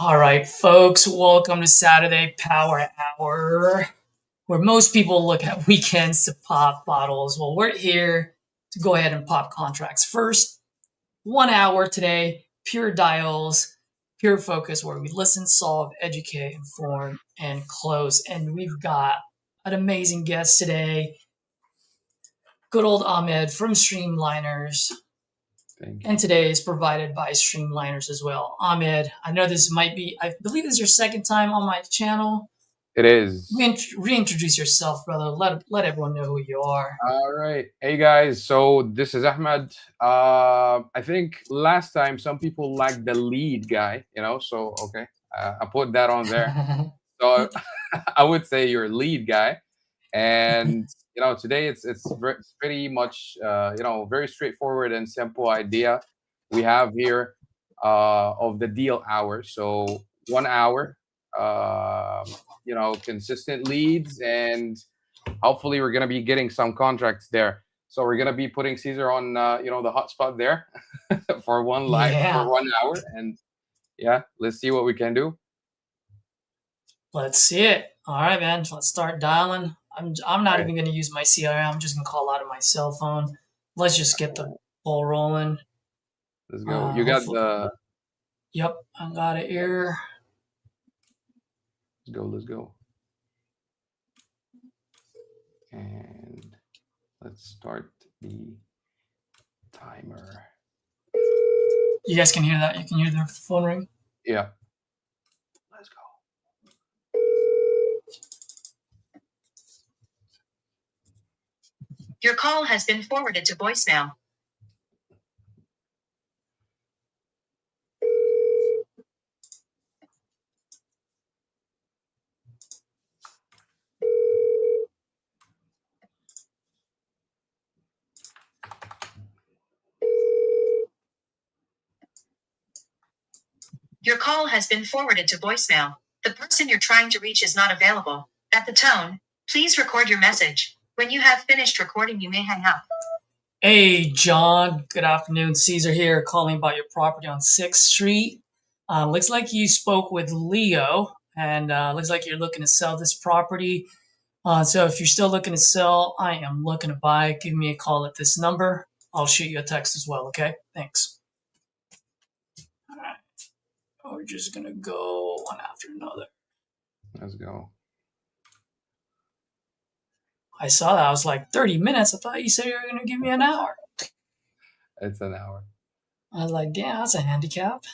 All right, folks, welcome to Saturday Power Hour, where most people look at weekends to pop bottles. Well, we're here to go ahead and pop contracts. First, 1 hour today, pure dials, pure focus, where we listen, solve, educate, inform, and close. And we've got an amazing guest today, good old Ahmed from Streamliners. And today is provided by Streamliners as well. Ahmed, I know this might be, I believe this is your second time on my channel. It is. Reintroduce yourself, brother. Let everyone know who you are. All right. Hey, guys. So this is Ahmed. I think last time some people liked the lead guy, so, okay. I put that on there. So I would say you're lead guy. And, today it's pretty much, very straightforward and simple idea we have here of the deal hour. So 1 hour, consistent leads, and hopefully we're going to be getting some contracts there. So we're going to be putting Caesar on, the hotspot there for for 1 hour. And yeah, let's see what we can do. Let's see it. All right, man. Let's start dialing. I'm not even going to use my CRM. I'm just going to call out of my cell phone. Let's just get the ball rolling. Let's go. You got the... Yep, I got it here. Let's go. And let's start the timer. You guys can hear that? You can hear the phone ring? Yeah. Let's go. Your call has been forwarded to voicemail. Your call has been forwarded to voicemail. The person you're trying to reach is not available. At the tone, please record your message. When you have finished recording, you may hang up. Hey, John. Good afternoon. Caesar here, calling about your property on 6th Street. Looks like you spoke with Leo, and looks like you're looking to sell this property. So if you're still looking to sell, I am looking to buy. Give me a call at this number. I'll shoot you a text as well, okay? Thanks. All right. We're just going to go one after another. Let's go. I saw that. I was like, 30 minutes? I thought you said you were going to give me an hour. It's an hour. I was like, yeah, that's a handicap.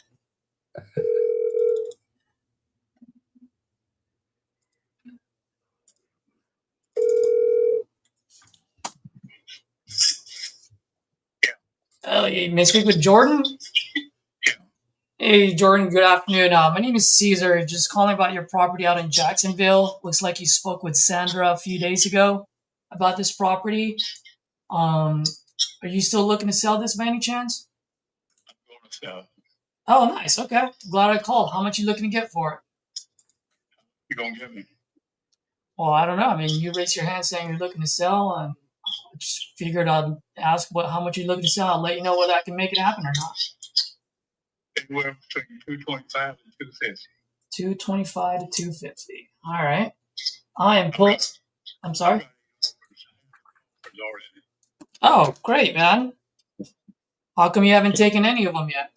Oh, you may speak with Jordan? Hey, Jordan, good afternoon. My name is Caesar. Just calling about your property out in Jacksonville. Looks like you spoke with Sandra a few days ago about this property. Are you still looking to sell this by any chance? I'm going to sell. Oh, nice. Okay. Glad I called. How much are you looking to get for it? You going to give me? Well, I don't know. I mean, you raised your hand saying you're looking to sell, and I just figured I'd ask how much you're looking to sell. I'll let you know whether I can make it happen or not. Anywhere between 225 and 250. 225 to 250. All right. I am pulling. I'm sorry. Oh, great, man. How come you haven't taken any of them yet?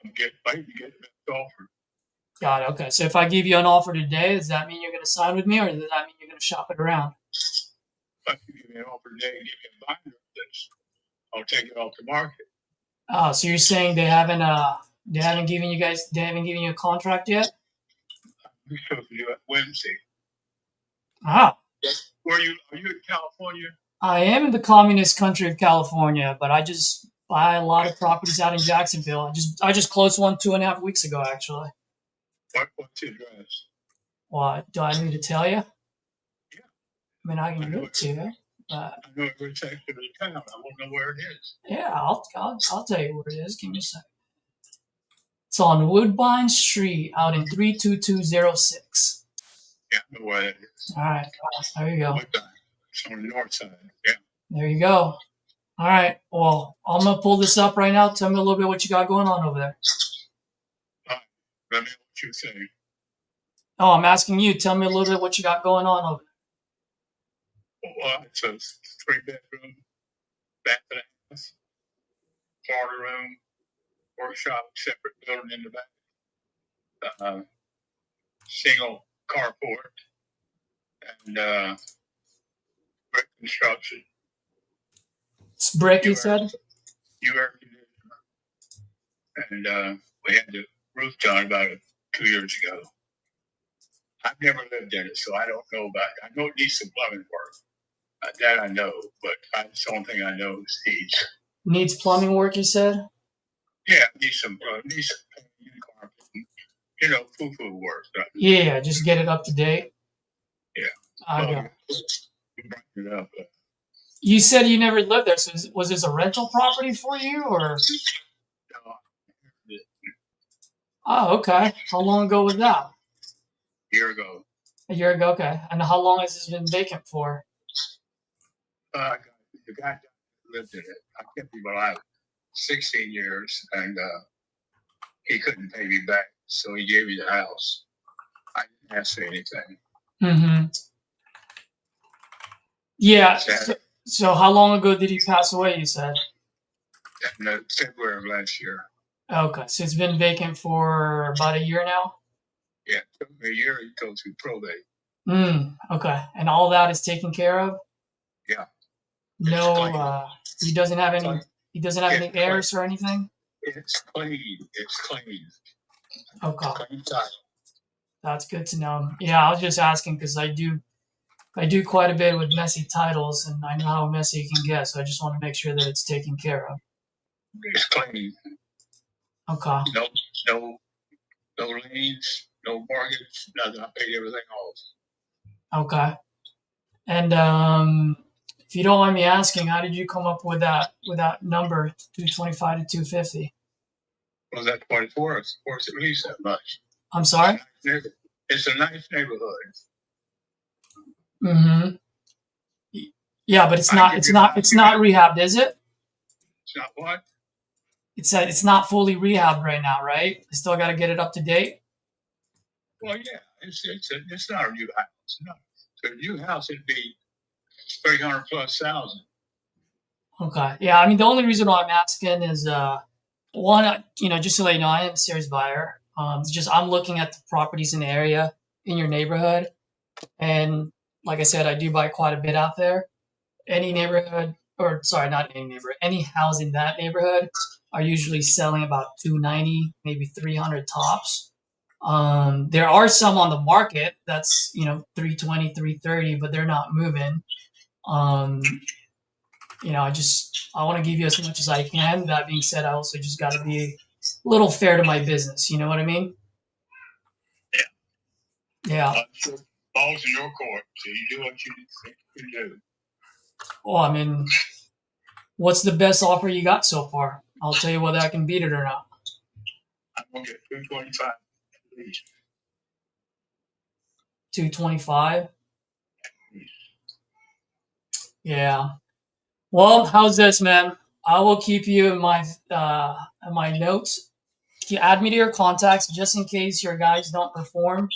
I'm getting ready to get the best offer. Got it. Okay. So if I give you an offer today, does that mean you're going to sign with me, or does that mean you're going to shop it around? If you give me an offer today and give me a binder, I'll take it off the market. Oh, so you're saying they haven't given you a contract yet? We're supposed to do it Wednesday. Ah. Are you in California? I am in the communist country of California, but I just buy a lot of properties out in Jacksonville. I just closed one 2.5 weeks ago, actually. What's your address? Well, do I need to tell you? Yeah. I mean, I can give it to you. I know every section of the town. I won't know where it is. Yeah, I'll tell you where it is. Give me a second. It's on Woodbine Street out in 32206. Yeah, I know where that is. All right. There you go. It's on the north side. Yeah. There you go. All right. Well, I'm going to pull this up right now. Tell me a little bit what you got going on over there. All right. Let me know what you say. Oh, I'm asking you. Tell me a little bit what you got going on over there. Well, it's a 3-bedroom, bath and a half, parlor room, workshop, separate building in the back, single carport, and brick construction. It's brick, you said? You air conditioner. And we had the roof done about 2 years ago. I've never lived in it, so I don't know about it. I know it needs some plumbing work. That I know, but that's the only thing I know is needs. Needs plumbing work, you said? Yeah, needs some carpet, you know, foo-foo work. Yeah, just get it up to date. Yeah. I Well, got you bring it up. You said you never lived there, so was this a rental property for you, or? No, Oh, okay. How long ago was that? a year ago. A year ago, okay. And how long has this been vacant for? The guy that lived in it, I kept him alive 16 years, and he couldn't pay me back, so he gave me the house. I didn't ask for anything. Mm-hmm. Yeah. Sad. So how long ago did he pass away, you said? In February of last year. Okay, so it's been vacant for about a year now? Yeah, it took me a year to go through probate. Okay. And all that is taken care of? Yeah. No, he doesn't have any heirs or anything? It's clean. It's clean. Okay. Clean title. That's good to know. Yeah, I was just asking because I do quite a bit with messy titles, and I know how messy it can get, so I just want to make sure that it's taken care of. It's clean. Okay. No liens, no mortgage, nothing. I paid everything off. Okay. And if you don't mind me asking, how did you come up with that number, 225 to 250? Well, that's what it's worth. It's worth at least that much. I'm sorry? It's a nice neighborhood. Mm-hmm. Yeah, but it's not rehabbed, is it? It's not what? It's not fully rehabbed right now, right? I still got to get it up to date. Well, yeah, it's not a new house. No, so a new house it'd be 300 plus thousand. Okay. Yeah, I mean the only reason why I'm asking is one, just to let you know, I am a serious buyer. It's just I'm looking at the properties in the area in your neighborhood, and like I said, I do buy quite a bit out there. Any neighborhood, or sorry, not any neighborhood, any house in that neighborhood are usually selling about 290, maybe 300 tops. There are some on the market that's 320, 330, but they're not moving. I want to give you as much as I can. That being said, I also just got to be a little fair to my business. You know what I mean? Yeah. Ball's in your court, so you do what you think you can do. Well, I mean, what's the best offer you got so far? I'll tell you whether I can beat it or not. I'm gonna get 225 at least. 225. Yeah. Well, how's this, man? I will keep you in my notes. You add me to your contacts just in case your guys don't perform.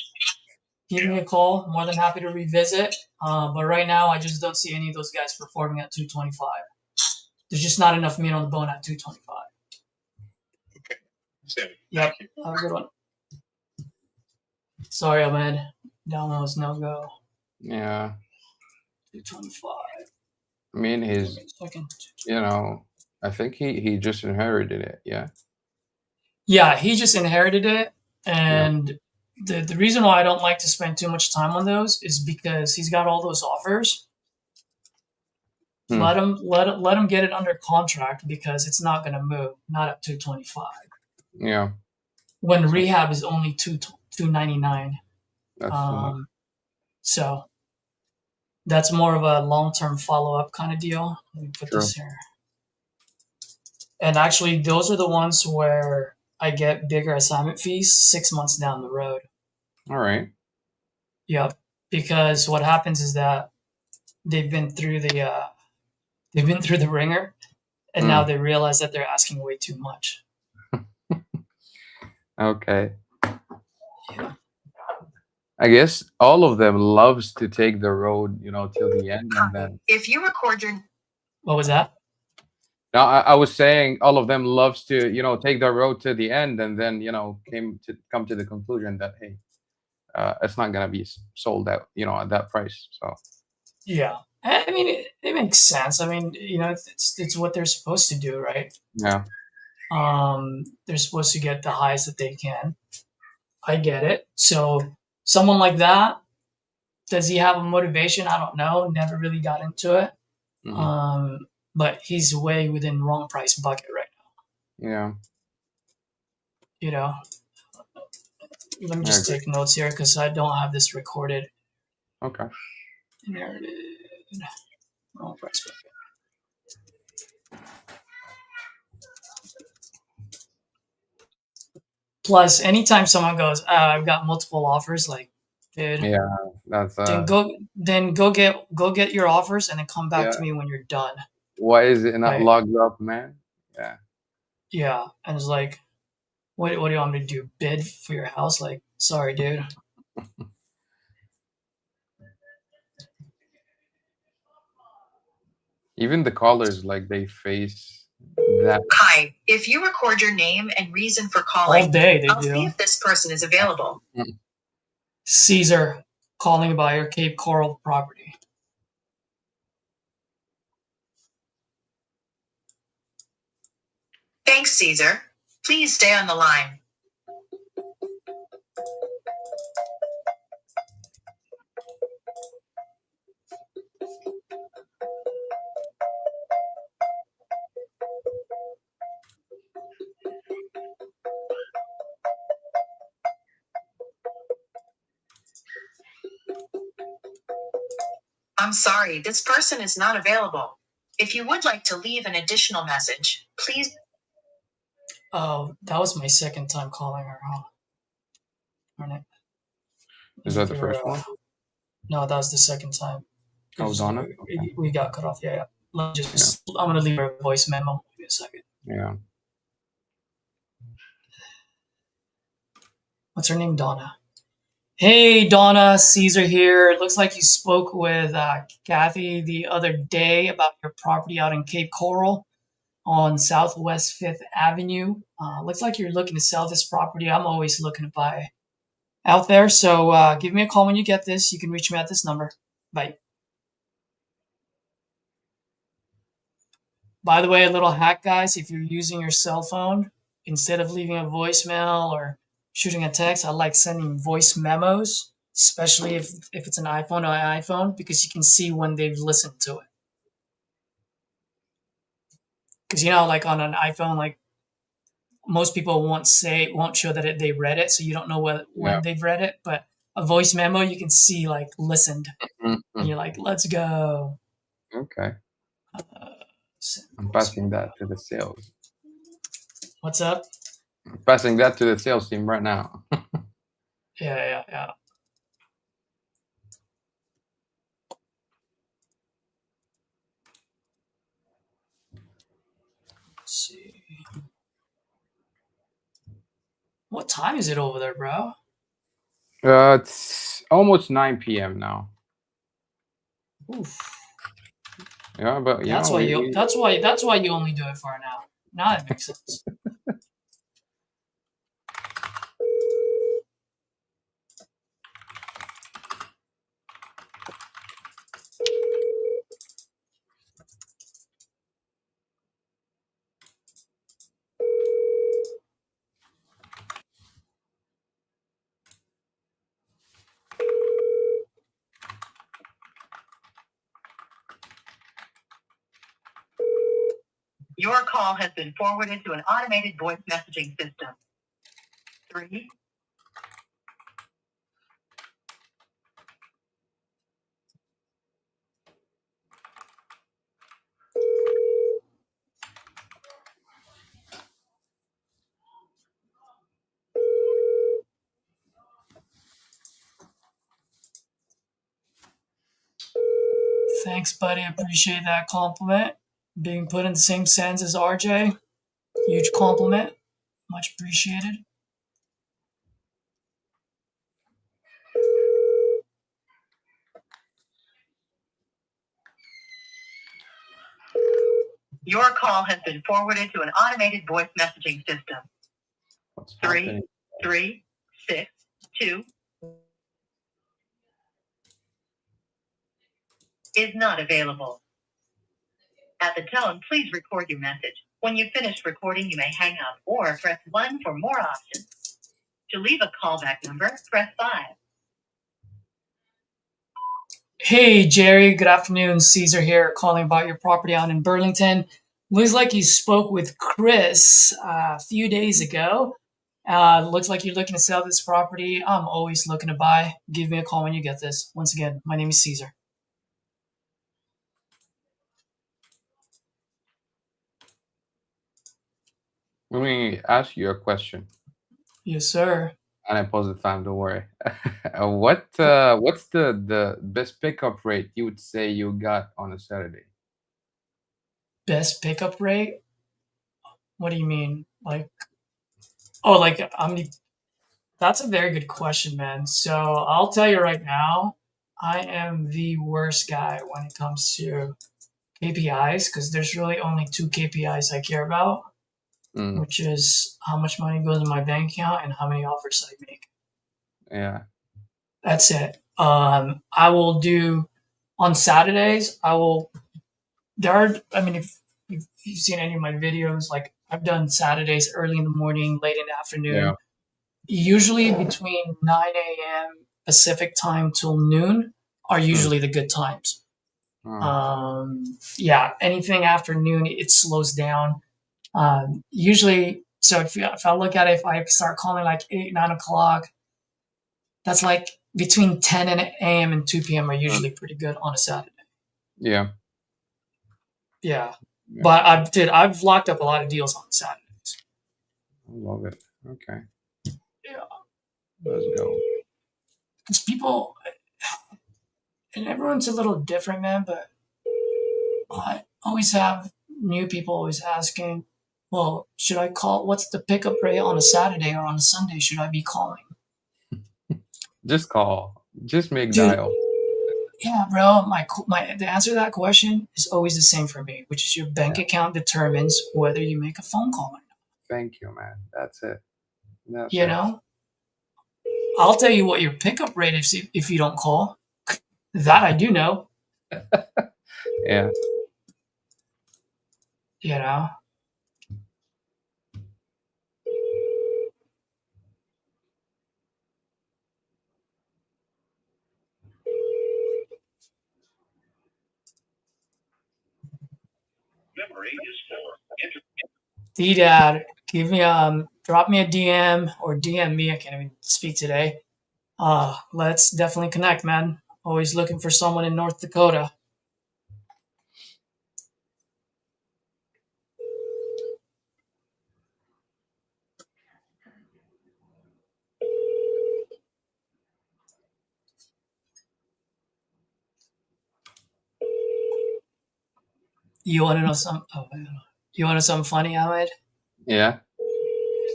Give me a call. I'm more than happy to revisit. But right now, I just don't see any of those guys performing at 225. There's just not enough meat on the bone at 225. Okay. So, yep. Have a good one. Sorry, Ahmed. Downloads no go. Yeah. 225. I mean, I think he just inherited it. Yeah. Yeah, he just inherited it, and the reason why I don't like to spend too much time on those is because he's got all those offers. Let him get it under contract because it's not going to move, not at 225. Yeah. When rehab is only 299. That's so that's more of a long-term follow-up kind of deal. Let me put this here. And actually, those are the ones where I get bigger assignment fees 6 months down the road. All right. Yep. Because what happens is that they've been through the ringer, and now they realize that they're asking way too much. Okay. I guess all of them loves to take the road, till the end, and then. If you record your What was that? Now, I was saying all of them loves to, take the road to the end, and then, come to the conclusion that, hey, it's not gonna be sold out, at that price. So Yeah. I mean, it makes sense. I mean, it's what they're supposed to do, right? yeah, They're supposed to get the highest that they can. I get it. So someone like that, does he have a motivation? I don't know. Never really got into it. mhm, But he's way within wrong price bucket right now. yeah, You know, let me I just agree. take notes here because I don't have this recorded. Okay. Narrated wrong price bucket. Plus, anytime someone goes, "I've got multiple offers," like, dude, Yeah, that's then go get your offers and then come back yeah. to me when you're done. Why is it not Right? logged up, man? Yeah. Yeah, and it's like, what do you want me to do? Bid for your house? Like, sorry, dude. Even the callers, like, they face that. Hi, if you record your name and reason for All calling, day they I'll see do. if this person is available. Caesar calling about your Cape Coral property. Thanks, Caesar. Please stay on the line. I'm sorry, this person is not available. If you would like to leave an additional message, please. Oh, that was my second time calling her. Huh? Darn it. Is that the Give her, first one? no, that was the second time. Oh, Donna. Okay. We got cut off. Yeah. Let me Yeah. I'm gonna leave her a voice memo. Give me a second. Yeah. What's her name? Donna. Hey, Donna, Caesar here. It looks like you spoke with Kathy the other day about your property out in Cape Coral on Southwest 5th Avenue. Looks like you're looking to sell this property. I'm always looking to buy out there. So give me a call when you get this. You can reach me at this number. Bye. By the way, a little hack, guys. If you're using your cell phone, instead of leaving a voicemail or shooting a text, I like sending voice memos, especially if it's an iPhone or an iPhone, because you can see when they've listened to it. Because like on an iPhone, like most people won't show that they read it, so you don't know when Yeah. they've read it. But a voice memo, you can see like listened, and you're like, let's go. Okay. Send I'm voice passing memo. that to the sales. What's up? I'm passing that to the sales team right now. Yeah. Let's see. What time is it over there, bro? It's almost 9 p.m. now. Oof. Yeah, but That's why you only do it for an hour. Now it makes sense. Your call has been forwarded to an automated voice messaging system. 3. Thanks, buddy. Appreciate that compliment. Being put in the same sense as RJ. Huge compliment. Much appreciated. Your call has been forwarded to an automated voice messaging system. What's 3, happening? 3, 6, 2 is not available. At the tone, please record your message. When you finish recording, you may hang up or press 1 for more options. To leave a callback number, press 5. Hey, Jerry. Good afternoon. Caesar here, calling about your property out in Burlington. Looks like you spoke with Chris a few days ago. Looks like you're looking to sell this property. I'm always looking to buy. Give me a call when you get this. Once again, my name is Caesar. Let me ask you a question. Yes, sir. And I pause the time, don't worry. What's the best pickup rate you would say you got on a Saturday? Best pickup rate? What do you mean? That's a very good question, man. So I'll tell you right now, I am the worst guy when it comes to KPIs because there's really only 2 KPIs I care about, which is how much money goes in my bank account and how many offers I make. Yeah. That's it. I will do on Saturdays. If you've seen any of my videos, like I've done Saturdays early in the morning, late in the afternoon, usually between 9 a.m. Pacific time till noon are usually the good times. Anything after noon, it slows down. Usually, so if I look at it, if I start calling like 8, 9 o'clock, that's like between 10 a.m. and 2 p.m. are usually pretty good on a Saturday. Yeah. But I've locked up a lot of deals on Saturdays. I love it. Okay. Yeah. Let's go. Because people, and everyone's a little different, man, but I always have new people always asking, well, should I call? What's the pickup rate on a Saturday or on a Sunday? Should I be calling? Just call. Just make Dude, dial. Yeah, bro. The answer to that question is always the same for me, which is your bank account determines whether you make a phone call or not. Thank you, man. That's it. You know, I'll tell you what your pickup rate is if you don't call. That I do know. Yeah. You know. D-Dad, drop me a DM or DM me. I can't even speak today. Let's definitely connect, man. Always looking for someone in North Dakota. You want to know something? You want to know something funny, Ahmed? Yeah.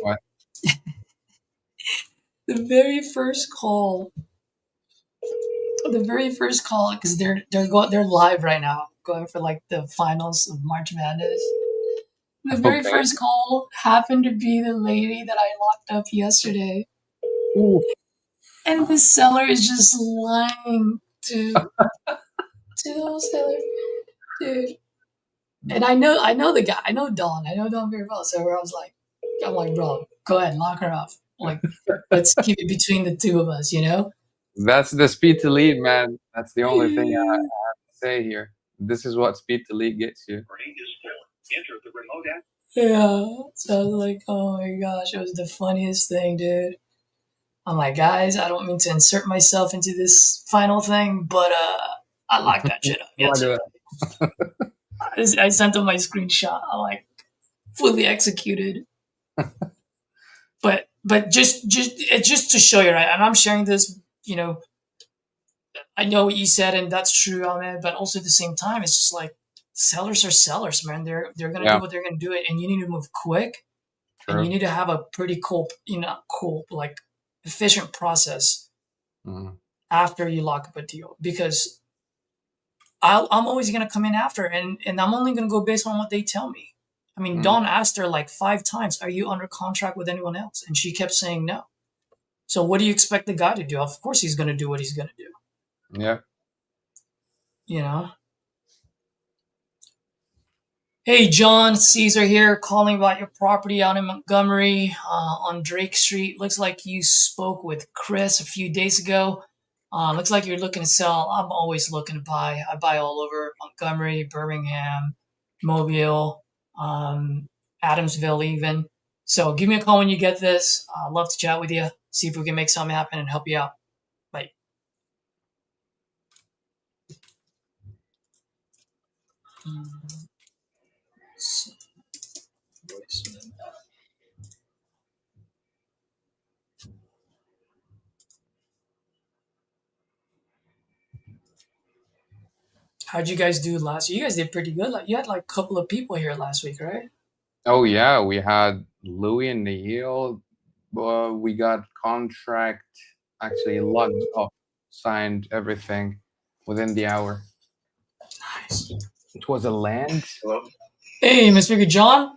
What? The very first call, because they're live right now, going for like the finals of March Madness. The very first call happened to be the lady that I locked up yesterday. Ooh. And the seller is just lying to the seller, dude. And I know the guy. I know Don very well. So I'm like, bro, go ahead, lock her up. Like, let's keep it between the two of us, you know? That's the speed to lead, man. That's the only thing I have to say here. This is what speed to lead gets you. Yeah. So I was like, oh my gosh, it was the funniest thing, dude. I'm like, guys, I don't mean to insert myself into this final thing, but I locked that shit up yesterday. I sent them my screenshot. I'm like, fully executed. But just to show you, right? And I'm sharing this, you know, I know what you said, and that's true, Ahmed. But also at the same time, it's just like sellers are sellers, man. They're gonna do what they're gonna do it, and you need to move quick, and you need to have a pretty like efficient process after you lock up a deal, because I'm always going to come in after, and I'm only going to go based on what they tell me. I mean, Dawn asked her like 5 times, "Are you under contract with anyone else?" And she kept saying no. So what do you expect the guy to do? Of course, he's going to do what he's going to do. Yeah. You know. Hey, John, Caesar here, calling about your property out in Montgomery on Drake Street. Looks like you spoke with Chris a few days ago. Looks like you're looking to sell. I'm always looking to buy. I buy all over Montgomery, Birmingham, Mobile, Adamsville even. So give me a call when you get this. I'd love to chat with you, see if we can make something happen and help you out. Bye. How'd you guys do last week? You guys did pretty good. Like you had like a couple of people here last week, right? Oh yeah, we had Louis and Neil. We got contract actually logged off, signed everything within the hour. Nice. It was a land. Hello? Hey, Mr. John.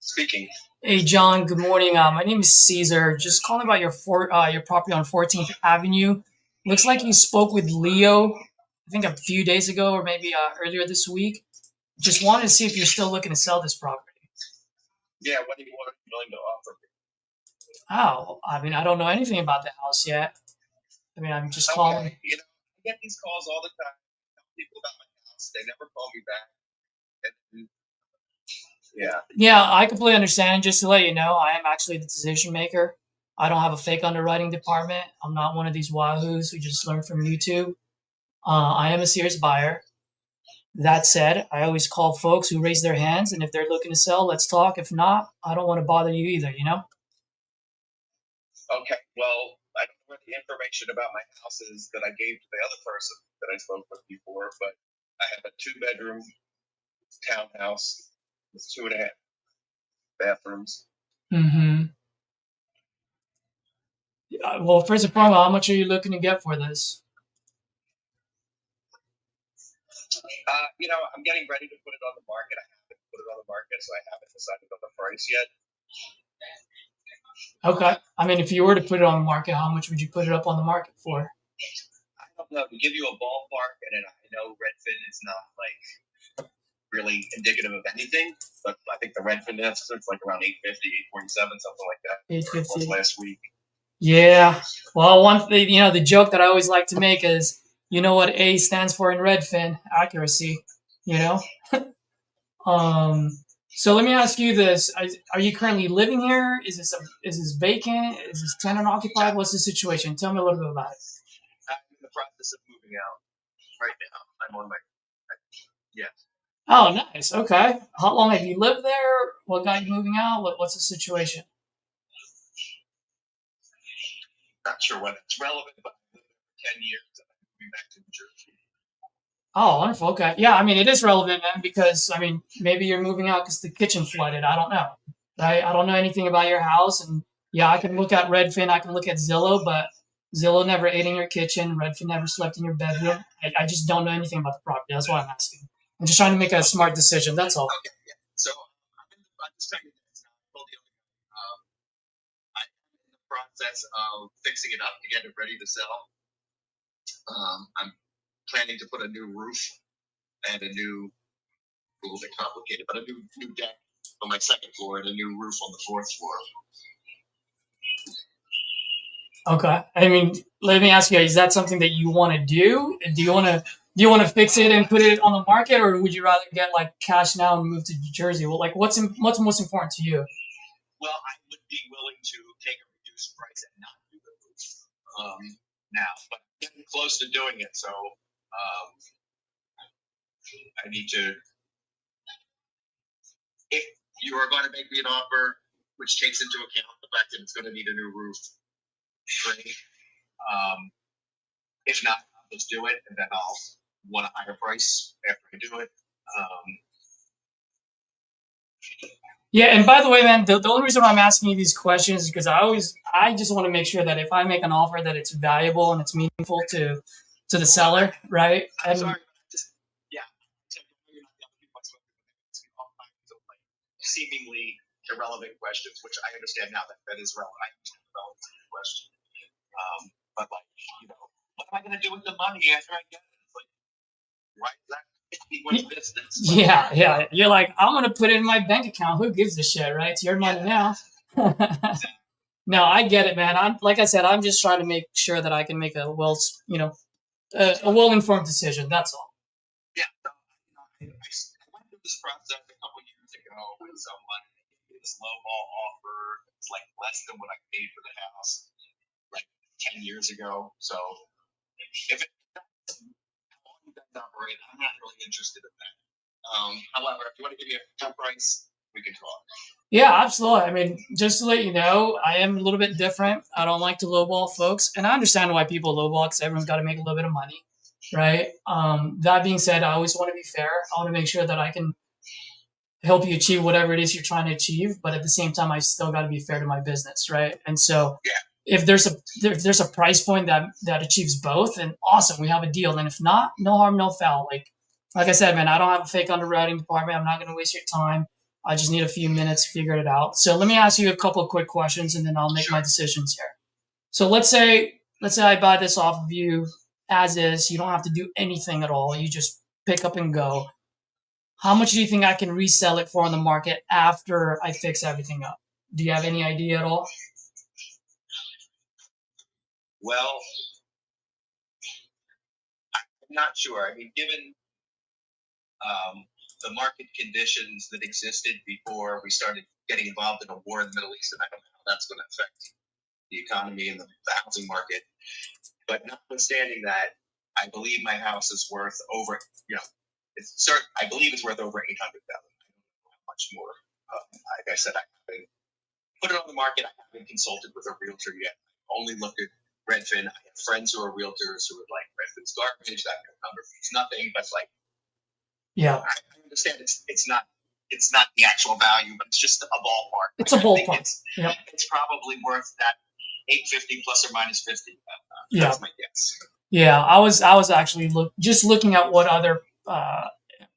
Speaking. Hey, John. Good morning. My name is Caesar. Just calling about your property on 14th Avenue. Looks like you spoke with Leo, I think a few days ago or maybe earlier this week. Just wanted to see if you're still looking to sell this property. Yeah, what are you willing to offer? Oh, I mean, I don't know anything about the house yet. I mean, I'm just calling. Okay. You know, I get these calls all the time. I tell people about my house. They never call me back. And, yeah. Yeah, I completely understand. Just to let you know, I am actually the decision maker. I don't have a fake underwriting department. I'm not one of these wahoos who just learned from YouTube. I am a serious buyer. That said, I always call folks who raise their hands, and if they're looking to sell, let's talk. If not, I don't want to bother you either, you know? Okay, well, I don't know where the information about my house is that I gave to the other person that I spoke with before, but I have a 2-bedroom townhouse with 2.5 bathrooms. Mm-hmm. Well, first and foremost, how much are you looking to get for this? You know, I'm getting ready to put it on the market. I haven't put it on the market, so I haven't decided on the price yet. Okay. I mean, if you were to put it on the market, how much would you put it up on the market for? I don't know. To give you a ballpark, and I know Redfin is not like really indicative of anything, but I think the Redfin estimate is like around 850, 847, something like that. 850. Last week. Yeah. Well, one thing, you know, the joke that I always like to make is, you know what A stands for in Redfin? Accuracy, you know? So let me ask you this. Are you currently living here? Is this vacant? Is this tenant occupied? What's the situation? Tell me a little bit about it. I'm in the process of moving out right now. I'm on my, yes. Oh, nice. Okay. How long have you lived there? What got you moving out? What's the situation? Not sure whether it's relevant, but I've lived there for 10 years and I'm moving back to New Jersey. Oh, wonderful. Okay. Yeah, I mean, it is relevant, man, because, I mean, maybe you're moving out because the kitchen flooded. I don't know. Right? I don't know anything about your house. And yeah, I can look at Redfin. I can look at Zillow, but Zillow never ate in your kitchen. Redfin never slept in your bedroom. I just don't know anything about the property. That's why I'm asking. I'm just trying to make a smart decision. That's all. Okay, yeah. So I'm just telling you this. I'm in the process of fixing it up to get it ready to sell. I'm planning to put a new roof and a little bit complicated, but a new deck on my second floor and a new roof on the fourth floor. Okay. I mean, let me ask you, is that something that you want to do? Do you want to fix it and put it on the market, or would you rather get like cash now and move to New Jersey? Well, like what's most important to you? Well, I would be willing to take a reduced price and not do the roof now, but I'm getting close to doing it, so I need to. If you are going to make me an offer which takes into account the fact that it's going to need a new roof, great. If not, I'll just do it, and then I'll want a higher price after I do it. Yeah, and by the way, man, the only reason why I'm asking you these questions is because I just want to make sure that if I make an offer that it's valuable and it's meaningful to the seller, right? I'm sorry, seemingly irrelevant questions, which I understand now that is relevant. I understand the relevance of the question. But like, what am I going to do with the money after I get it? It's like, why is that anyone's business? Yeah. You're like, I'm gonna put it in my bank account. Who gives a shit, right? It's your money now. No, I get it, man. I'm like I said, I'm just trying to make sure that I can make a well-informed decision. That's all. Yeah. So, I went through this process a couple years ago with someone. They gave me this lowball offer. It's like less than what I paid for the house, like 10 years ago. So if it how long you guys operate, I'm not really interested in that. However, if you want to give me a fair price, we can talk. Yeah, absolutely. I mean, just to let you know, I am a little bit different. I don't like to lowball folks, and I understand why people lowball because everyone's got to make a little bit of money, right? That being said, I always want to be fair. I want to make sure that I can help you achieve whatever it is you're trying to achieve, but at the same time, I still got to be fair to my business, right? And so, if there's a price point that achieves both, then awesome, we have a deal. And if not, no harm, no foul. Like I said, man, I don't have a fake underwriting department. I'm not going to waste your time. I just need a few minutes to figure it out. So let me ask you a couple of quick questions, and then I'll make my decisions here. So let's say I buy this off of you as is. You don't have to do anything at all. You just pick up and go. How much do you think I can resell it for on the market after I fix everything up? Do you have any idea at all? Well, I'm not sure. I mean, given the market conditions that existed before we started getting involved in a war in the Middle East, and I don't know how that's going to affect the economy and the housing market. But notwithstanding that, I believe my house is worth over, I believe it's worth over $800,000. I don't know how much more. Like I said, I haven't put it on the market. I haven't consulted with a realtor yet. I only looked at Redfin. I have friends who are realtors who are like, Redfin's garbage. That number means nothing. But like, yeah, I understand it's not the actual value, but it's just a ballpark. It's a ballpark. It's probably worth that 850 plus or minus 50. Yeah. That's my guess. Yeah, I was actually looking at what other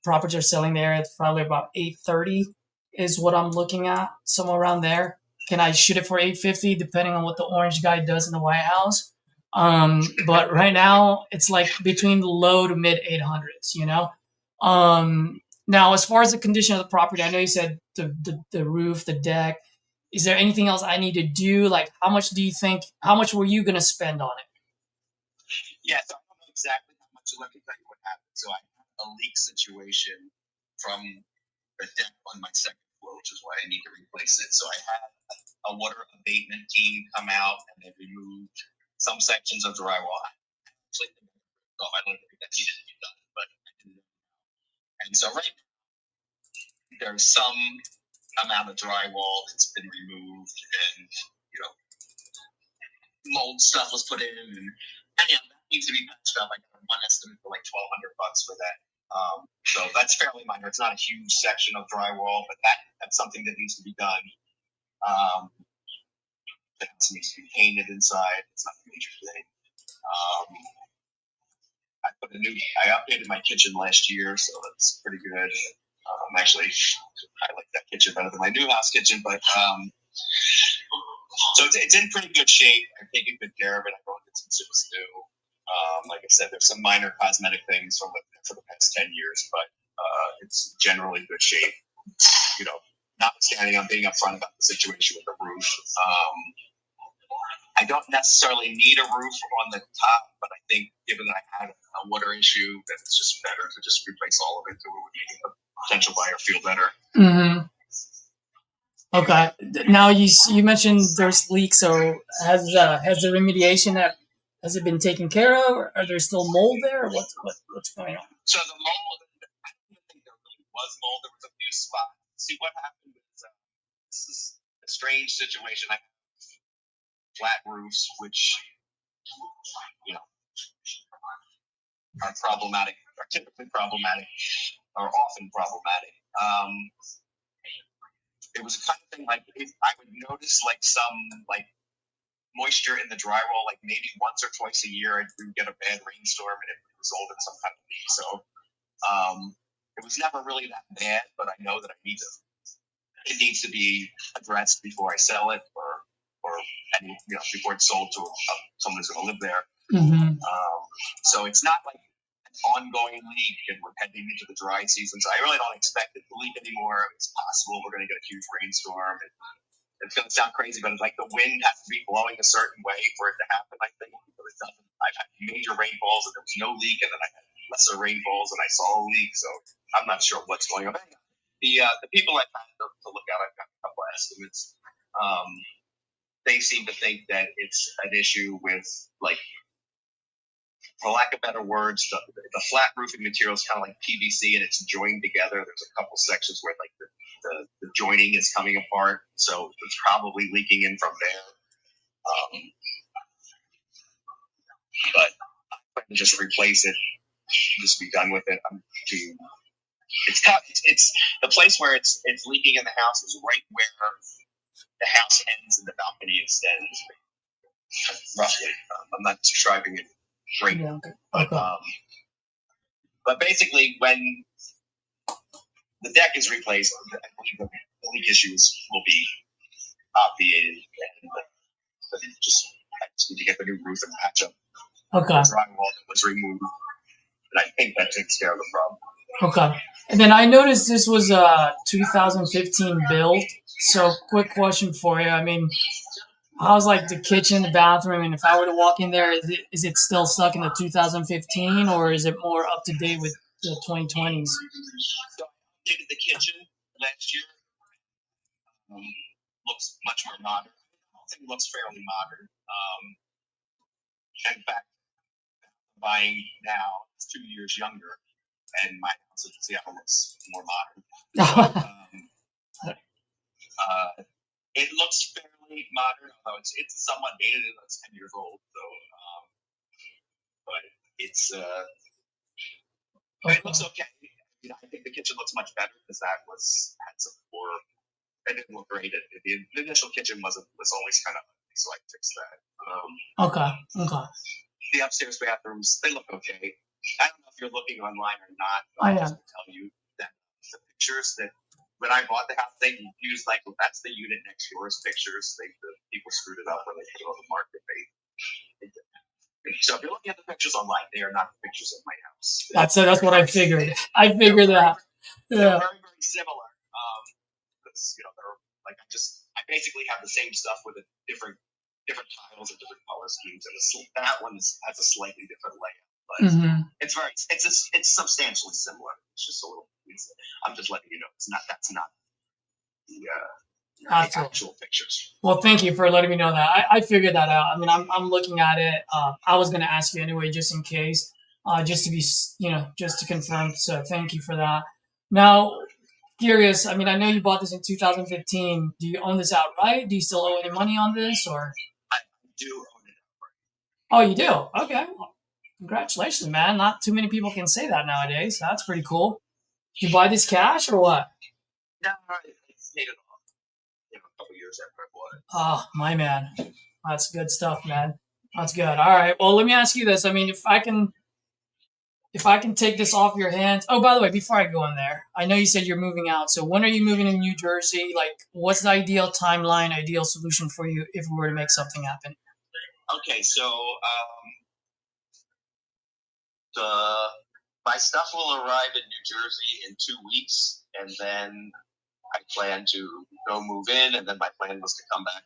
properties are selling there. It's probably about 830 is what I'm looking at, somewhere around there. Can I shoot it for 850 depending on what the orange guy does in the White House? But right now it's like between the low to mid 800s, Now, as far as the condition of the property, I know you said the roof, the deck. Is there anything else I need to do? Like, how much were you going to spend on it? Yeah, so I don't know exactly how much. Let me tell you what happened. So I had a leak situation from the deck on my second floor, which is why I need to replace it. So I had a water abatement team come out and they removed some sections of drywall. Actually, I don't think that needed to be done, but I didn't. And so right now, there's some amount of drywall that's been removed, and mold stuff was put in, and that needs to be patched up. I got one estimate for like $1,200 for that. So that's fairly minor. It's not a huge section of drywall, but that's something that needs to be done. The house needs to be painted inside. It's not a major thing. I updated my kitchen last year, so that's pretty good. Actually, I like that kitchen better than my new house kitchen, but so it's in pretty good shape. I'm taking good care of it. I brought it since it was new. Like I said, there's some minor cosmetic things for the past 10 years, but it's generally good shape. Notwithstanding I'm being upfront about the situation with the roof. I don't necessarily need a roof on the top, but I think given that I had a water issue, that it's just better to just replace all of it so it would make a potential buyer feel better. Mm-hmm. Okay. Now you mentioned there's leaks. So has the remediation has it been taken care of? Or are there still mold there? Or what's going on? So the mold, I don't even think there really was mold. There was a few spots. See what happened is this is a strange situation. I have flat roofs, which are problematic, are typically problematic, or often problematic. It was the kind of thing like if I would notice like some like moisture in the drywall, like maybe once or twice a year, we would get a bad rainstorm and it would result in some kind of leak. So it was never really that bad, but I know that I need to it needs to be addressed before I sell it, or before it's sold to someone who's going to live there. So it's not like an ongoing leak, and we're heading into the dry season. So I really don't expect it to leak anymore. It's possible we're going to get a huge rainstorm. It's going to sound crazy, but it's like the wind has to be blowing a certain way for it to happen, I think. But it doesn't. I've had major rainfalls and there was no leak, and then I had lesser rainfalls and I saw a leak. So I'm not sure what's going on. The people I've had to look at, I've got a couple of estimates. They seem to think that it's an issue with, like, for lack of better words, the flat roofing material is kind of like PVC and it's joined together. There's a couple sections where like the joining is coming apart, so it's probably leaking in from there. But I can just replace it, just be done with it. It's the place where it's leaking in the house is right where the house ends and the balcony extends, roughly. I'm not describing it great, but basically when the deck is replaced, I believe the leak issues will be obviated, and I just need to get the new roof and patch up the drywall that was removed, and I think that takes care of the problem. Okay. And then I noticed this was a 2015 build. So quick question for you. I mean, how's like the kitchen, the bathroom, and if I were to walk in there, is it still stuck in the 2015, or is it more up to date with the 2020s? So I did the kitchen last year. Looks much more modern. I think it looks fairly modern. In fact, buying now is 2 years younger, and my house in Seattle looks more modern. It looks fairly modern, although it's somewhat dated. It's 10 years old, so but it's it looks okay. I think the kitchen looks much better because had some poor. It didn't look great. The initial kitchen was always kind of ugly, so I fixed that. Okay. The upstairs bathrooms, they look okay. I don't know if you're looking online or not. I am. Just to tell you that the pictures that when I bought the house, they used that's the unit next door's pictures. The people screwed it up when they put it on the market. So if you're looking at the pictures online, they are not the pictures of my house. That's what I figured. I figured that. They're very, very similar. Because they're like I basically have the same stuff with different tiles and different color schemes, and that one has a slightly different layout. But it's substantially similar. It's just a little. I'm just letting you know that's not the actual pictures. Well, thank you for letting me know that. I figured that out. I mean, I'm looking at it. I was going to ask you anyway, just in case, just to be, just to confirm. So thank you for that. Now, curious. I mean, I know you bought this in 2015. Do you own this outright? Do you still owe any money on this, or? I do own it outright. Oh, you do? Okay. Well, congratulations, man. Not too many people can say that nowadays. That's pretty cool. Did you buy this cash or what? No, it's paid it off. A couple years after I bought it. Oh, my man. That's good stuff, man. That's good. All right. Well, let me ask you this. I mean, if I can take this off your hands. Oh, by the way, before I go in there, I know you said you're moving out. So when are you moving to New Jersey? Like, what's the ideal timeline, ideal solution for you if we were to make something happen? Okay, so my stuff will arrive in New Jersey in 2 weeks, and then I plan to go move in, and then my plan was to come back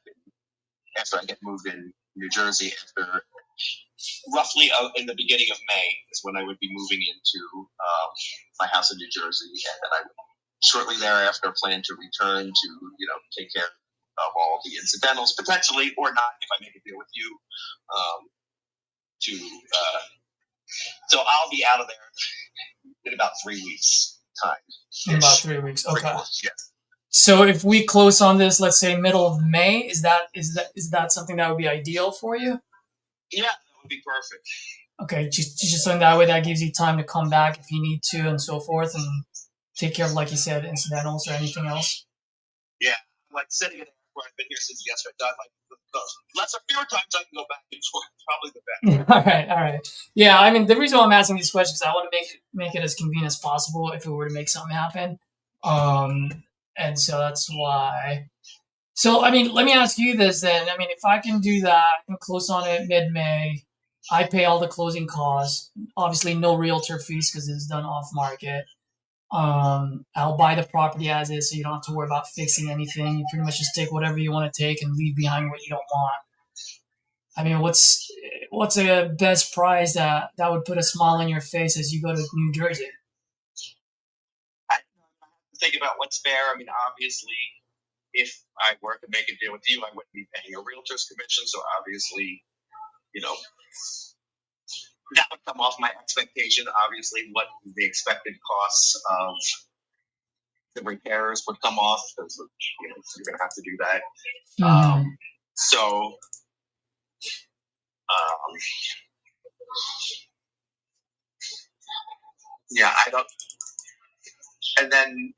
after I get moved in New Jersey after roughly in the beginning of May is when I would be moving into my house in New Jersey, and then I would shortly thereafter plan to return to take care of all the incidentals potentially, or not if I make a deal with you. So I'll be out of there in about 3 weeks time. In about 3 weeks. Okay. 3 weeks, yeah. So if we close on this, let's say middle of May, is that something that would be ideal for you? Yeah, that would be perfect. Okay, just so that way that gives you time to come back if you need to and so forth, and take care of, like you said, incidentals or anything else. Yeah, like sitting in where I've been here since yesterday. Fewer times I can go back and forth. Probably the best. All right. Yeah, I mean, the reason why I'm asking these questions is I want to make it as convenient as possible if we were to make something happen. And so that's why. So, I mean, let me ask you this then. I mean, if I can do that, I can close on it mid-May. I pay all the closing costs. Obviously, no realtor fees because it's done off market. I'll buy the property as is, so you don't have to worry about fixing anything. You pretty much just take whatever you want to take and leave behind what you don't want. I mean, what's a best price that would put a smile on your face as you go to New Jersey? I think about what's fair. I mean, obviously, if I were to make a deal with you, I wouldn't be paying a realtor's commission. So obviously, you know, that would come off my expectation. Obviously, what the expected costs of the repairs would come off because you're going to have to do that. So, yeah, I don't. And then,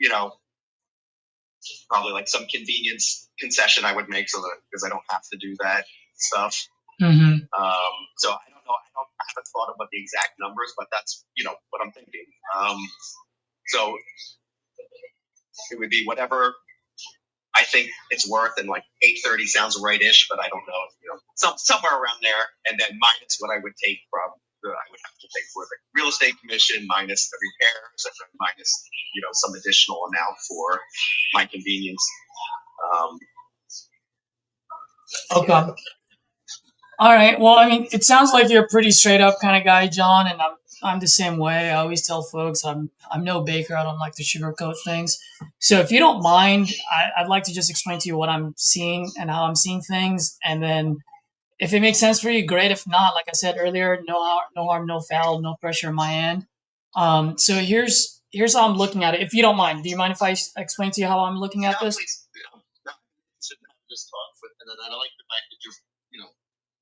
probably like some convenience concession I would make so that because I don't have to do that stuff. So I don't know. I haven't thought about the exact numbers, but that's what I'm thinking. So it would be whatever I think it's worth, and like 830 sounds right-ish, but I don't know. Somewhere around there, and then minus what I would take from I would have to take for the real estate commission, minus the repairs, and then minus some additional amount for my convenience. Okay. All right. Well, I mean, it sounds like you're a pretty straight up kind of guy, John, and I'm the same way. I always tell folks I'm no baker. I don't like to sugarcoat things. So if you don't mind, I'd like to just explain to you what I'm seeing and how I'm seeing things, and then if it makes sense for you, great. If not, like I said earlier, no harm, no foul, no pressure on my end. So here's how I'm looking at it. If you don't mind, do you mind if I explain to you how I'm looking at this? Please, just talk with, and then I like the fact that you're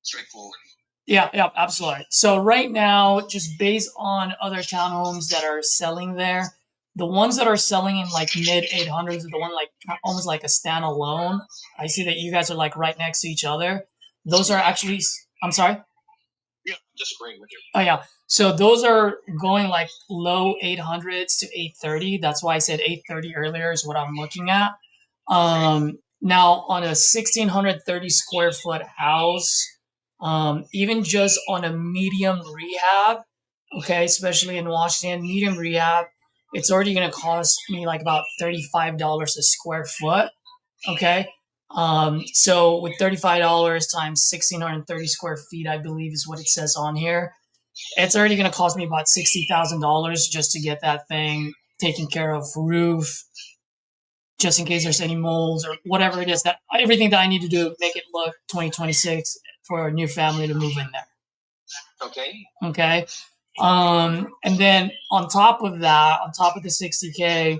straightforward. Yeah, absolutely. So right now, just based on other townhomes that are selling there, the ones that are selling in like mid 800s are the one like almost like a standalone. I see that you guys are like right next to each other. Those are actually, I'm sorry? Yeah, I'm just agreeing with you. Oh yeah. So those are going like low 800s to 830. That's why I said 830 earlier is what I'm looking at. Now on a 1630 square foot house, even just on a medium rehab, okay, especially in Washington, medium rehab, it's already going to cost me like about $35 a square foot. Okay. So with $35 times 1630 square feet, I believe is what it says on here. It's already going to cost me about $60,000 just to get that thing taken care of, roof, just in case there's any molds or whatever it is, that everything that I need to do to make it look 2026 for a new family to move in there. Okay. And then on top of that, on top of the 60K,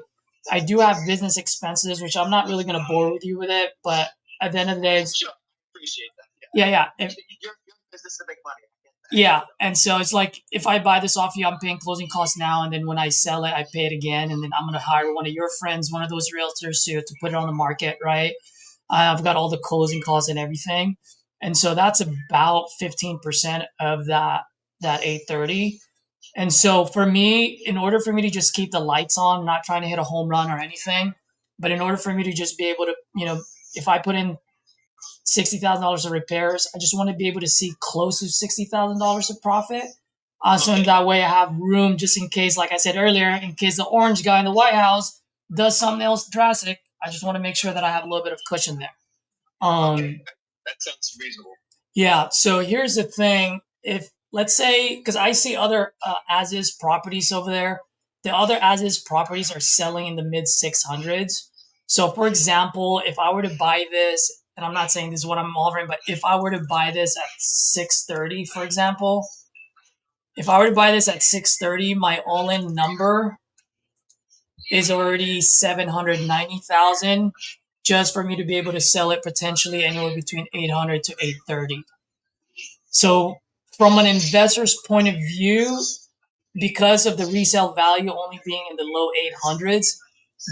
I do have business expenses, which I'm not really going to bore with you with it, but at the end of the day, sure, appreciate that. Yeah. Your business to make money. Yeah, and so it's like if I buy this off you, I'm paying closing costs now, and then when I sell it, I pay it again, and then I'm gonna hire one of your friends, one of those realtors, to put it on the market, right? I've got all the closing costs and everything, and so that's about 15% of that 830. And so for me, in order for me to just keep the lights on, I'm not trying to hit a home run or anything, but in order for me to just be able to, if I put in $60,000 of repairs, I just want to be able to see close to $60,000 of profit. So in that way, I have room just in case, like I said earlier, in case the orange guy in the White House does something else drastic. I just want to make sure that I have a little bit of cushion there. That sounds reasonable. Yeah. So here's the thing: if let's say, because I see other as-is properties over there, the other as-is properties are selling in the mid 600s. So, for example, if I were to buy this, and I'm not saying this is what I'm offering, but if I were to buy this at 630, for example, if I were to buy this at 630, my all-in number is already 790,000 just for me to be able to sell it potentially anywhere between 800 to 830. So from an investor's point of view, because of the resale value only being in the low 800s,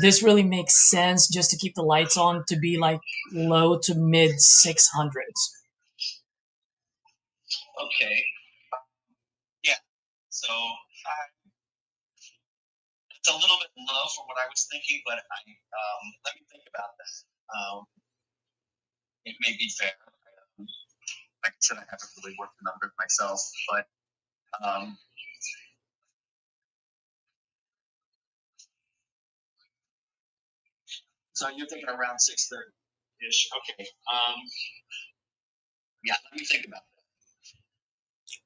this really makes sense just to keep the lights on to be like low to mid 600s. Okay. Yeah. So It's a little bit low for what I was thinking, but let me think about that. It may be fair. Like I said, I haven't really worked the numbers myself, but so you're thinking around 630-ish. Okay. Yeah, let me think about that.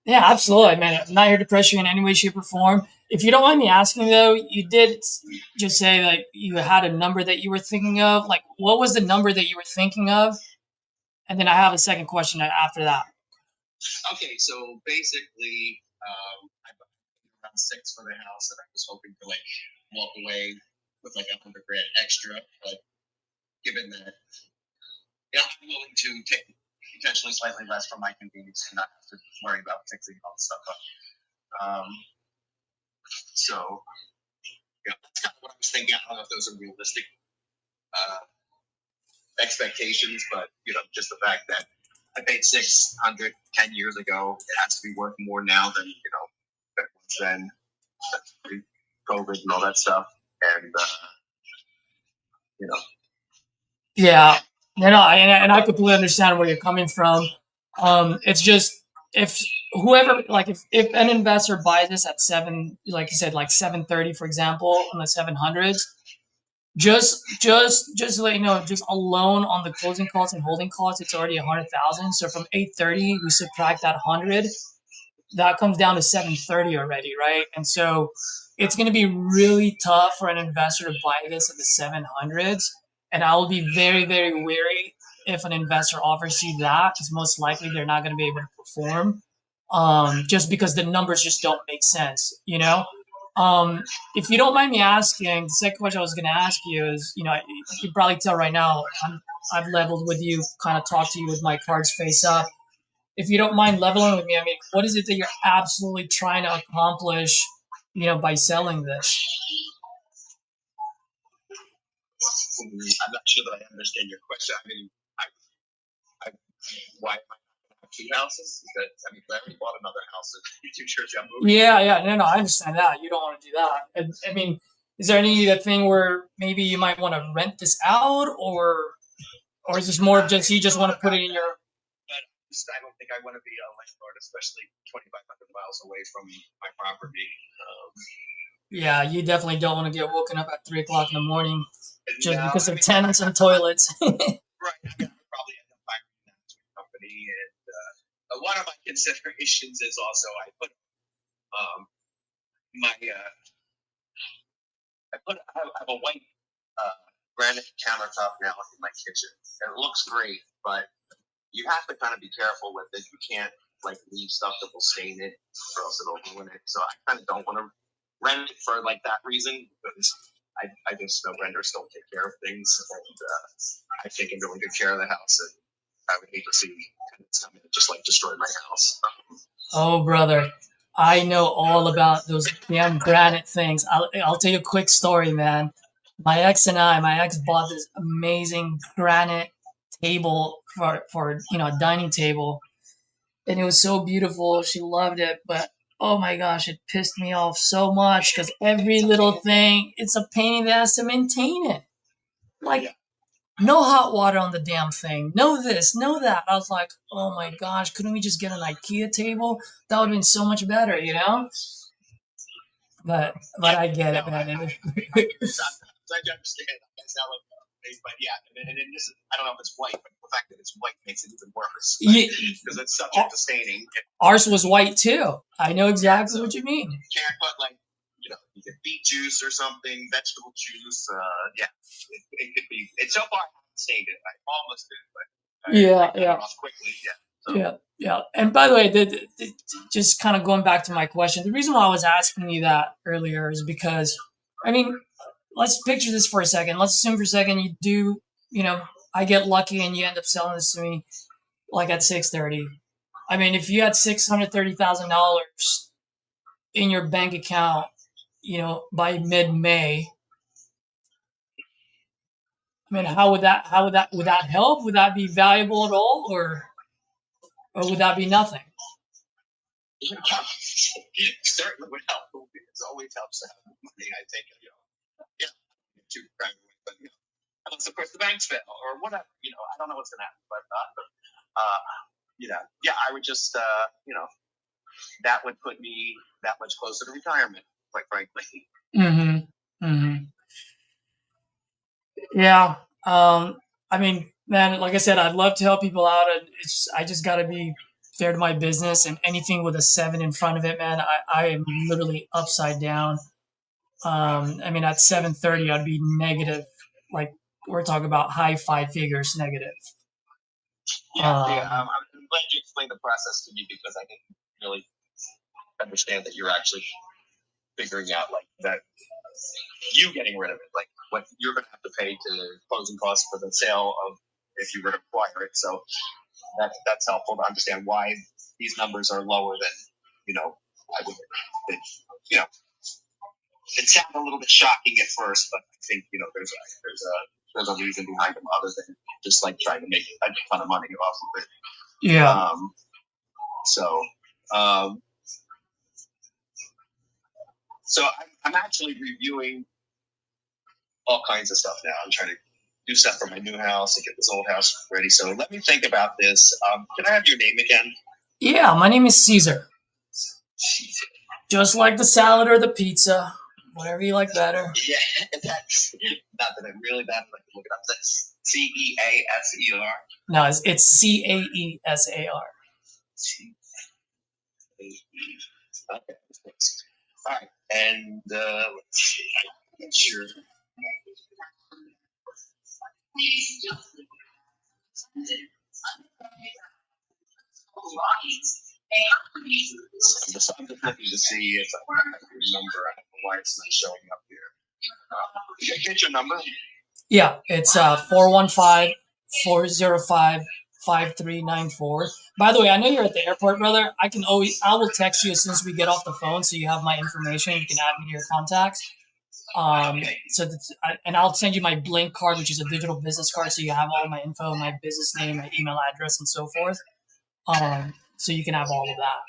Yeah, absolutely, man. I'm not here to pressure you in any way, shape, or form. If you don't mind me asking, though, you did just say like you had a number that you were thinking of. Like, what was the number that you were thinking of? And then I have a second question after that. Okay, so basically, I bought around 6 for the house, and I was hoping to like walk away with like $100,000 extra. But given that, yeah, I'm willing to take potentially slightly less for my convenience and not have to worry about fixing all the stuff up. So, yeah, that's kind of what I was thinking. I don't know if those are realistic expectations, but just the fact that I paid $600 10 years ago, it has to be worth more now than then. COVID and all that stuff, and Yeah, and I completely understand where you're coming from. It's just if whoever like if an investor buys this at like you said, like 730, for example, on the 700s, just to let you know, just alone on the closing costs and holding costs, it's already 100,000. So from 830, we subtract that 100, that comes down to 730 already, right? And so it's going to be really tough for an investor to buy this at the 700s. And I will be very, very wary if an investor offers you that, because most likely they're not going to be able to perform, just because the numbers just don't make sense, If you don't mind me asking, the second question I was going to ask you is, you can probably tell right now, I've leveled with you, kind of talked to you with my cards face up. If you don't mind leveling with me, I mean, what is it that you're absolutely trying to accomplish, by selling this? I'm not sure that I understand your question. I mean, why am I not have 2 houses? Because I already bought another house in 2 years ago. Yeah, no, I understand that. You don't want to do that. And, I mean, is there any thing where maybe you might want to rent this out, or is this more of just you just want to put it in your? I don't think I want to be a landlord, especially 2,500 miles away from my property. Yeah, you definitely don't want to get woken up at 3 o'clock in the morning just No, because of tenants and toilets. Right. I probably end up hiring a management company, and one of my considerations is also I put I have a white granite countertop now in my kitchen, and it looks great, but you have to kind of be careful with it. You can't like leave stuff that will stain it, or else it'll ruin it. So I kind of don't want to rent it for like that reason, because I just know renters don't take care of things, and I've taken really good care of the house, and I would hate to see tenants come in and just like destroy my house. Oh, brother, I know all about those damn granite things. I'll tell you a quick story, man. My ex bought this amazing granite table for a dining table, and it was so beautiful. She loved it, but oh my gosh, it pissed me off so much because every little thing, it's a pain in the ass to maintain it. Like, no hot water on the damn thing. No this, no that. I was like, oh my gosh, couldn't we just get an IKEA table? That would have been so much better, But I get it, man. I understand. But yeah, and this is, I don't know if it's white, but the fact that it's white makes it even worse. Because it's subject to staining. Ours was white too. I know exactly what you mean. You can't put you get beet juice or something, vegetable juice. It could be. It's so far I haven't stained it. I almost did, but I got it off quickly. Yeah. And by the way, just kind of going back to my question, the reason why I was asking you that earlier is because, I mean, let's picture this for a second. Let's assume for a second you do, I get lucky and you end up selling this to me like at 630. I mean, if you had $630,000 in your bank account, by mid-May, I mean, would that help? Would that be valuable at all, or would that be nothing? Certainly would help. It would It always helps to have money. I think, yeah, too private, but unless of course the banks fail or whatever, I don't know what's gonna happen, but yeah, I would just, that would put me that much closer to retirement, quite frankly. Yeah. I mean, man, like I said, I'd love to help people out. And I just got to be fair to my business, and anything with a 7 in front of it, man, I am literally upside down. I mean, at 730, I'd be negative. Like, we're talking about high 5 figures negative. I'm glad you explained the process to me, because I didn't really understand that you're actually figuring out like that you getting rid of it, like what you're going to have to pay to closing costs for the sale of if you were to acquire it. So that's helpful to understand why these numbers are lower than I would. It sounded a little bit shocking at first, but I think there's a reason behind them other than just like trying to make a ton of money off of it. Yeah. So I'm actually reviewing all kinds of stuff now. I'm trying to do stuff for my new house and get this old house ready. So let me think about this. Can I have your name again? Yeah, my name is Caesar. Just like the salad or the pizza, whatever you like better. Yeah, that's not that I'm really bad. Like look it up. That's Ceaser. No, it's Caesar. Okay. All right, and let's see. Sure. I'm just looking to see if I have your number. I don't know why it's not showing up here. Get your number. Yeah, it's 415-405-5394. By the way, I know you're at the airport, brother. I will text you as soon as we get off the phone, so you have my information. You can add me to your contacts. And I'll send you my Blink card, which is a digital business card, so you have all my info, my business name, my email address, and so forth. So you can have all of that.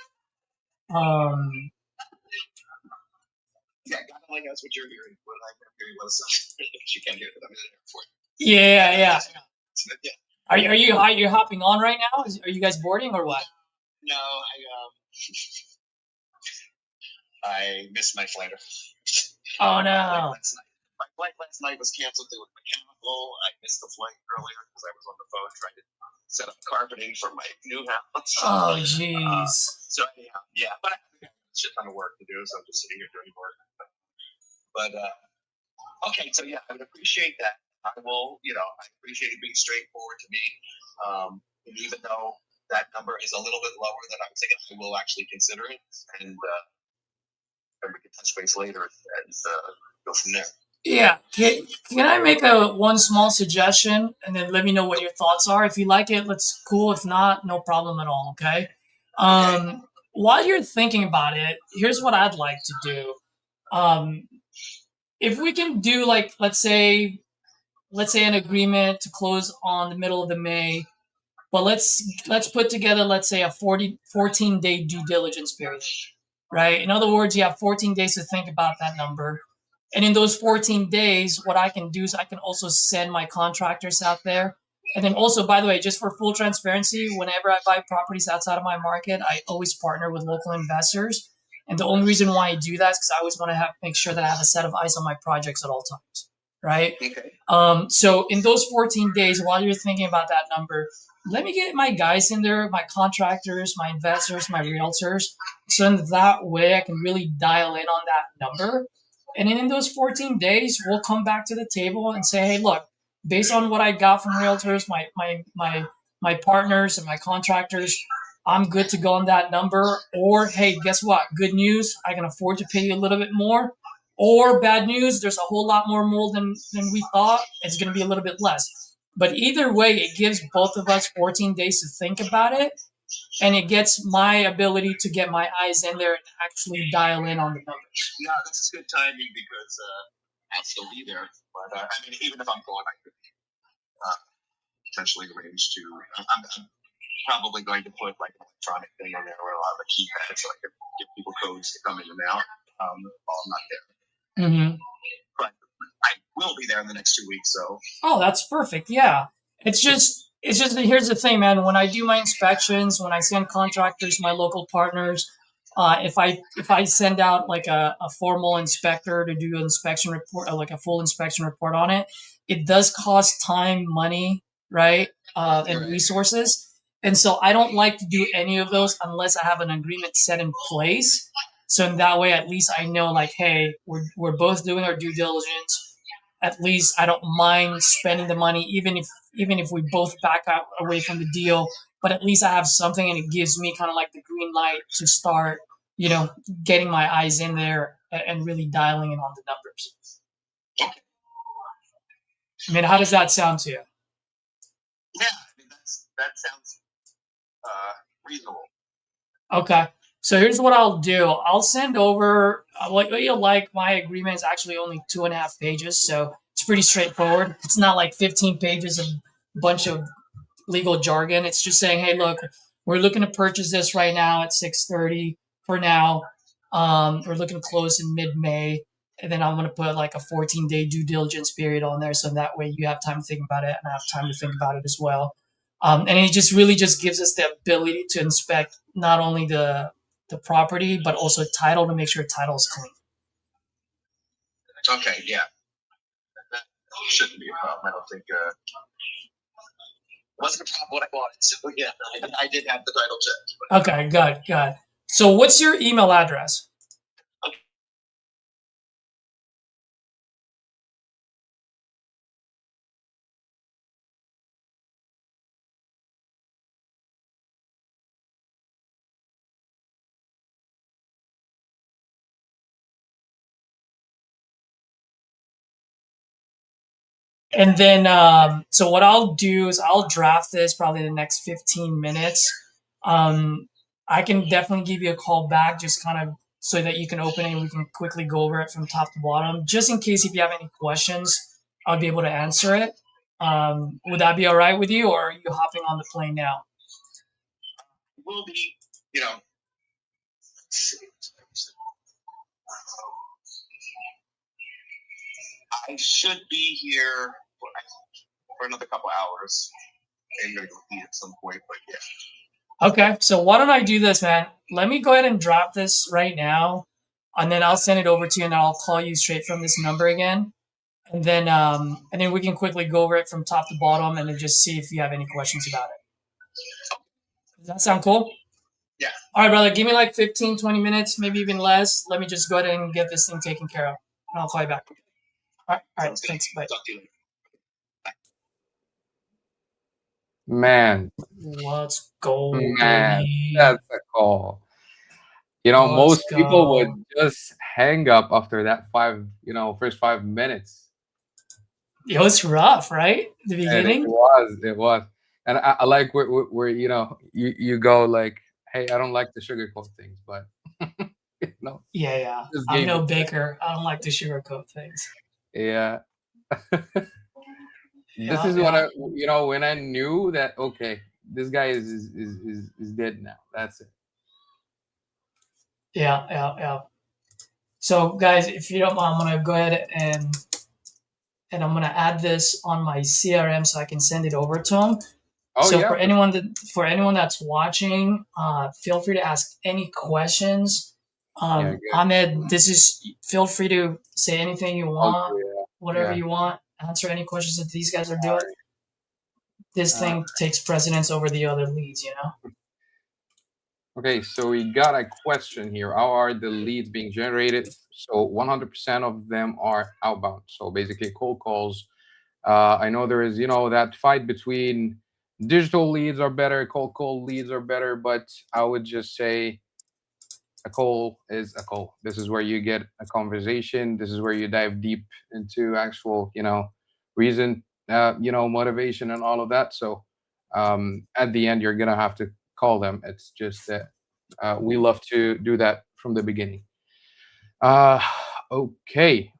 Yeah, God only knows what you're hearing. What I'm hearing was you can't hear that I'm in the airport. Yeah. Are you hopping on right now? Are you guys boarding or what? No, I missed my flight. Oh no. My flight last night was canceled. It was mechanical. I missed the flight earlier because I was on the phone trying to set up carpeting for my new house. Oh jeez. So anyhow, yeah, but I have a shit ton of work to do, so I'm just sitting here doing work. But okay, so yeah, I would appreciate that. I appreciate it being straightforward to me. And even though that number is a little bit lower than I was thinking, I will actually consider it, and we can touch base later and go from there. Yeah. Can I make one small suggestion, and then let me know what your thoughts are? If you like it, let's cool. If not, no problem at all. Okay. While you're thinking about it, here's what I'd like to do. If we can do like let's say an agreement to close on the middle of the May, but let's put together let's say a 14-day due diligence period, right? In other words, you have 14 days to think about that number. And in those 14 days, what I can do is I can also send my contractors out there. And then also, by the way, just for full transparency, whenever I buy properties outside of my market, I always partner with local investors. And the only reason why I do that is because I always want to make sure that I have a set of eyes on my projects at all times, right? Okay. So in those 14 days, while you're thinking about that number, let me get my guys in there, my contractors, my investors, my realtors. So in that way, I can really dial in on that number. And then in those 14 days, we'll come back to the table and say, hey, look, based on what I got from realtors, my partners and my contractors, I'm good to go on that number. Or, hey, guess what? Good news, I can afford to pay you a little bit more. Or bad news, there's a whole lot more mold than we thought. It's going to be a little bit less. But either way, it gives both of us 14 days to think about it. And it gets my ability to get my eyes in there and actually dial in on the numbers. No, this is good timing because I'll still be there. But I mean, even if I'm gone, I could potentially arrange to. I'm probably going to put like an electronic thing in there where I'll have a keypad so I can give people codes to come in and out. while I'm not there. Mm-hmm. But I will be there in the next 2 weeks, so. Oh, that's perfect. Yeah. It's just here's the thing, man. When I do my inspections, when I send contractors, my local partners, if I send out like a formal inspector to do an inspection report, like a full inspection report on it, it does cost time, money, right, and Right. resources. And so I don't like to do any of those unless I have an agreement set in place. So in that way, at least I know, like, hey, we're both doing our due diligence. At least I don't mind spending the money, even if we both back out away from the deal. But at least I have something, and it gives me kind of like the green light to start, getting my eyes in there and really dialing in on the numbers. Okay. I mean, how does that sound to you? Yeah, I mean that sounds reasonable. Okay. So here's what I'll do. I'll send over what you'll like. My agreement is actually only 2.5 pages, so it's pretty straightforward. It's not like 15 pages of a bunch of legal jargon. It's just saying, hey, look, we're looking to purchase this right now at 6:30 for now. We're looking to close in mid-May, and then I'm going to put like a 14-day due diligence period on there, so that way you have time to think about it, and I have time to think about it as well. And it just really just gives us the ability to inspect not only the property, but also title, to make sure title is clean. Okay, yeah. That shouldn't be a problem. I don't think wasn't a problem when I bought it. So yeah, I did have the title checked. Okay, good. So what's your email address? And then, so what I'll do is I'll draft this probably the next 15 minutes. I can definitely give you a call back, just kind of so that you can open it and we can quickly go over it from top to bottom, just in case if you have any questions, I'll be able to answer it. Would that be all right with you, or are you hopping on the plane now? Will be, I should be here for another couple hours. I'm gonna go eat at some point, but yeah. Okay, so why don't I do this, man? Let me go ahead and drop this right now, and then I'll send it over to you, and I'll call you straight from this number again, and then we can quickly go over it from top to bottom, and then just see if you have any questions about it. Does that sound cool? Yeah. All right, brother. Give me like 15, 20 minutes, maybe even less. Let me just go ahead and get this thing taken care of, and I'll call you back. All right. Thanks. Bye. Talk to you later. Man, Let's go, man, baby. that's a call. Let's most people go. would just hang up after that first 5 minutes. It was rough, right? The And beginning. it was. And I like where you go like, hey, I don't like the sugarcoat things, but Yeah. just I'm gave no it. baker. I don't like to sugarcoat things. Yeah. This Yeah, is when when I knew that, okay, this guy is dead now. That's it. Yeah. So, guys, if you don't mind, I'm gonna go ahead and I'm gonna add this on my CRM so I can send it over to him. Oh So yeah. for anyone that's watching, feel free to ask any questions. Yeah, good. Ahmed, feel free to say anything you want, whatever Yeah. you want. Answer any questions that these guys are doing. Alright. This thing takes precedence over the other leads, Okay, so we got a question here. How are the leads being generated? So 100% of them are outbound. So basically cold calls. I know there is, that fight between digital leads are better, cold call leads are better, but I would just say a call is a call. This is where you get a conversation. This is where you dive deep into actual, reason, motivation and all of that. So at the end, you're gonna have to call them. It's just that we love to do that from the beginning. Okay.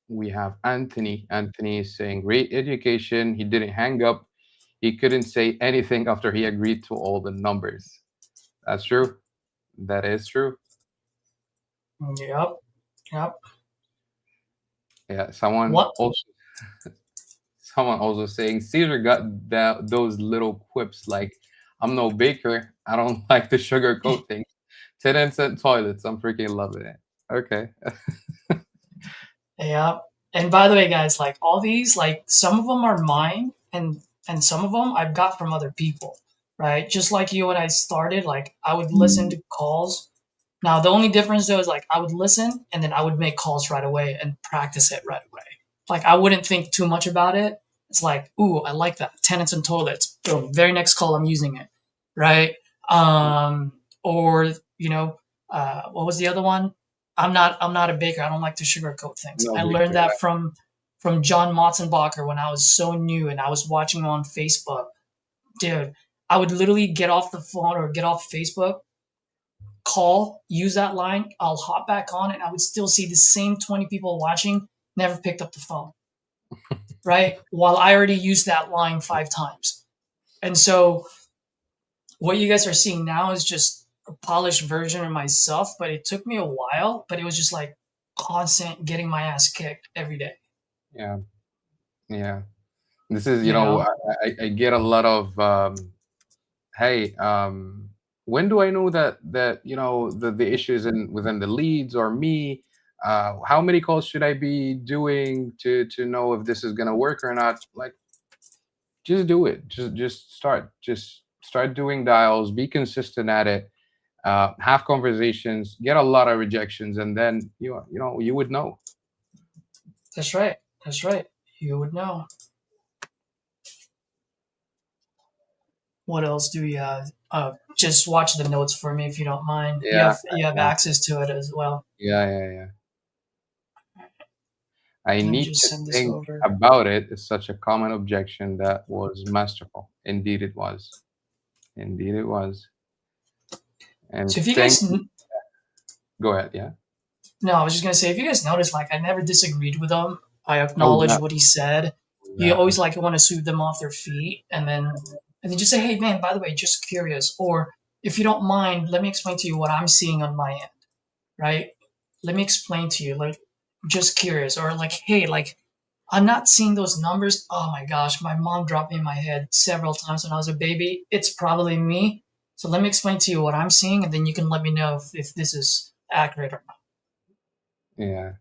We have Anthony. Anthony is saying, great education. He didn't hang up. He couldn't say anything after he agreed to all the numbers. That's true. That is true. Yep. Yep. Yeah, someone What? also saying Caesar got those little quips like, "I'm no baker. I don't like the sugarcoat thing." 10-cent toilets. I'm freaking loving it. Okay. Yeah. And by the way, guys, like all these, like some of them are mine, and some of them I've got from other people, right? Just like you when I started, like I would listen to calls. Now the only difference though is like I would listen and then I would make calls right away and practice it right away. Like I wouldn't think too much about it. It's like, ooh, I like that. Tenants and toilets. Boom. Very next call I'm using it. Right? Or, what was the other one? I'm not a baker. I don't like to sugarcoat things. No I baker. learned that from John Motzenbacher when I was so new and I was watching him on Facebook. Dude, I would literally get off the phone or get off Facebook, call, use that line, I'll hop back on, and I would still see the same 20 people watching, never picked up the phone. Right? While I already used that line 5 times. And so what you guys are seeing now is just a polished version of myself, but it took me a while, but it was just like constant getting my ass kicked every day. Yeah. Yeah. This is, You know? I get a lot of, hey, when do I know that the issues within the leads or me? How many calls should I be doing to know if this is gonna work or not? Like, just do it. Just start. Just start doing dials. Be consistent at it. Have conversations. Get a lot of rejections, and then you would know. That's right. That's right. You would know. What else do we have? Just watch the notes for me if you don't mind. Yeah. You have Yeah. access to it as well. Yeah. I Let me need just to send this think over. about it. It's such a common objection that was masterful. Indeed, it was. Indeed, it was. And So if you thank. guys, Go ahead. Yeah. no, I was just gonna say, if you guys notice, like I never disagreed with him. I Oh, acknowledge that. what he said. You That. always like want to sweep them off their feet, and then just say, hey man, by the way, just curious, or if you don't mind, let me explain to you what I'm seeing on my end, right? Let me explain to you, like, just curious, or like, hey, like, I'm not seeing those numbers. Oh my gosh, my mom dropped me in my head several times when I was a baby. It's probably me. So let me explain to you what I'm seeing, and then you can let me know if this is accurate or not. Yeah.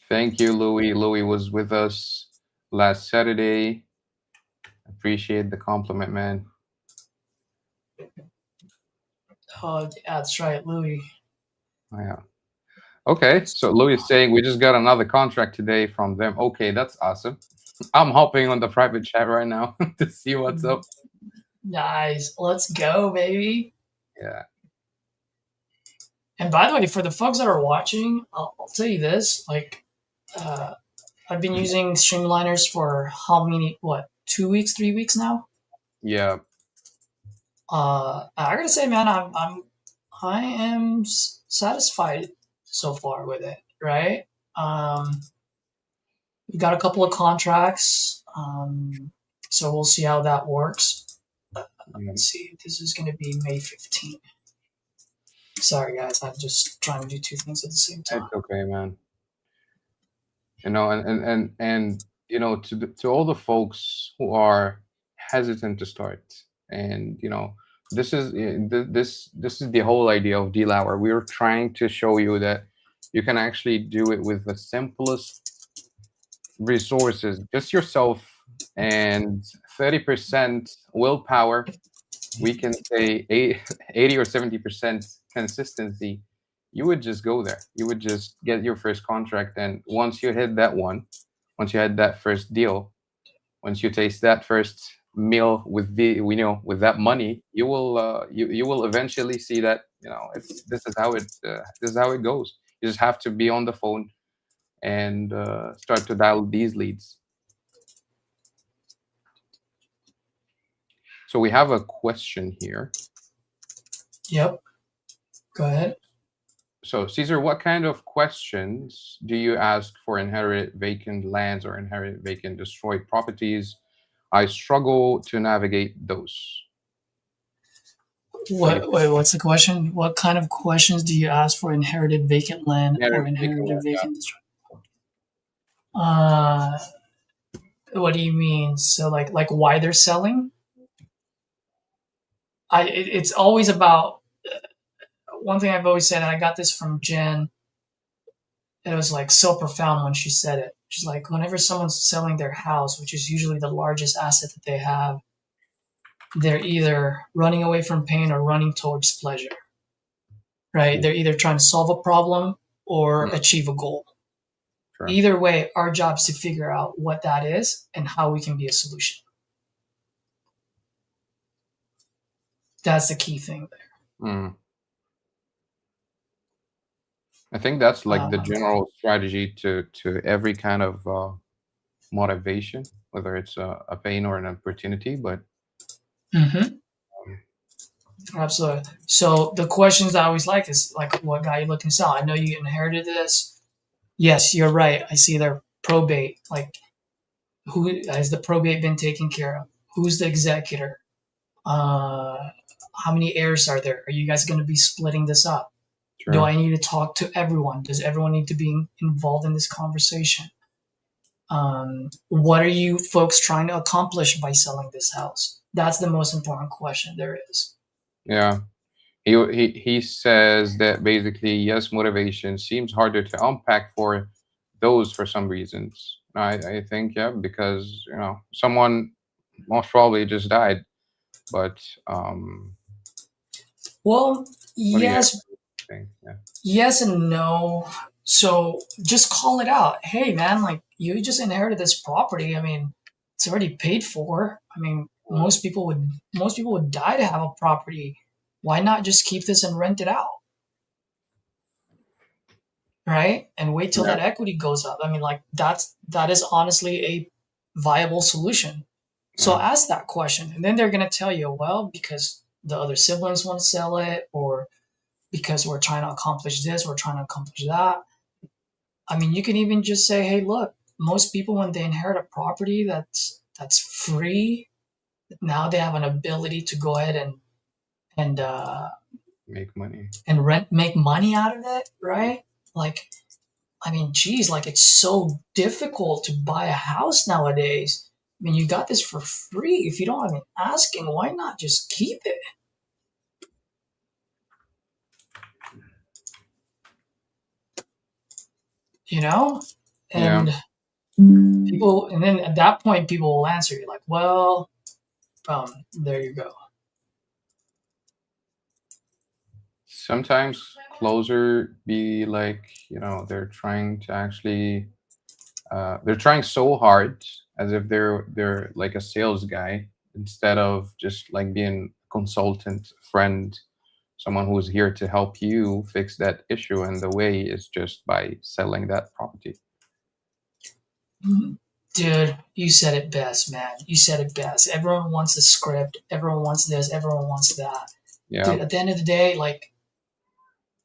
Thank you, Louis. Louis was with us last Saturday. Appreciate the compliment, man. Oh, yeah, that's right, Louis. Yeah. Okay. So Louis is saying we just got another contract today from them. Okay, that's awesome. I'm hopping on the private chat right now to see what's up. Nice. Let's go, baby. Yeah. And by the way, for the folks that are watching, I'll tell you this: like, I've been using Streamliners for how many? What? 2 weeks, 3 weeks now. Yeah. I gotta say, man, I am satisfied so far with it. Right? We got a couple of contracts, so we'll see how that works. Let's see. This is gonna be May 15th. Sorry, guys. I'm just trying to do 2 things at the same time. It's okay, man. And to all the folks who are hesitant to start, and this is the whole idea of Deal Hour. We're trying to show you that you can actually do it with the simplest resources, just yourself and 30% willpower. We can say 80 or 70% consistency. You would just go there. You would just get your first contract, and once you hit that one, once you had that first deal, once you taste that first meal with with that money, you will you will eventually see that this is how it goes. You just have to be on the phone and start to dial these leads. So we have a question here. Yep. Go ahead. So Caesar, what kind of questions do you ask for inherited vacant lands or inherited vacant destroyed properties? I struggle to navigate those. What's the question? What kind of questions do you ask for inherited vacant land or inherited vacant district? What do you mean? So like why they're selling? It's always about one thing I've always said, and I got this from Jen. It was like so profound when she said it. She's like, whenever someone's selling their house, which is usually the largest asset that they have, they're either running away from pain or running towards pleasure, right? They're either trying to solve a problem or achieve a goal. Sure. Either way, our job is to figure out what that is and how we can be a solution. That's the key thing there. I think that's like the general strategy to every kind of motivation, whether it's a pain or an opportunity. But Absolutely. So the questions I always like is like, what got you looking to sell? I know you inherited this. Yes, you're right. I see their probate. Like, who has the probate been taken care of? Who's the executor? How many heirs are there? Are you guys going to be splitting this up? Sure. Do I need to talk to everyone? Does everyone need to be involved in this conversation? What are you folks trying to accomplish by selling this house? That's the most important question there is. Yeah. He says that basically, yes, motivation seems harder to unpack for those for some reasons. I think, yeah, because, someone most probably just died. But well, yes, yeah. Yes and no. So just call it out. Hey, man, like you just inherited this property. I mean, it's already paid for. I mean, most people would die to have a property. Why not just keep this and rent it out? Right? And wait till that equity goes up. I mean, like that is honestly a viable solution. So ask that question. And then they're gonna tell you, well, because the other siblings want to sell it, or because we're trying to accomplish this, we're trying to accomplish that. I mean, you can even just say, hey, look, most people when they inherit a property that's free, now they have an ability to go ahead and make money and make money out of it, right? Like, I mean, geez, like it's so difficult to buy a house nowadays. I mean, you got this for free. If you don't have an asking, why not just keep it? And people, and then at that point, people will answer you like, well, there you go. Sometimes closer be like, they're trying to actually, they're trying so hard as if they're like a sales guy instead of just like being a consultant, friend, someone who's here to help you fix that issue. And the way is just by selling that property. Dude, you said it best, man. You said it best. Everyone wants a script. Everyone wants this. Everyone wants that. Yeah. Dude, at the end of the day, like,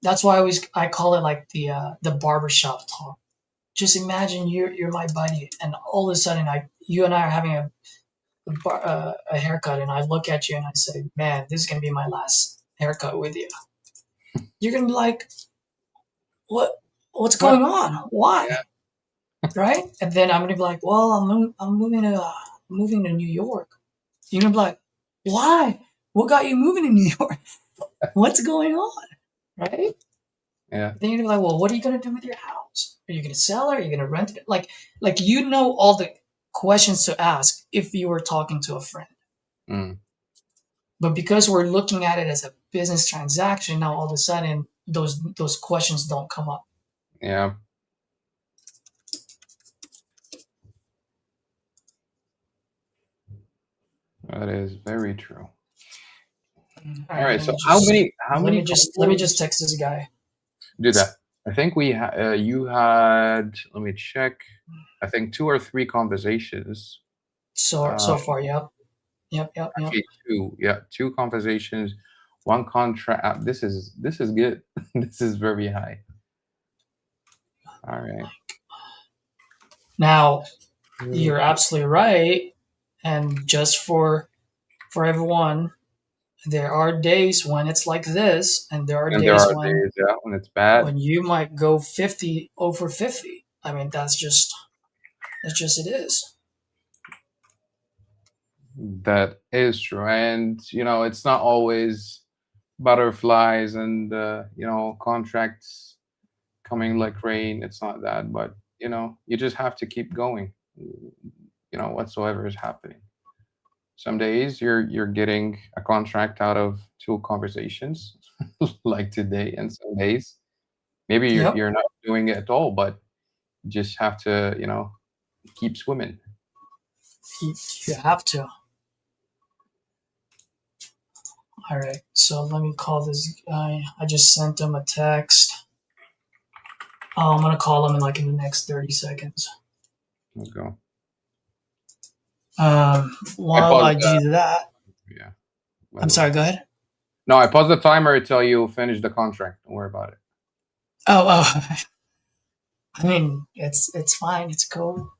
that's why I call it like the barbershop talk. Just imagine you're my buddy, and all of a sudden, you and I are having a haircut, and I look at you and I say, man, this is gonna be my last haircut with you. You're gonna be like, what's going on? Why? Yeah. Right? And then I'm gonna be like, well, I'm moving to New York. You're gonna be like, why? What got you moving to New York? What's going on? Right? Yeah. Then you're gonna be like, well, what are you gonna do with your house? Are you gonna sell it? Are you gonna rent it? Like all the questions to ask if you were talking to a friend. But because we're looking at it as a business transaction, now all of a sudden those questions don't come up. Yeah. That is very true. All right. So let me just text this guy. Do that. I think you had, let me check. I think 2 or 3 conversations. So far, yep. Actually 2. Yeah, 2 conversations, 1 contract. This is good. This is very high. All right. Now, you're absolutely right. And just for everyone, There are days when it's like this, and there are And there days are days, yeah, when it's bad. when you might go 50 over 50. I mean, that's just it is. That is true. And, it's not always butterflies and, contracts coming like rain. It's not that, but, you just have to keep going, whatsoever is happening. Some days you're getting a contract out of 2 conversations like today, and some days maybe Yep. you're not doing it at all, but you just have to, keep swimming. You have to. All right, so let me call this guy. I just sent him a text. I'm gonna call him in the next 30 seconds. Let's go. While I do that, Yeah. I'm sorry. Go ahead. No, I pause the timer until you finish the contract. Don't worry about it. Oh. I mean, it's fine. It's cool.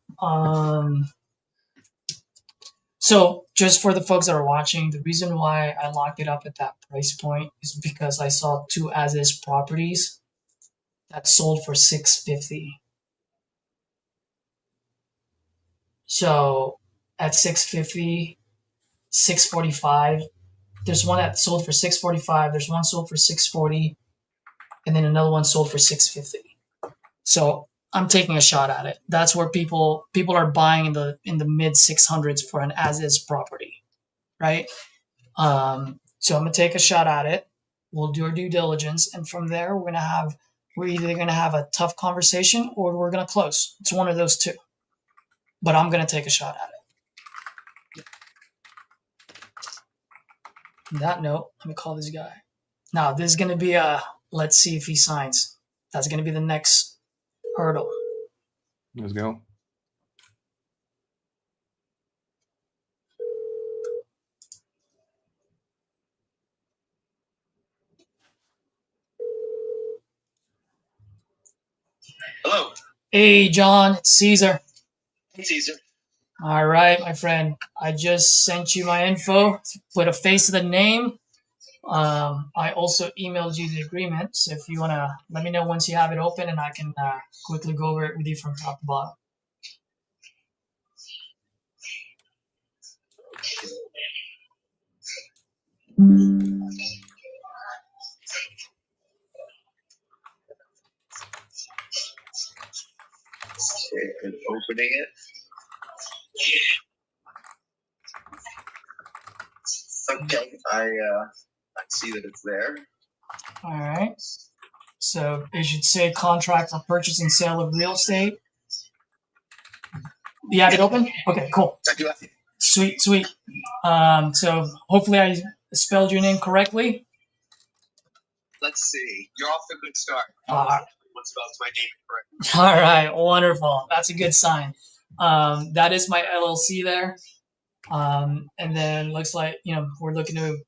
So just for the folks that are watching, the reason why I locked it up at that price point is because I saw 2 as-is properties that sold for $650. So at $650, $645. There's one that sold for $645. There's one sold for $640, and then another one sold for $650. So I'm taking a shot at it. That's where people are buying in the mid 600s for an as-is property, right? So I'm gonna take a shot at it. We'll do our due diligence, and from there we're either gonna have a tough conversation or we're gonna close. It's one of those two. But I'm gonna take a shot at it. On that note, let me call this guy. Now this is gonna be let's see if he signs. That's gonna be the next hurdle. Let's go. Hello. Hey John, it's Caesar. Hey, Caesar. All right, my friend. I just sent you my info. Put a face to the name. I also emailed you the agreement. So if you want to let me know once you have it open, and I can quickly go over it with you from top to bottom. Okay, and opening it. Okay, I see that it's there. All right. So it should say contract for purchase and sale of real estate. You have it open? Okay, cool. I do have it. Sweet. So hopefully I spelled your name correctly. Let's see. You're off to a good start. What spells my name correctly? All right, wonderful. That's a good sign. That is my LLC there. And then looks like, we're looking to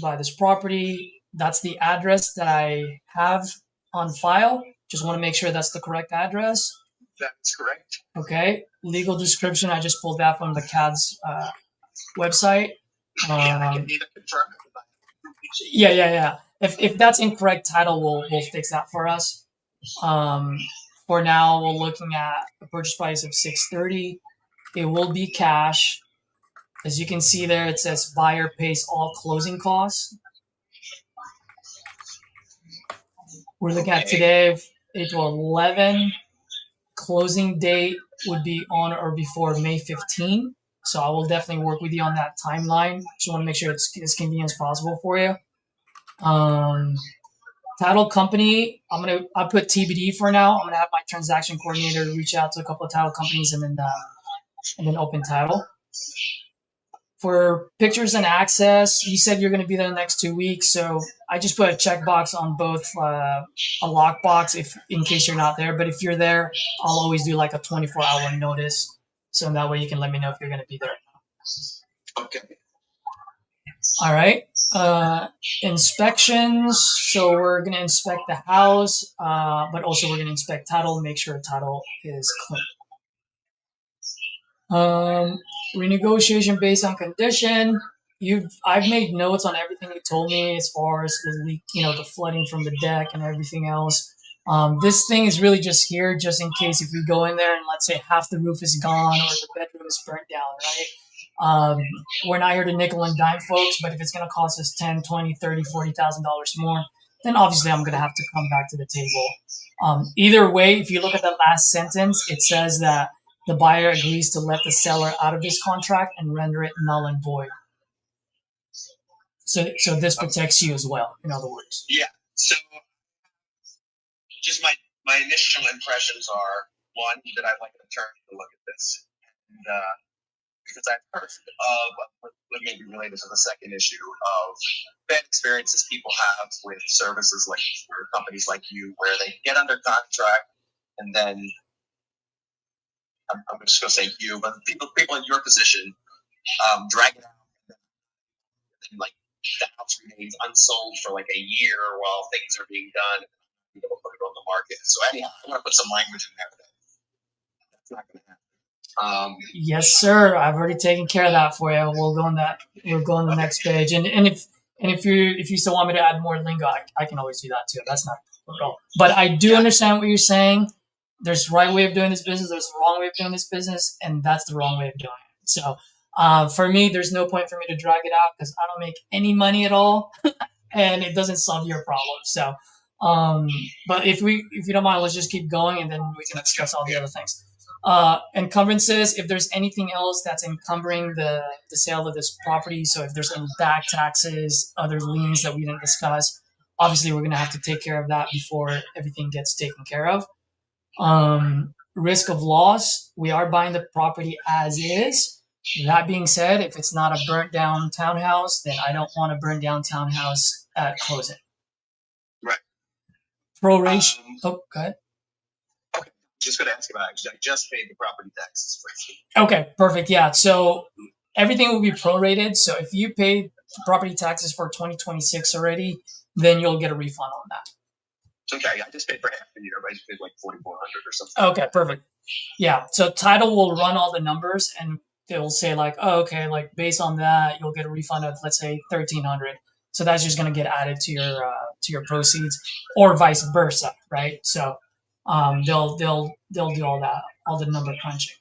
buy this property. That's the address that I have on file. Just want to make sure that's the correct address. That's correct. Okay. Legal description, I just pulled that from the CAD's website. I can either confirm it. Yeah. If that's incorrect title, we'll fix that for us. For now, we're looking at a purchase price of $630. It will be cash. As you can see there, it says buyer pays all closing costs. We're looking at today, April 11. Closing date would be on or before May 15. So I will definitely work with you on that timeline. Just want to make sure it's as convenient as possible for you. Title company, I put TBD for now. I'm gonna have my transaction coordinator reach out to a couple of title companies and then open title. For pictures and access, you said you're going to be there the next 2 weeks, so I just put a checkbox on both a lockbox in case you're not there. But if you're there, I'll always do like a 24-hour notice, so that way you can let me know if you're going to be there. Okay. All right. Inspections. So we're going to inspect the house, but also we're going to inspect title, make sure title is clean. Renegotiation based on condition. I've made notes on everything you told me as far as the leak, the flooding from the deck and everything else. This thing is really just here just in case if we go in there and let's say half the roof is gone or the bedroom is burnt down, right? We're not here to nickel and dime folks, but if it's going to cost us 10, 20, 30, $40,000 more, then obviously I'm going to have to come back to the table. Either way, if you look at the last sentence, it says that the buyer agrees to let the seller out of this contract and render it null and void. So this protects you as well, in other words. Yeah. So just my initial impressions are, one, that I'd like an attorney to look at this. And because I've heard of what may be related to the second issue of bad experiences people have with services like or companies like you, where they get under contract and then I'm just going to say you, but people in your position drag it out and like the house remains unsold for like a year while things are being done. And we'll put it on the market. So anyhow, I want to put some language in there. That's not going to happen. Yes, sir. I've already taken care of that for you. We'll go on that. We'll go on the next page. And if you still want me to add more lingo, I can always do that too. That's not at all. But I do understand what you're saying. There's the right way of doing this business. There's the wrong way of doing this business, and that's the wrong way of doing it. So for me, there's no point for me to drag it out because I don't make any money at all, and it doesn't solve your problem. So, but if you don't mind, let's just keep going, and then we can discuss all the other things. Encumbrances, if there's anything else that's encumbering the sale of this property, so if there's any back taxes, other liens that we didn't discuss, obviously we're going to have to take care of that before everything gets taken care of. Risk of loss, we are buying the property as is. That being said, if it's not a burnt down townhouse, then I don't want a burnt down townhouse at closing. Right. Proration. Go ahead. Okay. Just going to ask about actually. I just paid the property taxes first. Okay, perfect. Yeah. So everything will be prorated. So if you paid property taxes for 2026 already, then you'll get a refund on that. Okay, I just paid for half the year. I just paid like $4,400 or something. Okay, perfect. Yeah. So title will run all the numbers and they'll say like, oh, okay, like based on that, you'll get a refund of let's say $1,300. So that's just going to get added to your proceeds, or vice versa, right? So they'll do all that, all the number crunching.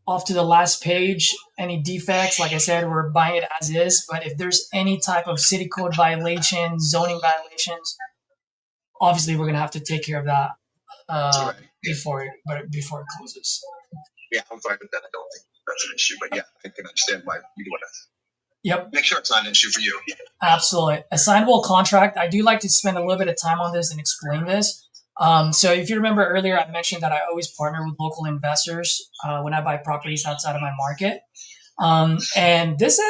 Off to the last page, any defects, like I said, we're buying it as is, but if there's any type of city code violations, zoning violations, obviously we're going to have to take care of that before it closes. Yeah, I'm fine with that. I don't think that's an issue, but yeah, I can understand why you want to Yep. make sure it's not an issue for you. Yeah. Absolutely. Assignable contract, I do like to spend a little bit of time on this and explain this. So if you remember earlier, I mentioned that I always partner with local investors when I buy properties outside of my market. And this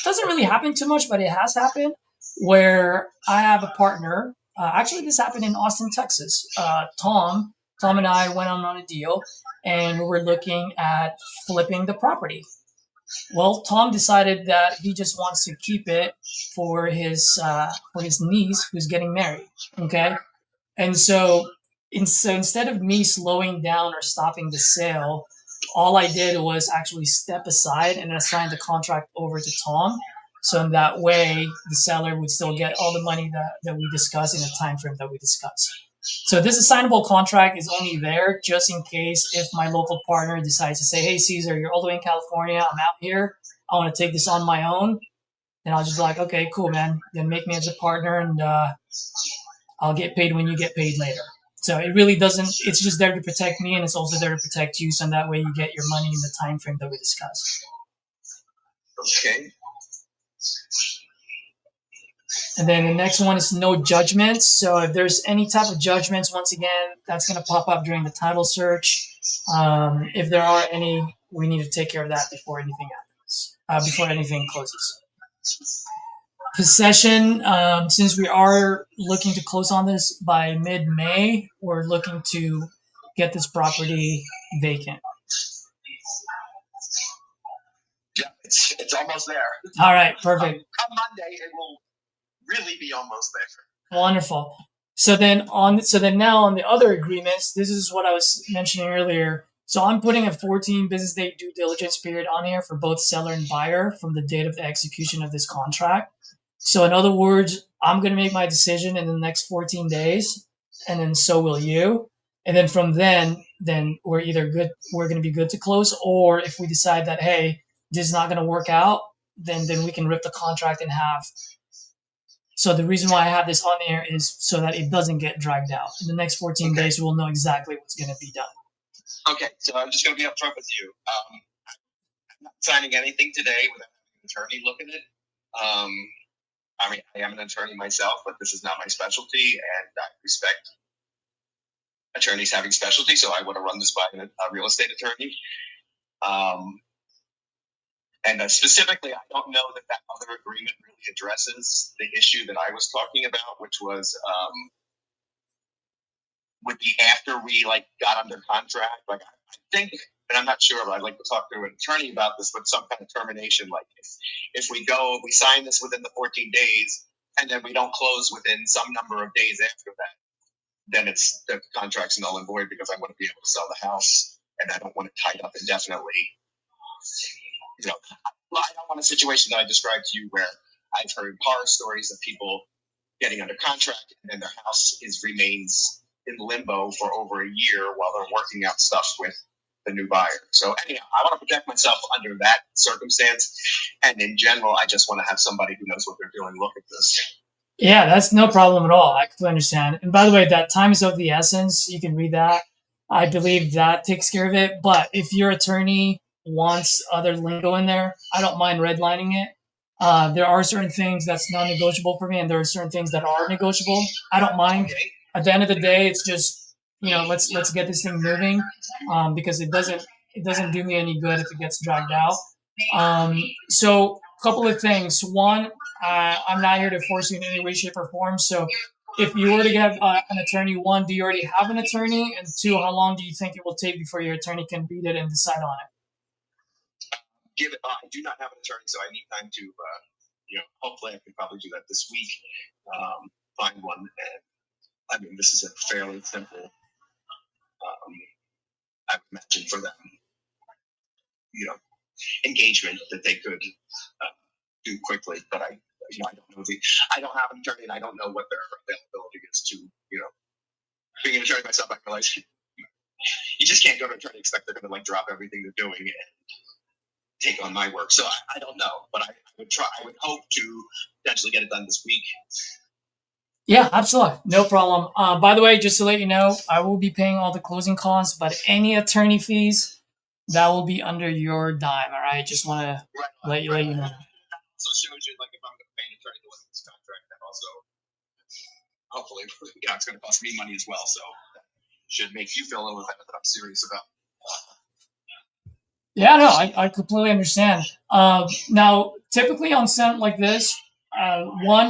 doesn't really happen too much, but it has happened where I have a partner. Actually, this happened in Austin, Texas. Tom and I went on a deal, and we were looking at flipping the property. Well, Tom decided that he just wants to keep it for his niece who's getting married. Okay. And so instead of me slowing down or stopping the sale, all I did was actually step aside and assign the contract over to Tom. So in that way, the seller would still get all the money that we discussed in the time frame that we discussed. So this assignable contract is only there just in case if my local partner decides to say, hey, Caesar, you're all the way in California. I'm out here. I want to take this on my own. Then I'll just be like, okay, cool, man. Then make me as a partner and I'll get paid when you get paid later. So it really doesn't, it's just there to protect me and it's also there to protect you. So in that way you get your money in the time frame that we discussed. Okay. And then the next one is no judgments. So if there's any type of judgments, once again, that's going to pop up during the title search. If there are any, we need to take care of that before anything happens, before anything closes. Possession, since we are looking to close on this by mid-May, we're looking to get this property vacant. Yeah, it's almost there. All right, perfect. Come Monday, it will really be almost there. Wonderful. So then now on the other agreements, this is what I was mentioning earlier. So I'm putting a 14 business day due diligence period on here for both seller and buyer from the date of the execution of this contract. So in other words, I'm going to make my decision in the next 14 days, and then so will you. And then from then we're either good, we're going to be good to close, or if we decide that, hey, this is not going to work out, then we can rip the contract in half. So the reason why I have this on here is so that it doesn't get dragged out. In the next 14 days, we'll know exactly what's going to be done. Okay, so I'm just going to be upfront with you. I'm not signing anything today without having an attorney look at it. I mean, I am an attorney myself, but this is not my specialty, and I respect attorneys having specialty, so I want to run this by a real estate attorney. And specifically, I don't know that other agreement really addresses the issue that I was talking about, which was would be after we got under contract. I think, and I'm not sure, but I'd like to talk to an attorney about this, but some kind of termination, if we sign this within the 14 days and then we don't close within some number of days after that, then the contract's null and void because I want to be able to sell the house and I don't want it tied up indefinitely. I don't want a situation that I described to you where I've heard horror stories of people getting under contract and then their house remains in limbo for over a year while they're working out stuff with the new buyer. So anyhow, I want to protect myself under that circumstance. And in general, I just want to have somebody who knows what they're doing look at this. Yeah, that's no problem at all. I completely understand. And by the way, that time is of the essence. You can read that. I believe that takes care of it. But if your attorney wants other lingo in there, I don't mind redlining it. There are certain things that's non-negotiable for me, and there are certain things that are negotiable. I don't mind. Okay. At the end of the day, it's just, let's get this thing moving, because it doesn't do me any good if it gets dragged out. So a couple of things. One, I'm not here to force you in any way, shape, or form. So if you were to get an attorney, one, do you already have an attorney? And two, how long do you think it will take before your attorney can read it and decide on it? I do not have an attorney, so I need time to, hopefully I can probably do that this week. Find one. And I mean, this is a fairly simple, I would imagine for them, engagement that they could do quickly. But I don't know I don't have an attorney, and I don't know what their availability is to, being an attorney myself. I realize you just can't go to an attorney and expect they're going to drop everything they're doing and take on my work. So I don't know, but I would try. I would hope to potentially get it done this week. Yeah, absolutely. No problem. By the way, just to let you know, I will be paying all the closing costs, but any attorney fees, that will be under your dime. All right. Just want to let you know. So it shows you, if I'm going to pay an attorney to look at this contract, and also, hopefully, it's going to cost me money as well. So that should make you feel a little better that I'm serious about. Yeah, no, I completely understand. Now, typically on something like this,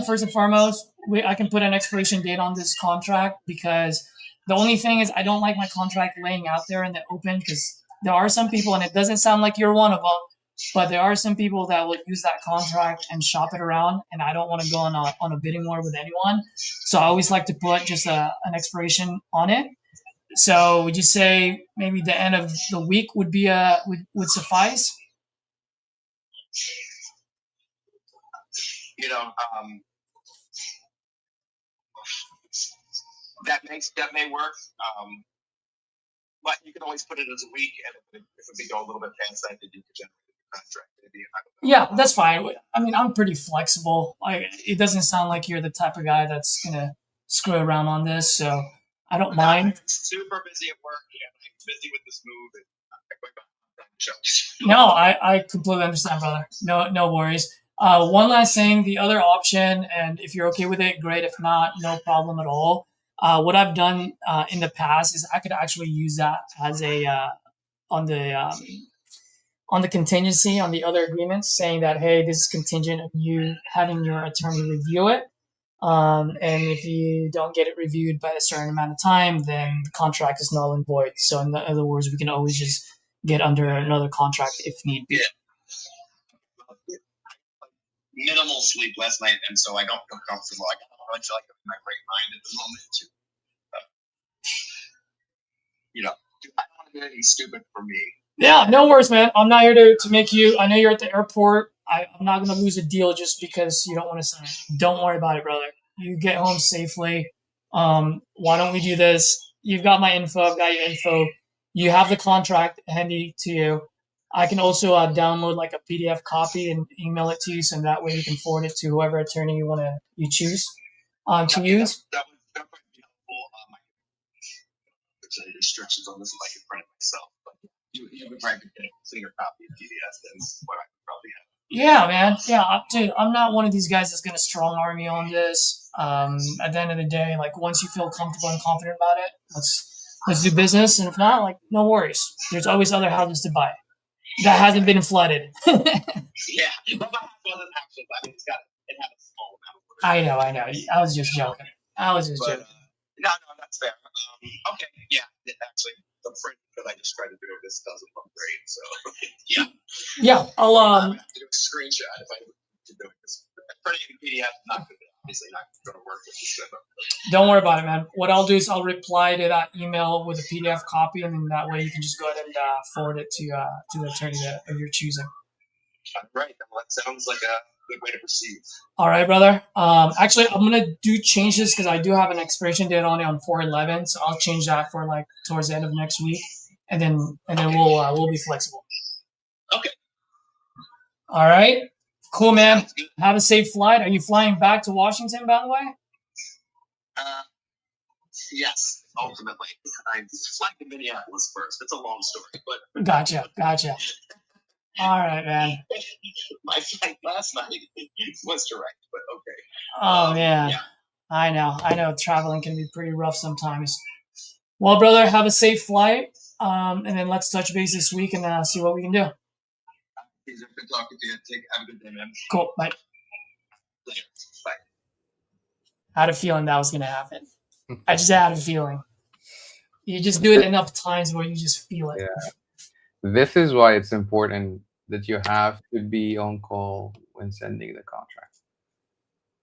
first and foremost, I can put an expiration date on this contract, because the only thing is I don't like my contract laying out there in the open, because there are some people, and it doesn't sound like you're one of them, but there are some people that will use that contract and shop it around, and I don't want to go on a bidding war with anyone. So I always like to put just an expiration on it. So would you say maybe the end of the week would be would suffice? That may work. But you can always put it as a week, and if we go a little bit past that, then you could generate the contract. Yeah, that's fine. I mean, I'm pretty flexible. It doesn't sound like you're the type of guy that's gonna screw around on this, so I don't mind. I'm super busy at work, and I'm busy with this move, and No, I completely understand, brother. No worries. One last thing, the other option, and if you're okay with it, great. If not, no problem at all. What I've done in the past is I could actually use that as on the contingency on the other agreements, saying that, hey, this is contingent on you having your attorney review it. And if you don't get it reviewed by a certain amount of time, then the contract is null and void. So in other words, we can always just get under another contract if need be. Yeah. Minimal sleep last night, and so I don't feel comfortable. I don't really feel like I'm in my right mind at the moment to, I don't want to He's stupid for me. Yeah, no worries, man. I'm not here to make you. I know you're at the airport. I'm not going to lose a deal just because you don't want to sign it. Don't worry about it, brother. You get home safely. Why don't we do this? You've got my info. I've got your info. You have the contract handy to you. I can also download like a PDF copy and email it to you, so that way you can forward it to whoever attorney you choose to use. That might be helpful. There's any restrictions on this if I can print it myself, but you would probably get a cleaner copy of PDF than what I could probably have. Yeah, man. Yeah, dude, I'm not one of these guys that's going to strong arm you on this. At the end of the day, like once you feel comfortable and confident about it, let's do business. And if not, like no worries. There's always other houses to buy that hasn't been flooded. Yeah, but my house wasn't actually. I mean, it had a small amount. I know. I was just joking. No, that's fair. Okay, yeah, actually, the print that I just tried to do this doesn't look great. So yeah. Yeah, I'll I have to do a screenshot if I were to do it. Because printing a PDF is obviously not going to work with this. Don't worry about it, man. What I'll do is I'll reply to that email with a PDF copy, and then that way you can just go ahead and forward it to the attorney of your choosing. Right. Well, that sounds like a good way to proceed. All right, brother. Actually, I'm gonna change this because I do have an expiration date on it on 4/11, so I'll change that for like towards the end of next week, and then we'll be flexible. Okay. All right. Cool, man. Have a safe flight. Are you flying back to Washington, by the way? Yes, ultimately. I'm flying to Minneapolis first. It's a long story, but Gotcha. All right, man. My flight last night was direct, but okay. Oh man. Yeah. I know. Traveling can be pretty rough sometimes. Well, brother, have a safe flight. And then let's touch base this week and see what we can do. It's good talking to you. Have a good day, man. Cool. Bye. Later. Bye. I had a feeling that was going to happen. I just had a feeling. You just do it enough times where you just feel it. Yeah. This is why it's important that you have to be on call when sending the contract.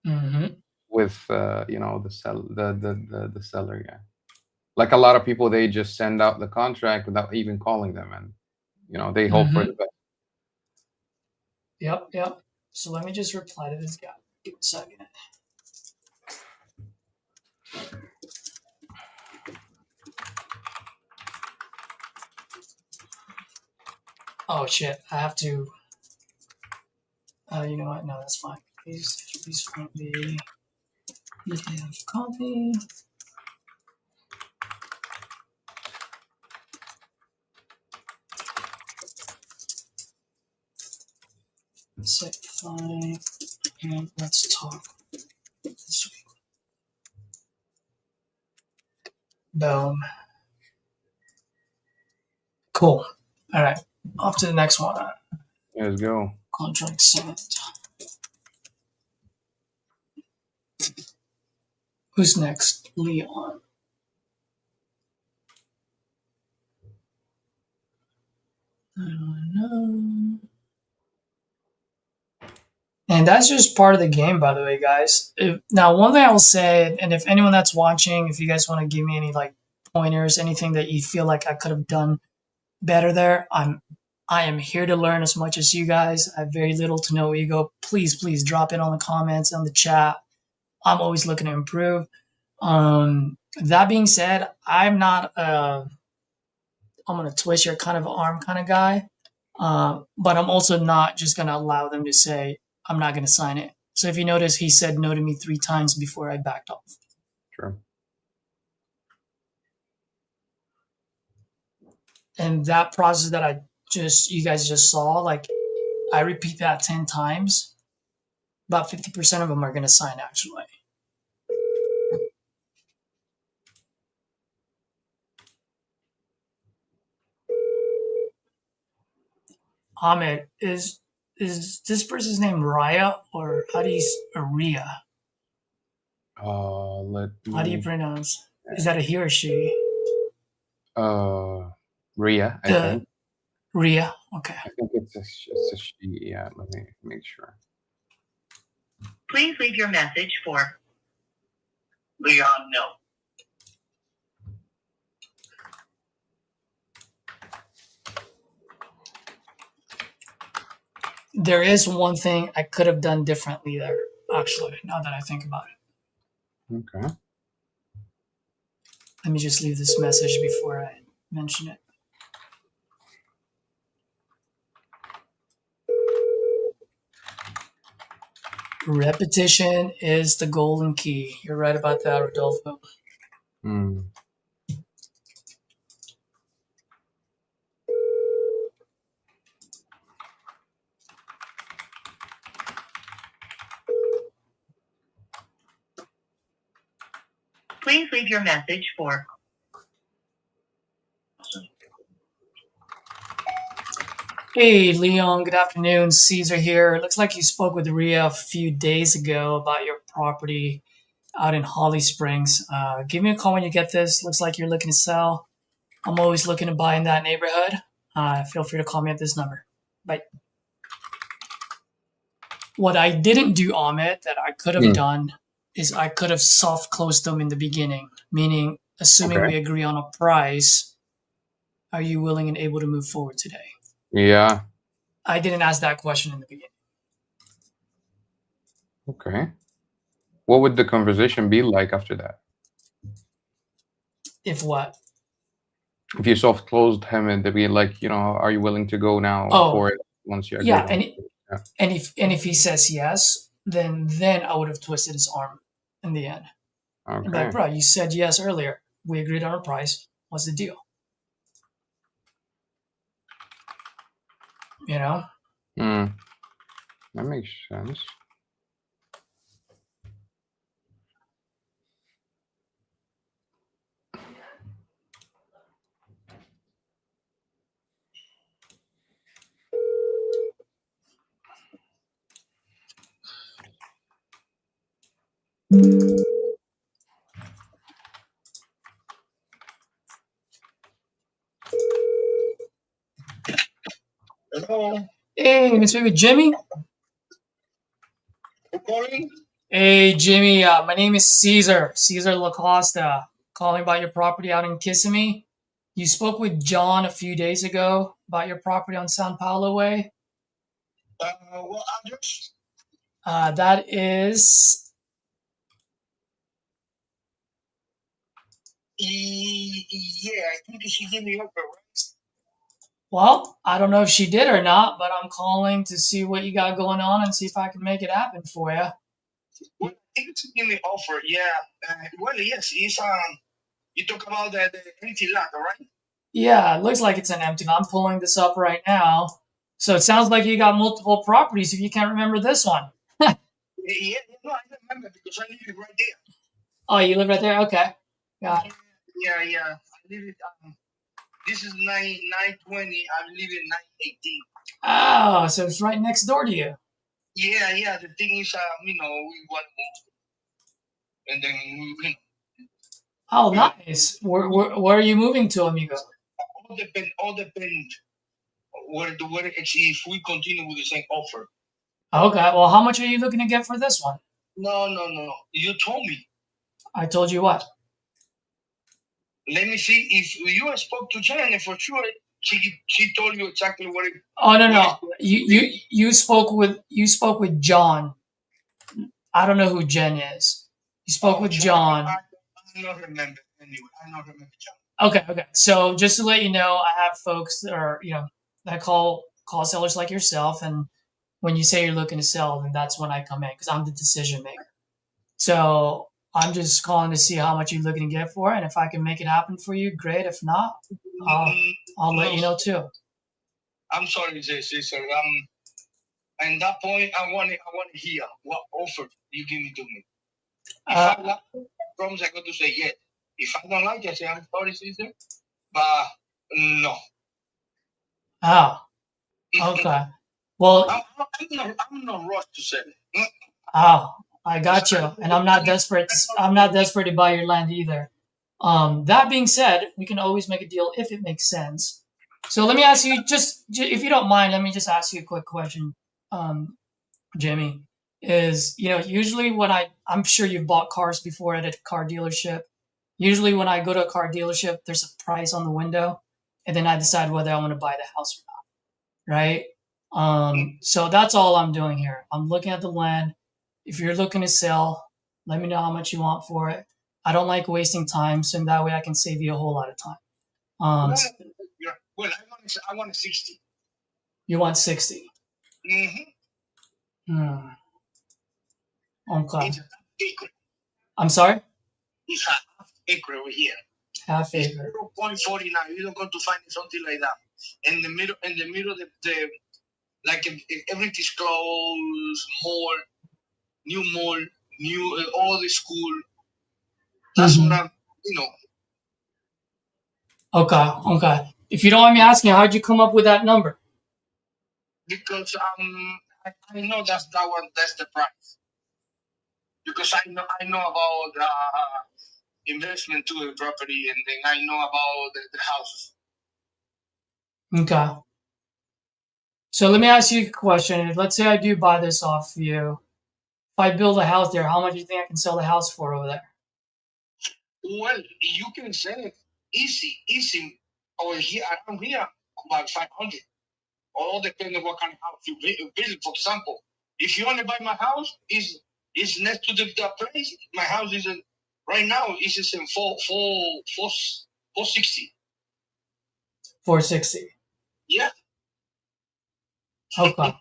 Mm-hmm. With the seller, yeah. Like a lot of people, they just send out the contract without even calling them, and they hope for the best. Yep. So let me just reply to this guy. Give me a second. Oh shit! I have to. You know what? No, that's fine. Please find the PDF copy. Set 5, and let's talk this week. Boom. Cool. All right. Off to the next one. Let's go. Contract sent. Who's next? Leon. I don't know. And that's just part of the game, by the way, guys. Now, one thing I will say, and if anyone that's watching, if you guys want to give me any like pointers, anything that you feel like I could have done better there, I am here to learn as much as you guys. I have very little to no ego. Please drop it on the comments, on the chat. I'm always looking to improve. That being said, I'm not I'm gonna twist your kind of arm kind of guy. But I'm also not just gonna allow them to say I'm not gonna sign it. So if you notice, he said no to me 3 times before I backed off. Sure. And that process that you guys just saw, like I repeat that 10 times, about 50% of them are gonna sign actually. Ahmed, is this person's name Raya or how do you Ria? How do you pronounce? Is that a he or she? Ria, I think. Ria, okay. I think it's a she. Yeah, let me make sure. Please leave your message for Leon. No. There is one thing I could have done differently there, actually, now that I think about it. Okay. Let me just leave this message before I mention it. Repetition is the golden key. You're right about that, Rodolfo. Hmm. Please leave your message for. Hey, Leon, good afternoon. Caesar here. It looks like you spoke with Ria a few days ago about your property out in Holly Springs. Give me a call when you get this. Looks like you're looking to sell. I'm always looking to buy in that neighborhood. Feel free to call me at this number. Bye. What I didn't do, Ahmed, that I could have done is I could have soft closed them in the beginning, meaning assuming we agree on a price, are you willing and able to move forward today? Yeah. I didn't ask that question in the beginning. Okay. What would the conversation be like after that? If what? If you soft closed him and they'd be like, are you willing to go now for it once you agree? Yeah, and if he says yes, then I would have twisted his arm in the end. Okay. And like, bro, you said yes earlier. We agreed on a price. What's the deal? You know? That makes sense. Hello, Hey, Miss Baby Jimmy. who calling? Hey, Jimmy. My name is Caesar LaCosta. Calling about your property out in Kissimmee. You spoke with John a few days ago about your property on San Paulo Way. What address? That is. Yeah, I think she gave me offer, right? Well, I don't know if she did or not, but I'm calling to see what you got going on and see if I can make it happen for you. Well, I think she gave me offer, yeah. Well, yes, it's you talk about the empty lot, right? Yeah, it looks like it's an empty lot. I'm pulling this up right now. So it sounds like you got multiple properties if you can't remember this one. Yeah, no, I remember because I live right there. Oh, you live right there? Okay. Yeah. Yeah. I live it. This is 920. I live in 918. Oh, so it's right next door to you. Yeah. The thing is, we want to move, and then Oh, nice. Where are you moving to, amigo? all depend where if we continue with the same offer. Okay. Well, how much are you looking to get for this one? No. You told me. I told you what? Let me see if you spoke to Janet for sure. She told you exactly what it. Oh no. You spoke with John. I don't know who Jen is. You spoke with John. I don't remember anyway. I don't remember John. Okay. So just to let you know, I have folks that are that call sellers like yourself, and when you say you're looking to sell, then that's when I come in because I'm the decision maker. So I'm just calling to see how much you're looking to get for it, and if I can make it happen for you, great. If not, I'll let you know too. I'm sorry, Cesar. At that point, I want to hear what offer you give me to me. If I like it, I promise I got to say yes. If I don't like it, I say I'm sorry, Cesar, but no. Oh, okay. Well, I'm not rushed to sell it. Oh, I got you. And I'm not desperate. I'm not desperate to buy your land either. That being said, we can always make a deal if it makes sense. So let me ask you, just if you don't mind, let me just ask you a quick question, Jimmy. Usually when I'm sure you've bought cars before at a car dealership. Usually when I go to a car dealership, there's a price on the window, and then I decide whether I want to buy the house or not, right? So that's all I'm doing here. I'm looking at the land. If you're looking to sell, let me know how much you want for it. I don't like wasting time, so that way I can save you a whole lot of time. Well, I want 60. You want 60. Mm-hmm. Okay. It's an acre. I'm sorry? It's a half acre over here. Half It's acre. 0.49. You're not going to find something like that. In the middle, like if everything's closed, mall, new, all the school. That's what I'm, Okay. If you don't mind me asking, how'd you come up with that number? because I know that's the price. Because I know about investment to a property, and then I know about the houses. Okay. So let me ask you a question. Let's say I do buy this off you. If I build a house there, how much do you think I can sell the house for over there? Well, you can sell it easy over here, around here, about 500. All depends on what kind of house you build. For example, if you want to buy my house, is next to the place. My house is right now is in 460. 460. Yeah. Okay.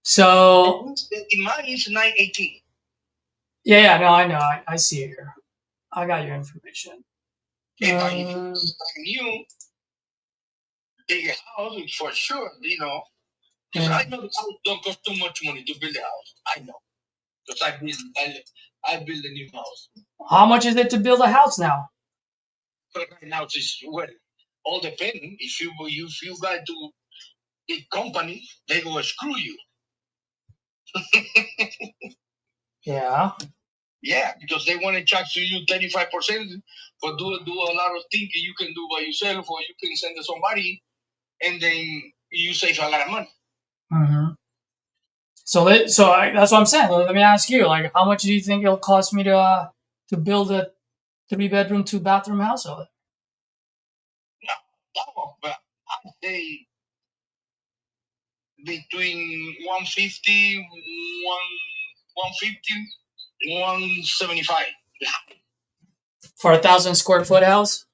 So In mine is 918. yeah, no, I know. I see it here. I got your information. If I knew big house for sure, because I know the house don't cost too much money to build a house. I know, because I build a new house. How much is it to build a house now? But right now it's all depends. If you got to big company, they go screw you. Yeah. Yeah, because they want to charge you 35% for do a lot of things you can do by yourself, or you can send to somebody, and then you save a lot of money. Mm-hmm. So that's what I'm saying. Let me ask you, like, how much do you think it'll cost me to build a 3-bedroom, 2-bathroom house over No, but I'd say between 150, 175. for 1,000 square foot house?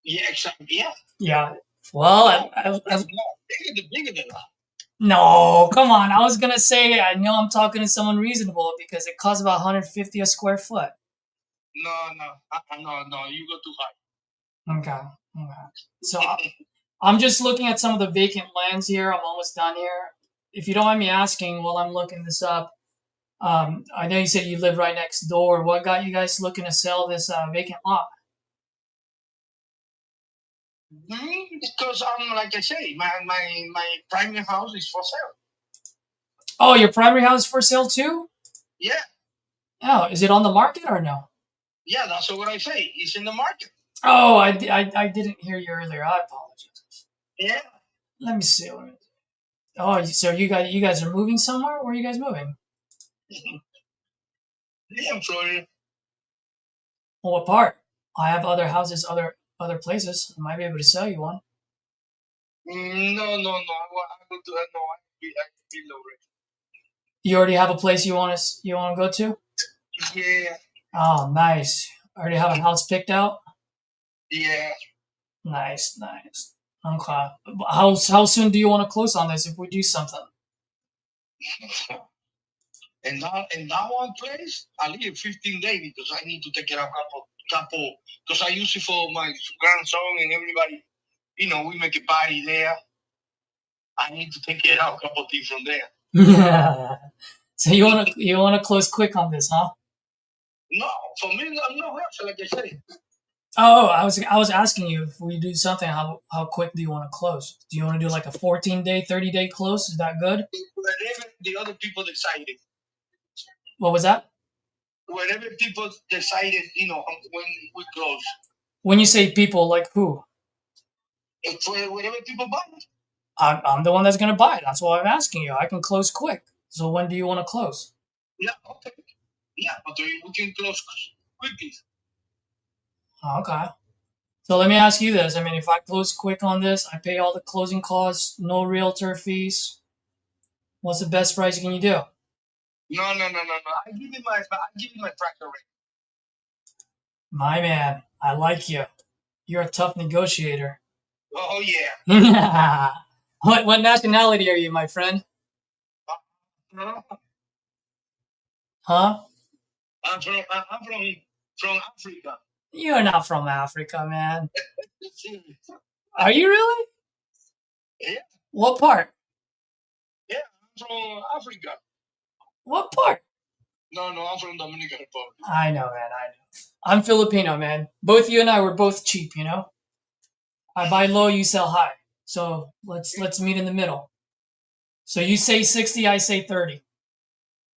Yeah, exactly. Yeah. Yeah. Well, Bigger than that. no, come on. I was gonna say I know I'm talking to someone reasonable because it costs about 150 a square foot. No, you go too high. Okay. So I'm just looking at some of the vacant lands here. I'm almost done here. If you don't mind me asking, while I'm looking this up, I know you said you live right next door. What got you guys looking to sell this vacant lot? Because like I say, my primary house is for sale. Oh, your primary house is for sale too? Yeah. Oh, is it on the market or no? Yeah, that's what I say. It's in the market. Oh, I didn't hear you earlier. I apologize. Yeah. Let me see. Oh, so you guys are moving somewhere? Where are you guys moving? Yeah, I'm Florida. Well, what part? I have other houses, other places. I might be able to sell you one. No. I will do that. No, I feel already. You already have a place you want to go to? Yeah. Oh, nice. Already have a house picked out? Yeah. Nice. Okay. How soon do you want to close on this if we do something? And that one place, I leave 15 days because I need to take care of couple because I use it for my grandson and everybody. We make a party there. I need to take care of a couple things from there. So you wanna close quick on this, huh? No, for me, I'm no rush, like I said. Oh, I was asking you if we do something, how quick do you want to close? Do you want to do like a 14-day, 30-day close? Is that good? Whatever the other people decided. What was that? Whatever people decided, when we close. When you say people, like who? It's whatever people buy. I'm the one that's gonna buy it. That's why I'm asking you. I can close quick. So when do you want to close? Yeah, okay. Yeah, but we can close quickly. Okay. So let me ask you this. I mean, if I close quick on this, I pay all the closing costs, no realtor fees. What's the best price can you do? No. I give you my fractal rate. My man, I like you. You're a tough negotiator. Oh yeah. What nationality are you, my friend? Huh? I'm from Africa. You're not from Africa, man. Are you really? Yeah. What part? Yeah, I'm from Africa. What part? No, I'm from Dominican Republic. I know, man. I know. I'm Filipino, man. Both you and I were both cheap, you know. I buy low, you sell high. So let's meet in the middle. So you say 60, I say 30.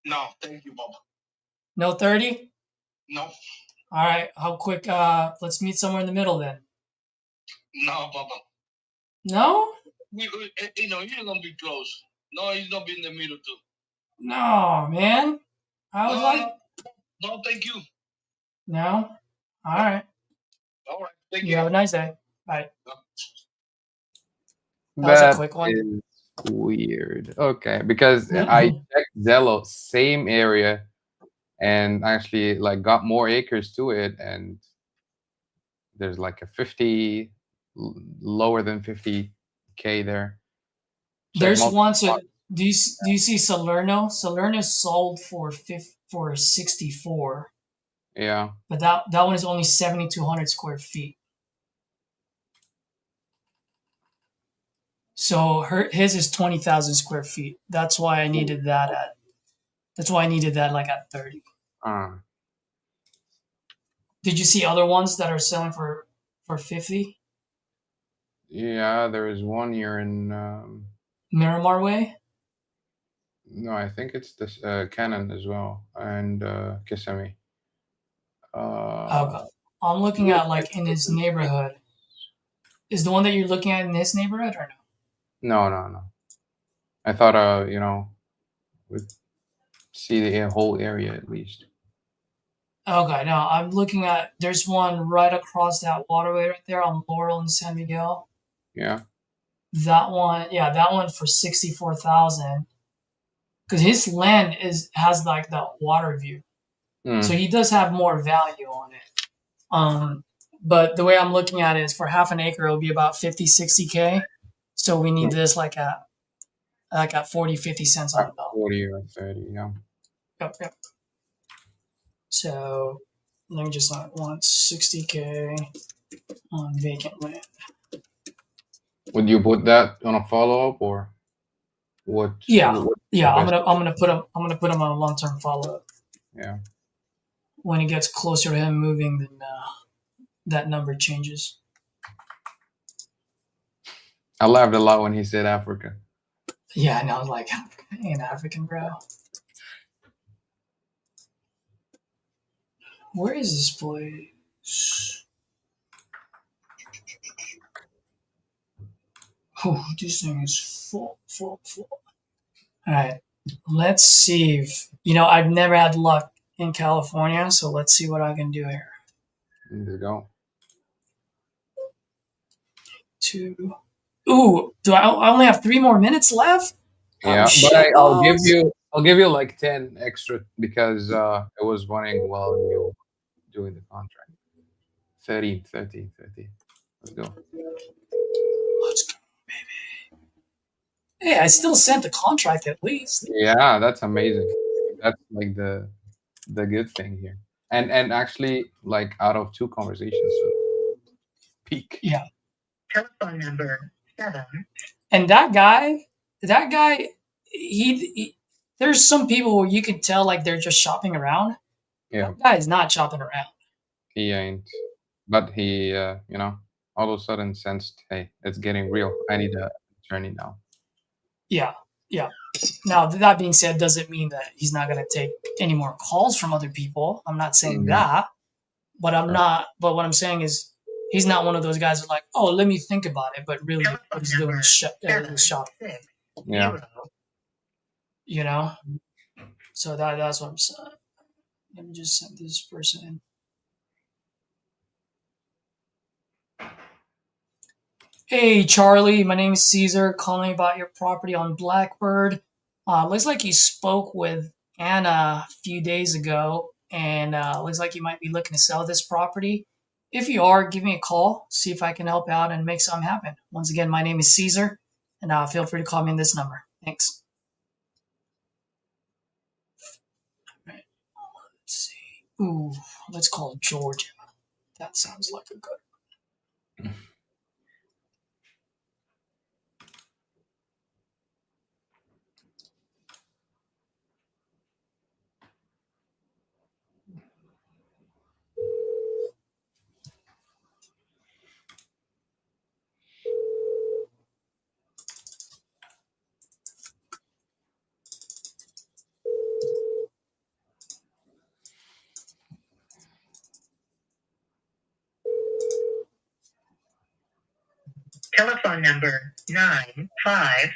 No, thank you, Bob. No 30? No. All right. How quick? Let's meet somewhere in the middle then. No, Papa. No? You're gonna be close. No, he's not be in the middle too. No, man. I would like. No, thank you. No. All right. All right, thank You have a nice day. Bye. That was a quick one. is weird. Okay, because I checked Zello, same area, and actually like got more acres to it, and there's like a 50 lower than 50K there. Check There's multiple one. So spots. do you see Salerno? Salerno sold for 64, Yeah. but that one is only 7,200 square feet. So his is 20,000 square feet. That's why I needed that at. That's why I needed that like at 30. Did you see other ones that are selling for 50? Yeah, there is one here in Miramar Way? no, I think it's this Canon as well, and Kissimmee. Okay. I'm looking at like in his neighborhood. Is the one that you're looking at in his neighborhood or no? No. I thought we'd see the whole area at least. Okay, no, I'm looking at, there's one right across that waterway right there on Laurel and San Miguel. Yeah. That one for 64,000. Because his land has like the water view. So he does have more value on it. But the way I'm looking at it is for half an acre, it'll be about 50, 60K. So we need this like at 40, 50 cents on the dollar. 40 or 30, yeah. Yep. So let me just want 60K on vacant land. Would you put that on a follow-up or what? Yeah. What I'm gonna put him on a long-term follow-up. Yeah. When it gets closer to him moving, then that number changes. I laughed a lot when he said Africa. Yeah, I know. Like, I ain't African, bro. Where is this place? Oh, this thing is full. All right. Let's see if, I've never had luck in California, so let's see what I can do here. Let's go. 2. Ooh, I only have 3 more minutes left? Yeah, Oh, but shit, I'll give you like 10 extra because it was running while you were doing the contract. 30. Let's go. Let's go, baby. Hey, I still sent the contract at least. Yeah, that's amazing. That's like the good thing here. And actually like out of 2 conversations, so peak. Yeah. Telephone number 7. And that guy, he there's some people where you can tell like they're just shopping around. Yeah. That guy is not shopping around. He ain't. But he all of a sudden sensed, hey, it's getting real. I need a attorney now. Yeah. Now, that being said, doesn't mean that he's not going to take any more calls from other people. I'm not saying that, but but what I'm saying is he's not one of those guys that like, oh, let me think about it, but really what he's doing is shopping. Yeah. So that's what I'm saying. Let me just send this person in. Hey, Charlie, my name is Caesar, calling about your property on Blackbird. Looks like you spoke with Anna a few days ago, and looks like you might be looking to sell this property. If you are, give me a call, see if I can help out and make something happen. Once again, my name is Caesar, and feel free to call me on this number. Thanks. All right, let's see. Ooh, let's call Georgia. That sounds like a good. Telephone number 95.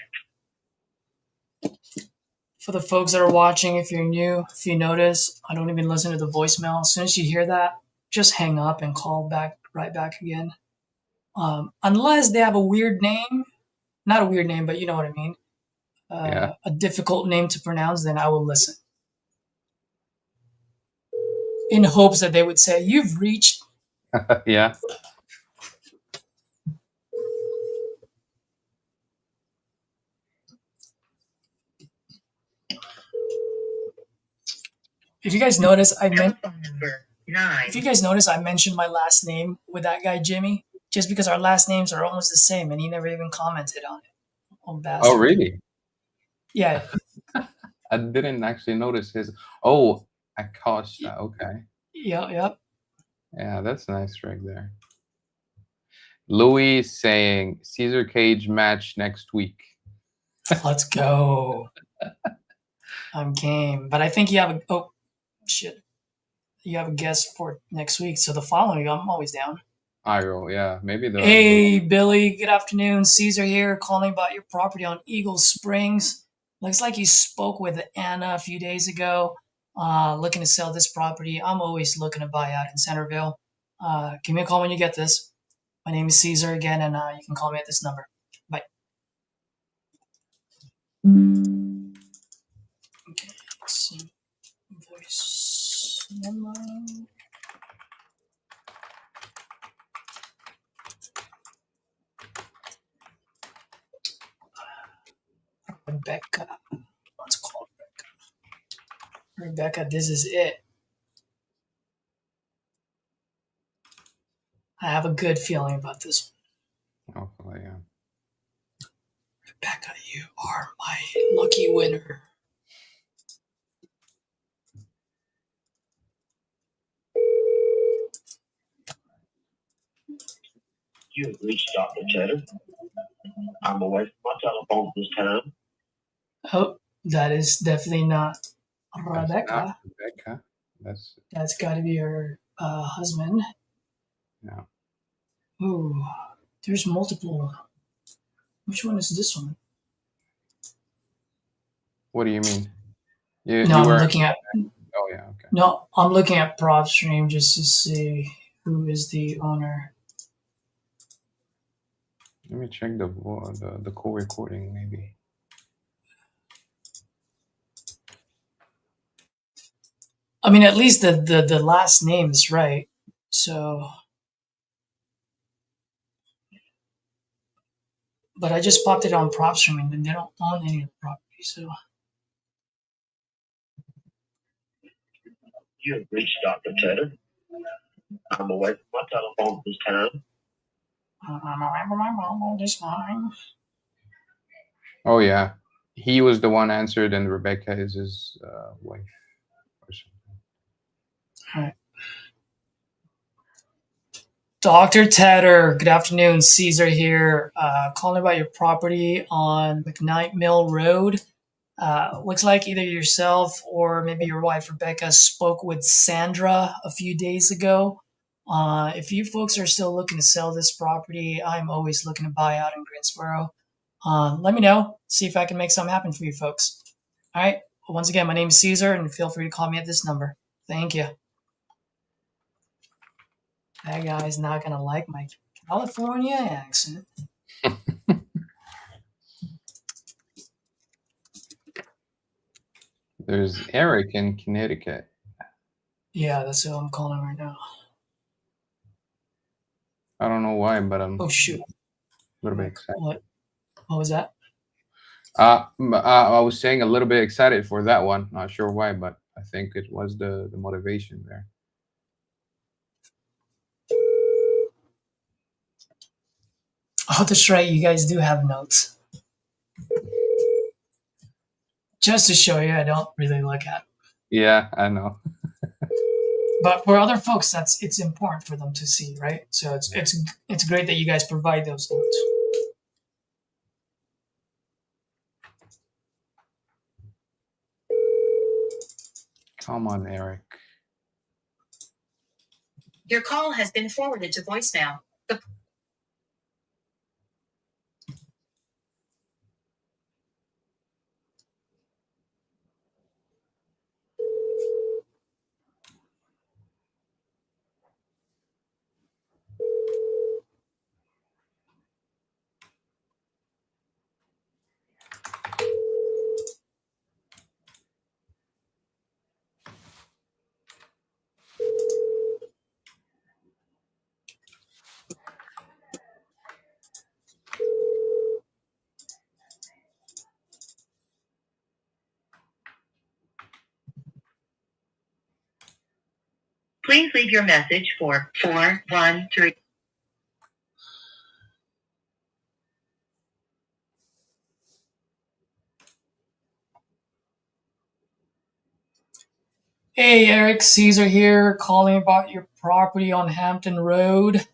For the folks that are watching, if you're new, if you notice, I don't even listen to the voicemail. As soon as you hear that, just hang up and call back right back again. Unless they have a weird name, not a weird name, but you know what I mean, Yeah. a difficult name to pronounce, then I will listen. In hopes that they would say, "You've reached." Yeah. If you guys notice, Telephone number 9. if you guys notice, I mentioned my last name with that guy Jimmy, just because our last names are almost the same, and he never even commented on it. Oh, bastard. Oh, really? Yeah. I didn't actually notice his. Oh, I caught that. Okay. Yep. Yeah, that's nice right there. Louis saying Caesar Cage match next week. Let's go. I'm game. But I think you have a you have a guest for next week. So the following week, I'm always down. Iro, yeah. Maybe the Hey, Billy. Good afternoon. Caesar here, calling about your property on Eagle Springs. Looks like you spoke with Anna a few days ago, looking to sell this property. I'm always looking to buy out in Centerville. Give me a call when you get this. My name is Caesar again, and you can call me at this number. Bye. Okay, let's see. Voice memo. Rebecca. Let's call Rebecca. Rebecca, this is it. I have a good feeling about this one. Oh, yeah. Rebecca, you are my lucky winner. You have reached Dr. Cheddar. I'm away from my telephone this time. Oh, that is definitely not Rebecca. That's not Rebecca. That's got to be her husband. Yeah. Ooh, there's multiple. Which one is this one? What do you mean? I'm looking at. Oh, yeah. Okay. No, I'm looking at PropStream just to see who is the owner. Let me check the co-recording maybe. I mean, at least the last name is right. So, but I just popped it on PropStream and they don't own any of the property. So, You have reached Dr. Cheddar. I'm away from my telephone this time. I'm away my mom this time. Oh, yeah. He was the one answered, and Rebecca is his wife or something. All right. Dr. Tedder, good afternoon. Caesar here, calling about your property on McKnight Mill Road. Looks like either yourself or maybe your wife Rebecca spoke with Sandra a few days ago. If you folks are still looking to sell this property, I'm always looking to buy out in Greensboro. Let me know. See if I can make something happen for you folks. All right. Well, once again, my name is Caesar, and feel free to call me at this number. Thank you. That guy's not gonna like my California accent. There's Eric in Connecticut. Yeah, that's who I'm calling right now. I don't know why, but I'm Oh shoot! a little bit excited. What was that? I was saying a little bit excited for that one. Not sure why, but I think it was the motivation there. Oh, that's right. You guys do have notes. Just to show you, I don't really look at it. Yeah, I know. But for other folks, it's important for them to see, right? So it's great that you guys provide those notes. Come on, Eric. Your call has been forwarded to voicemail. Please leave your message for 413. Hey, Eric, Caesar here, calling about your property on Hampton Road.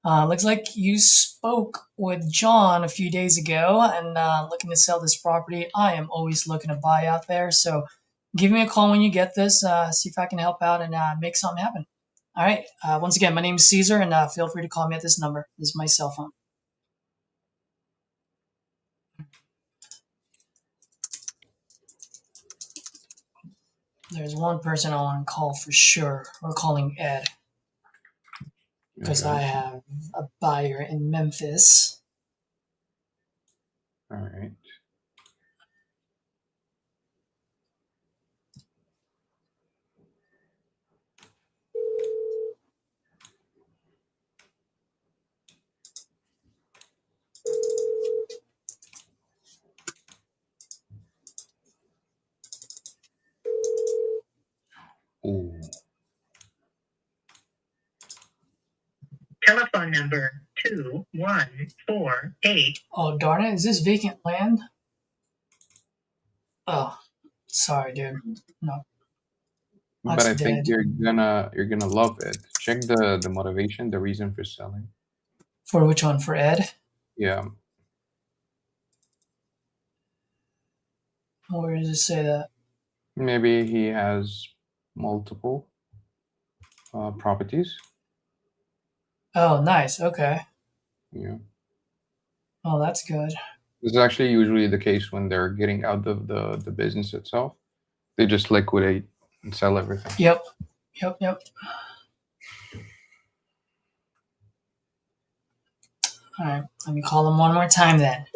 Looks like you spoke with John a few days ago and looking to sell this property. I am always looking to buy out there, so give me a call when you get this. See if I can help out and make something happen. All right. Once again, my name is Caesar, and feel free to call me at this number. This is my cell phone. There's one person I want to call for sure. We're calling Ed because I have a buyer in Memphis. All right. Ooh. Telephone number 2148. Oh, darn it. Is this vacant land? Oh, sorry, dude. No. But That's I think dead. you're gonna love it. Check the motivation, the reason for selling. For which one? For Ed? Yeah. Where does it say that? Maybe he has multiple properties. Oh, nice. Okay. Yeah. Oh, that's good. This is actually usually the case when they're getting out of the business itself. They just liquidate and sell everything. Yep. All right. Let me call him one more time then.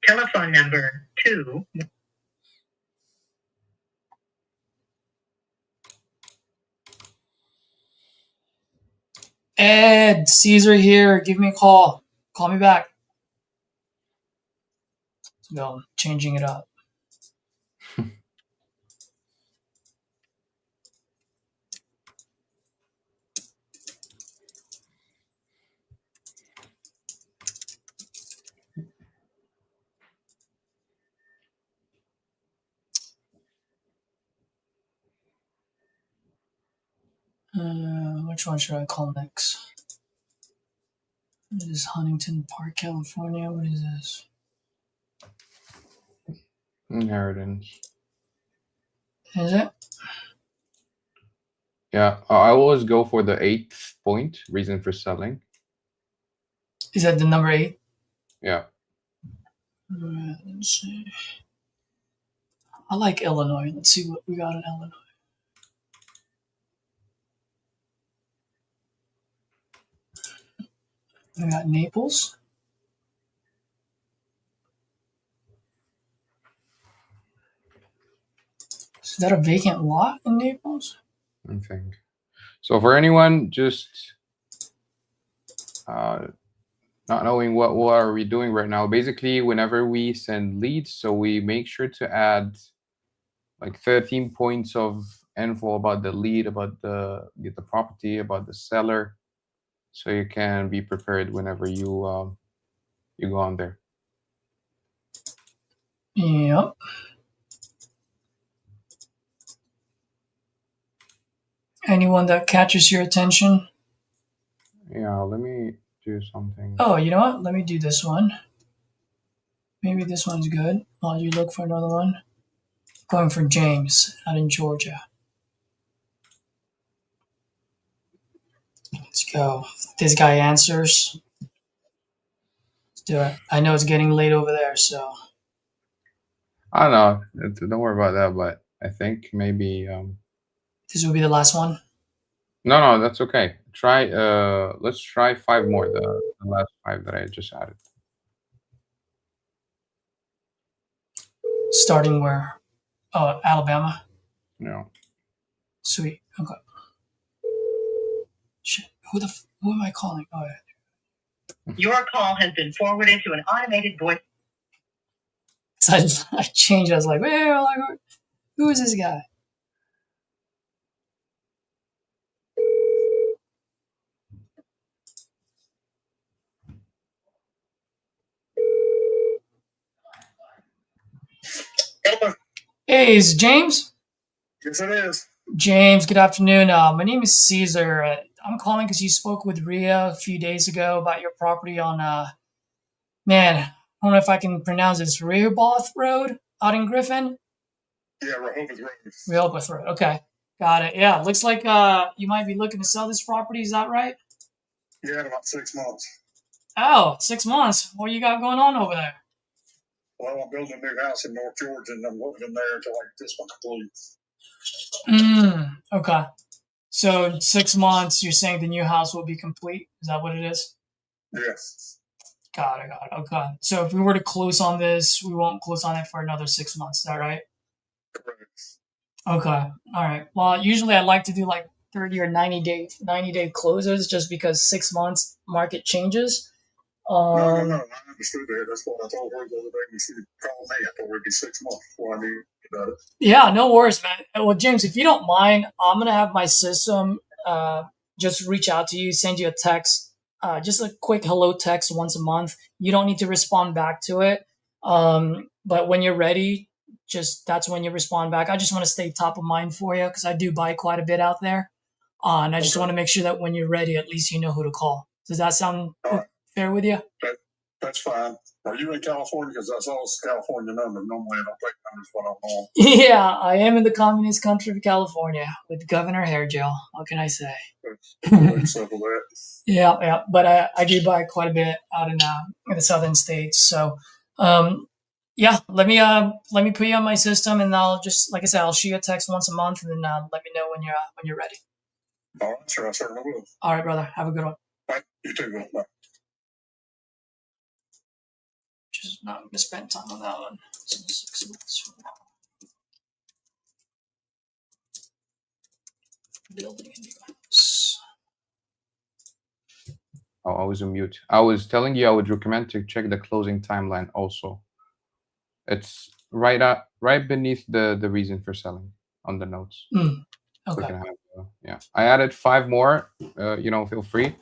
Telephone number 2. Ed, Caesar here. Give me a call. Call me back. No, I'm changing it up. Which one should I call next? This is Huntington Park, California. What is this? Inheritance. Is it? Yeah, I always go for the 8th point, reason for selling. Is that the number 8? Yeah. Let's see. I like Illinois. Let's see what we got in Illinois. We got Naples. Is that a vacant lot in Naples? I think. So for anyone just not knowing what are we doing right now, basically whenever we send leads, so we make sure to add like 13 points of info about the lead, about the property, about the seller, so you can be prepared whenever you go on there. Yep. Anyone that catches your attention? Yeah, let me do something. Oh, you know what? Let me do this one. Maybe this one's good while you look for another one. Going for James out in Georgia. Let's go. This guy answers. Let's do it. I know it's getting late over there, so. I don't know. Don't worry about that, but I think maybe This will be the last one. no, that's okay. Try let's try 5 more, the last 5 that I just added. Starting where? Oh, Alabama. No. Sweet. Okay. Shit. Who am I calling? Oh, yeah. Your call has been forwarded to an automated voice. So I changed. I was like, wait, who is this guy? Hey, is James? Yes, it is. James, good afternoon. My name is Caesar. I'm calling because you spoke with Ria a few days ago about your property on, man, I don't know if I can pronounce it. It's Rehoboth Road out in Griffin? Yeah, Rehoboth Road. Rehoboth Road. Okay. Got it. Yeah. Looks like you might be looking to sell this property. Is that right? Yeah, in about 6 months. Oh, 6 months. What you got going on over there? Well, I'm building a new house in North Georgia, and I'm living there until I get this one complete. Okay. So in 6 months, you're saying the new house will be complete? Is that what it is? Yes. Got it. Okay. So if we were to close on this, we won't close on it for another 6 months. Is that right? Correct. Okay. All right. Well, usually I like to do like 30 or 90-day closes just because 6 months market changes. No, I understood that. That's what I told her the other day when she called me. I told her it'd be 6 months before I knew about it. Yeah, no worries, man. Well, James, if you don't mind, I'm going to have my system just reach out to you, send you a text, just a quick hello text once a month. You don't need to respond back to it. But when you're ready, that's when you respond back. I just want to stay top of mind for you because I do buy quite a bit out there. And I just want to make sure that when you're ready, at least you know who to call. Does that sound fair with you? That's fine. Are you in California? Because I saw this California number. Normally I don't take numbers when I'm on. Yeah, I am in the communist country of California with Governor Hairgel. What can I say? That's simple that. Yeah. But I do buy quite a bit out in the southern states. So, yeah, let me put you on my system, and I'll just, like I said, I'll shoot you a text once a month, and then let me know when you're ready. All right, sure. I certainly will. All right, brother. Have a good one. All right, you too. Bye. Just not going to spend time on that one. 6 months from now. Building a new house. Oh, I was on mute. I was telling you I would recommend to check the closing timeline also. It's right beneath the reason for selling on the notes. Okay. Yeah, I added 5 more. Feel free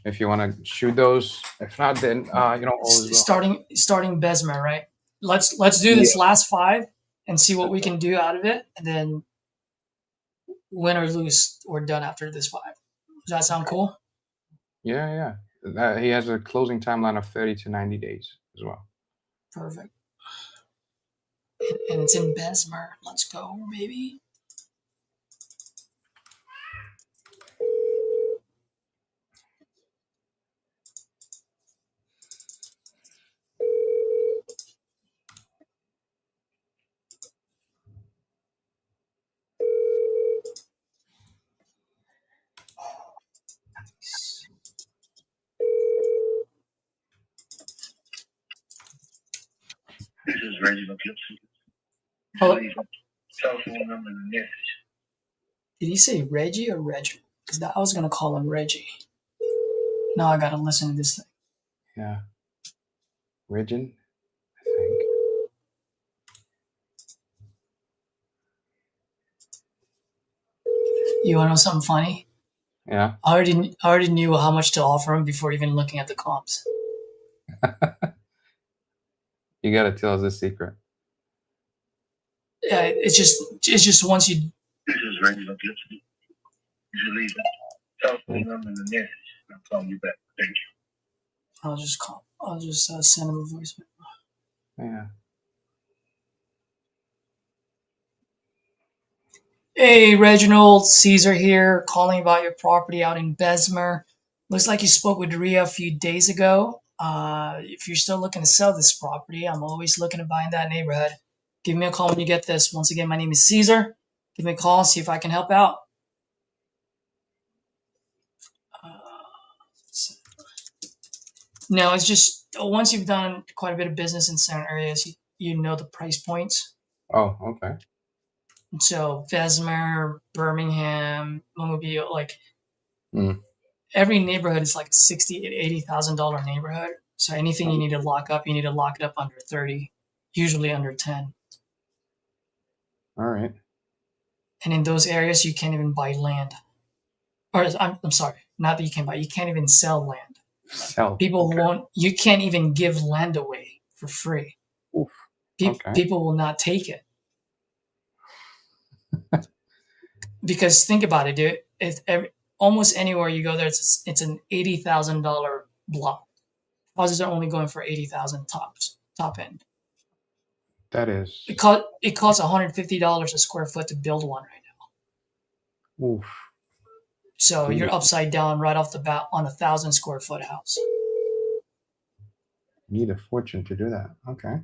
if you want to shoot those. If not, then always starting Besmer, right? Let's do this last 5 and see what we can do out of it, and then win or lose, we're done after this 5. Does that sound cool? Yeah. He has a closing timeline of 30 to 90 days as well. Perfect. And it's in Besmer. Let's go, baby. is Reginald Gibson. Oh, Telephone number and message. did he say Reggie or Reginald? Because I was gonna call him Reggie. Now I gotta listen to this thing. Yeah. Regin, I think. You wanna know something funny? Yeah. I already knew how much to offer him before even looking at the comps. You gotta tell us the secret. Yeah, it's just once you. This is Reginald Gibson. You should leave a telephone number and message. I'll call you back. Thank you. I'll just send him a voicemail. Yeah. Hey, Reginald, Caesar here, calling about your property out in Bessemer. Looks like you spoke with Ria a few days ago. If you're still looking to sell this property, I'm always looking to buy in that neighborhood. Give me a call when you get this. Once again, my name is Caesar. Give me a call and see if I can help out. No, it's just once you've done quite a bit of business in certain areas, you know the price points. Oh, okay. So Bessemer, Birmingham, Mobile, like Mm. every neighborhood is like $60,000 to $80,000 neighborhood. So anything you need to lock up, you need to lock it up under 30, usually under 10. All right. And in those areas, you can't even buy land. Or I'm sorry, not that you can't buy, you can't even sell land. Sell. People Okay. won't, you can't even give land away for free. Oof. Okay. People will not take it. Because think about it, dude. Almost anywhere you go there, it's an $80,000 block. Houses are only going for 80,000 top end. That is. It costs $150 a square foot to build one right now. Oof. So Jeez. you're upside down right off the bat on 1,000 square foot house. Need a fortune to do that. Okay.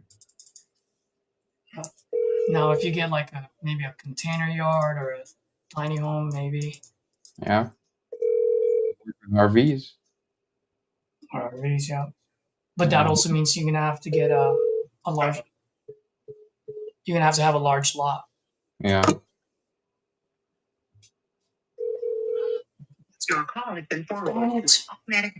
Now, if you get like maybe a container yard or a tiny home, maybe. Yeah. RVs. Or RVs, yeah. But that also means you're gonna have to get a large. You're gonna have to have a large lot. Yeah. Your call has been Darn forwarded it. to automatic.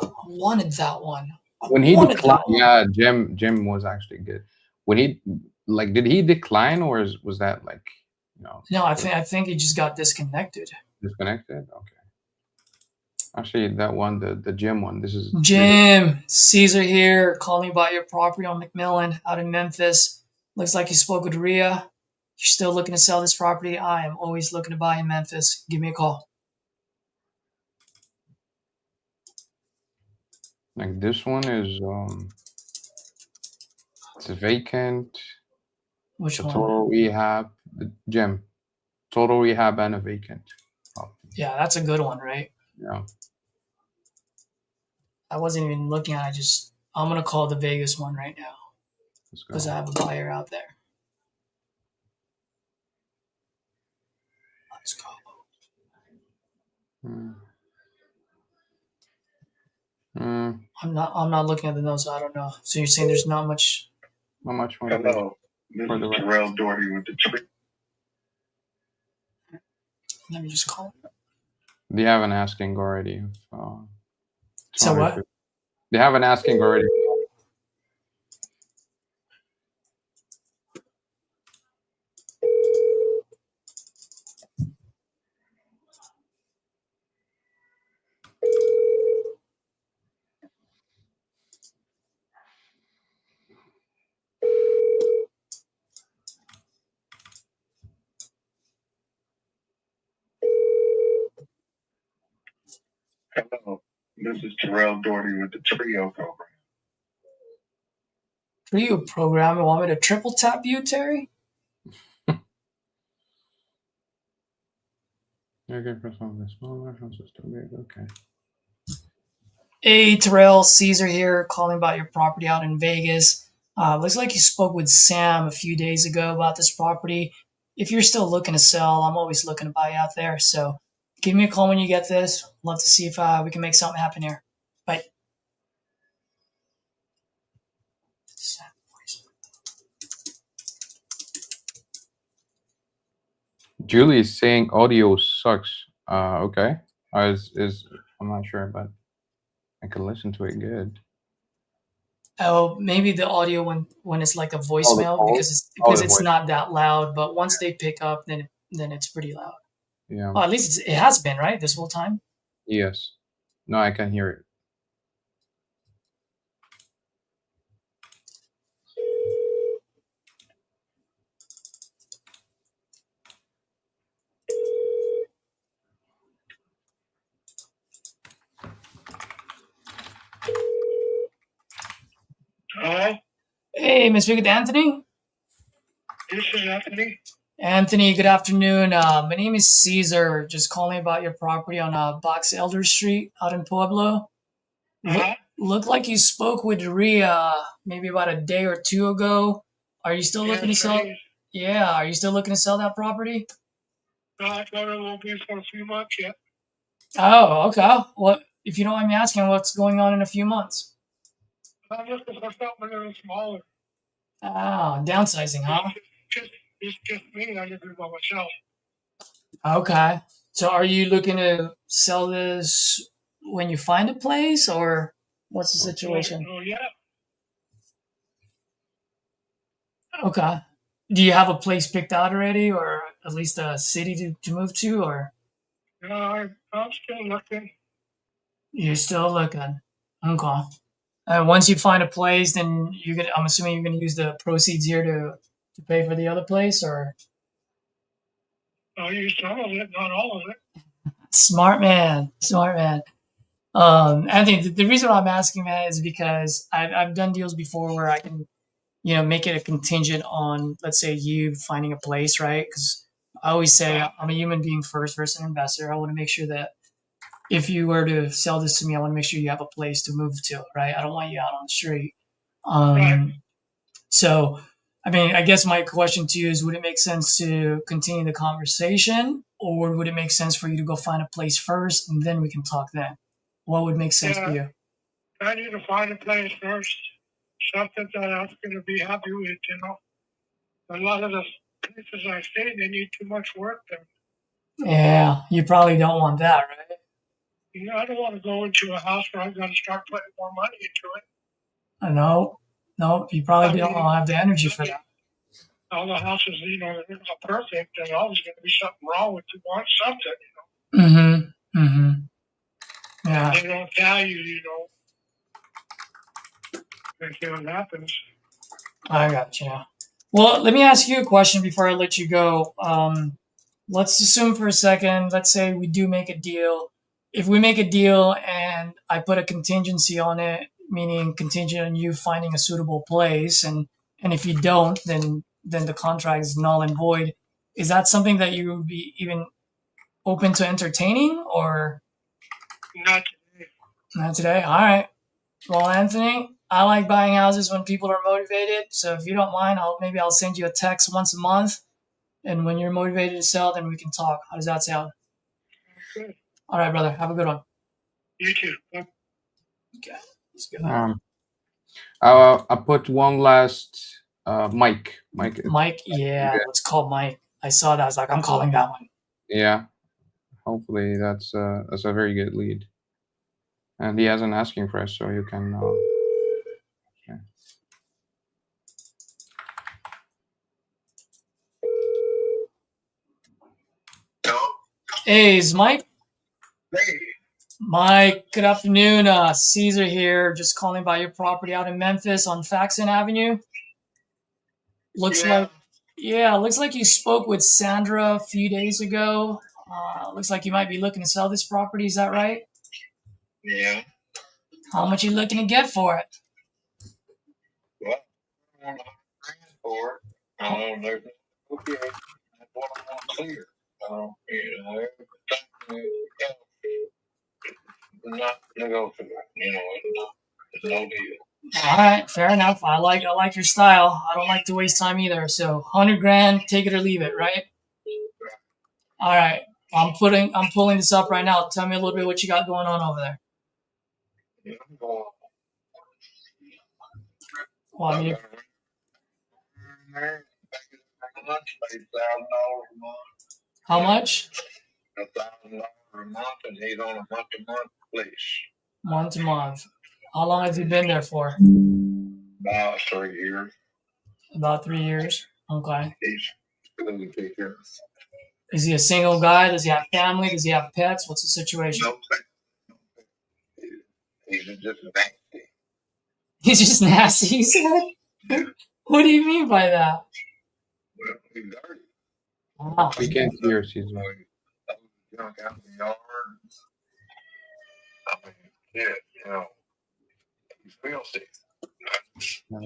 I wanted that one. When he wanted declined, that one. yeah, Jim was actually good. When he did he decline or was that like, you know? No, I think it just got disconnected. Disconnected. Okay. Actually, that one, the Jim one. This is Jim, Caesar here, calling about your property on McMillan out in Memphis. Looks like you spoke with Ria. You're still looking to sell this property. I am always looking to buy in Memphis. Give me a call. like this one is it's vacant. Which The one? total rehab, the Jim, total rehab and a vacant. Yeah, that's a good one, right? Yeah. I wasn't even looking at it. I'm going to call the Vegas one right now Let's because I go. have a buyer out there. Let's go. I'm not looking at the notes, so I don't know. So you're saying there's not much? How much more? Hello. This For is the rest. Terrell Doherty with the tree. Let me just call it. They have an asking already. So what? They have an asking already. Hello. This is Terrell Doherty with the Trio program. Trio program. You want me to triple tap you, Terry? Okay, press on the smaller houses too big. Okay. Hey, Terrell, Caesar here, calling about your property out in Vegas. Looks like you spoke with Sam a few days ago about this property. If you're still looking to sell, I'm always looking to buy out there. So give me a call when you get this. Love to see if we can make something happen here. Bye. Julie is saying audio sucks. Okay. Is I'm not sure, but I can listen to it good. Oh, maybe the audio when it's like a Oh, the voicemail call. because The it's voice. not that loud, but once they pick up, then it's pretty loud. Yeah. Well, at least it has been, right, this whole time. Yes. No, I can hear it. Hello, Hey, Miss Vic, Anthony. this is Anthony. Anthony, good afternoon. My name is Caesar. Just calling about your property on Box Elder Street out in Pueblo. Looked like you spoke with Ria maybe about a day or two ago. Are you still looking to sell? Yeah, are you still looking to sell that property? No, I thought it won't be for a few months yet. Oh, okay. What, if you don't mind me asking, what's going on in a few months? I'm looking for something a little smaller. Oh, downsizing, huh? It's just me. I live here by myself. Okay. So are you looking to sell this when you find a place, or what's the situation? Oh, yeah. Okay. Do you have a place picked out already, or at least a city to move to, or No, I'm still looking. you're still looking? Okay. Once you find a place, then I'm assuming you're gonna use the proceeds here to pay for the other place, or I'll use some of it, not all of it. smart man, smart man. Anthony, the reason why I'm asking that is because I've done deals before where I can, make it a contingent on, let's say, you finding a place, right? Because I always say I'm a human being first versus an investor. I want to make sure that if you were to sell this to me, I want to make sure you have a place to move to, right? I don't want you out on the street. Right. So, I mean, I guess my question to you is, would it make sense to continue the conversation, or would it make sense for you to go find a place first and then we can talk then? What would make sense for you? I need to find a place first. Something that I'm going to be happy with, A lot of the places I stay, they need too much work done. Yeah, you probably don't want that, right? I don't want to go into a house where I've got to start putting more money into it. No, you probably don't have the energy for that. All the houses, they're not perfect. There's always going to be something wrong with you. Want something, Yeah. They don't value, until it happens. I got you. Well, let me ask you a question before I let you go. Let's assume for a second, let's say we do make a deal. If we make a deal and I put a contingency on it, meaning contingent on you finding a suitable place, and if you don't, then the contract is null and void. Is that something that you would be even open to entertaining, or Not today. not today? All right. Well, Anthony, I like buying houses when people are motivated. So if you don't mind, I'll send you a text once a month, and when you're motivated to sell, then we can talk. How does that sound? Good. All right, brother. Have a good one. You too. Okay. Let's go. I put one last Mike. Mike, yeah, let's call Mike. I saw that. I was like, I'm calling that one. Yeah. Hopefully that's a very good lead. And he has an asking price, so you can. Okay. Hey, is Mike? Hey. Mike, good afternoon. Caesar here, just calling about your property out in Memphis on Faxon Avenue. Looks like you spoke with Sandra a few days ago. Looks like you might be looking to sell this property. Is that right? Yeah. How much are you looking to get for it? Well, I want $100,000 for it. There's okay. That's what I want to clear. Everything else is not negotiable. It's no deal. All right, fair enough. I like your style. I don't like to waste time either. So 100 grand, take it or leave it, right? All right. I'm pulling this up right now. Tell me a little bit what you got going on over there. Yeah, I'm going. Well, I mean, $1,000 a month. How much? $1,000 a month, and he's on a month-to-month lease. Month to month. How long has he been there for? About 3 years. About 3 years. Okay. He's going to take care. Is he a single guy? Does he have family? Does he have pets? What's the situation? No, he's just nasty. He's just nasty, you said? What do you mean by that? Well, he's dirty. Wow. We can't hear she's Junk out in the yard. I mean, yeah, he's filthy. You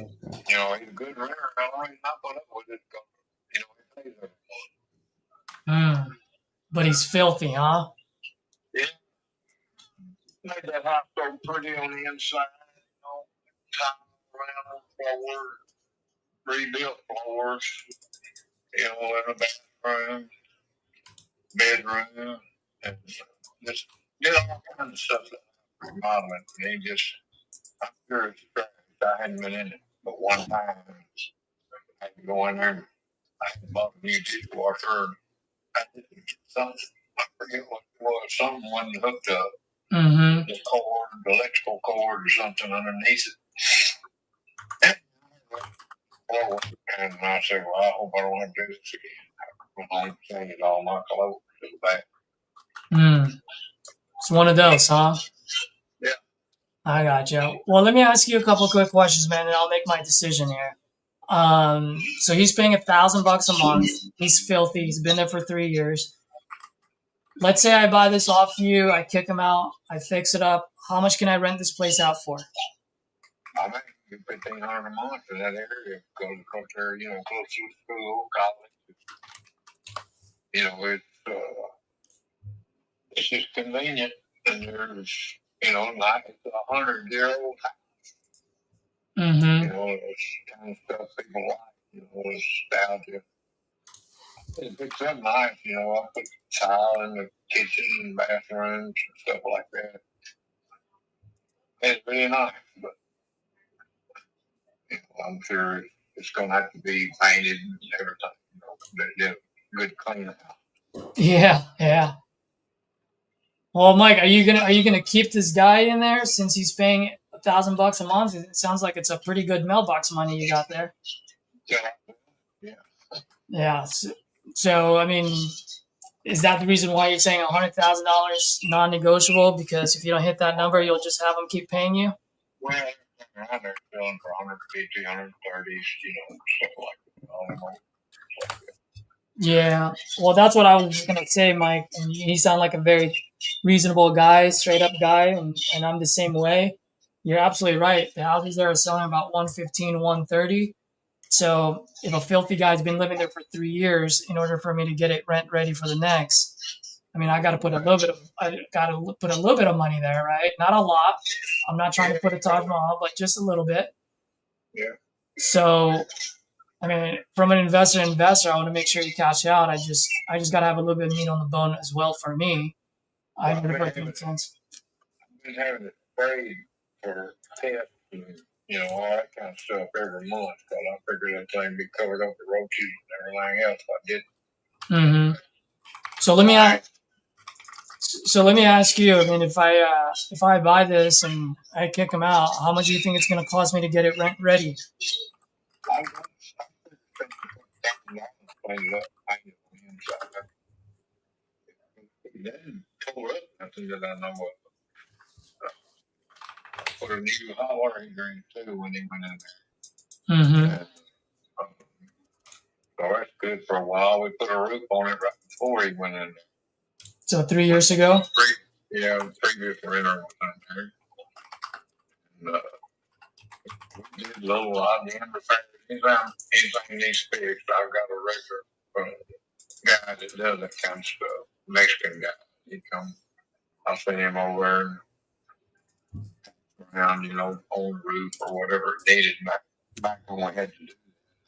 know, he's a good runner. I don't even not put up with it. He pays everyone. But he's filthy, huh? Yeah. Made that house so pretty on the inside, tile around floor, rebuilt floors, in the bathroom, bedroom, and just did all kinds of stuff that remodeling. And he just, I'm sure it's trash. I hadn't been in it but one time. I had to go in there and I bought a new dishwasher. I did something, I forget what it was, something wasn't hooked up. Mm-hmm. The cord, the electrical cord or something underneath it. And I said, well, I hope I don't have to do this again. I'm changing all my clothes to the back. It's one of those, huh? Yeah. I gotcha. Well, let me ask you a couple quick questions, man, and I'll make my decision here. So he's paying $1,000 a month. He's filthy. He's been there for 3 years. Let's say I buy this off you. I kick him out. I fix it up. How much can I rent this place out for? I think you $1,500 a month in that area because there, close to school, college. It's just convenient, and there's, not it's 100-year-old house. Mm-hmm. It's kind of stuff people like, nostalgia. It's up nice, I put tile in the kitchen and bathrooms and stuff like that. It's really nice, but I'm sure it's going to have to be painted and everything. They're good clean out. Yeah. Well, Mike, are you gonna keep this guy in there since he's paying $1,000 a month? It sounds like it's a pretty good mailbox money you got there. Yeah. Yeah. So I mean, is that the reason why you're saying $100,000 non-negotiable? Because if you don't hit that number, you'll just have them keep paying you. Well, they're selling for 150, 130, stuff like that. Yeah. Well, that's what I was just gonna say, Mike. And you sound like a very reasonable guy, straight up guy, and I'm the same way. You're absolutely right. The houses there are selling about 115, 130. So if a filthy guy's been living there for 3 years, in order for me to get it rent ready for the next, I mean, I got to put a little bit of money there, right? Not a lot. I'm not trying to put a Taj Mahal, but just a little bit. Yeah. So, I mean, from an investor, I want to make sure you cash out. I just got to have a little bit of meat on the bone as well for me. I never heard it make sense. I've been having it sprayed for pests and, all that kind of stuff every month because I figured that thing would be covered up with roaches and everything else I did. Mm-hmm. So let me ask you. I mean, if I buy this and I kick him out, how much do you think it's going to cost me to get it rent ready? I didn't tore up nothing that I know of. Put a new hot water heater in too when he went in there. Mm-hmm. And, so that's good for a while. We put a roof on it right before he went in there. So 3 years ago? The previous renter was in there. And, we did a little IBM repair. Anything needs fixed, I've got a regular guy that does that kind of stuff. Mexican guy. He come, I'll send him over around, on the roof or whatever it needed back when we had to do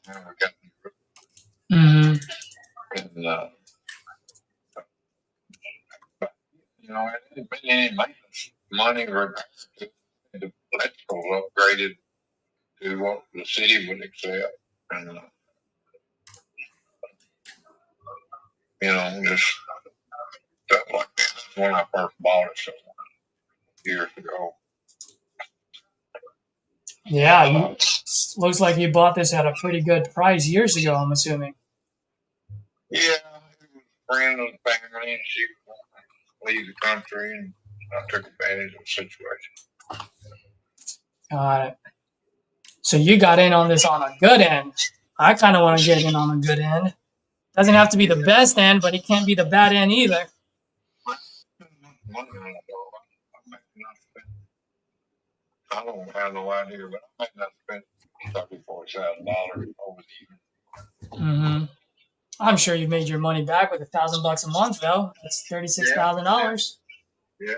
that. Now we got the roof. Mm-hmm. And, it hasn't been any maintenance money or the electrical upgraded to what the city would accept. And just stuff like that. That's when I first bought it years ago. Yeah, looks like you bought this at a pretty good price years ago, I'm assuming. Yeah, it was a friend of the family, and she wanted to leave the country, and I took advantage of the situation. Got it. So you got in on this on a good end. I kind of want to get in on a good end. Doesn't have to be the best end, but it can't be the bad end either. I don't have no idea, but I might not spend $34,000 over the year. Mm-hmm. I'm sure you made your money back with $1,000 a month, though. That's $36,000. Yeah.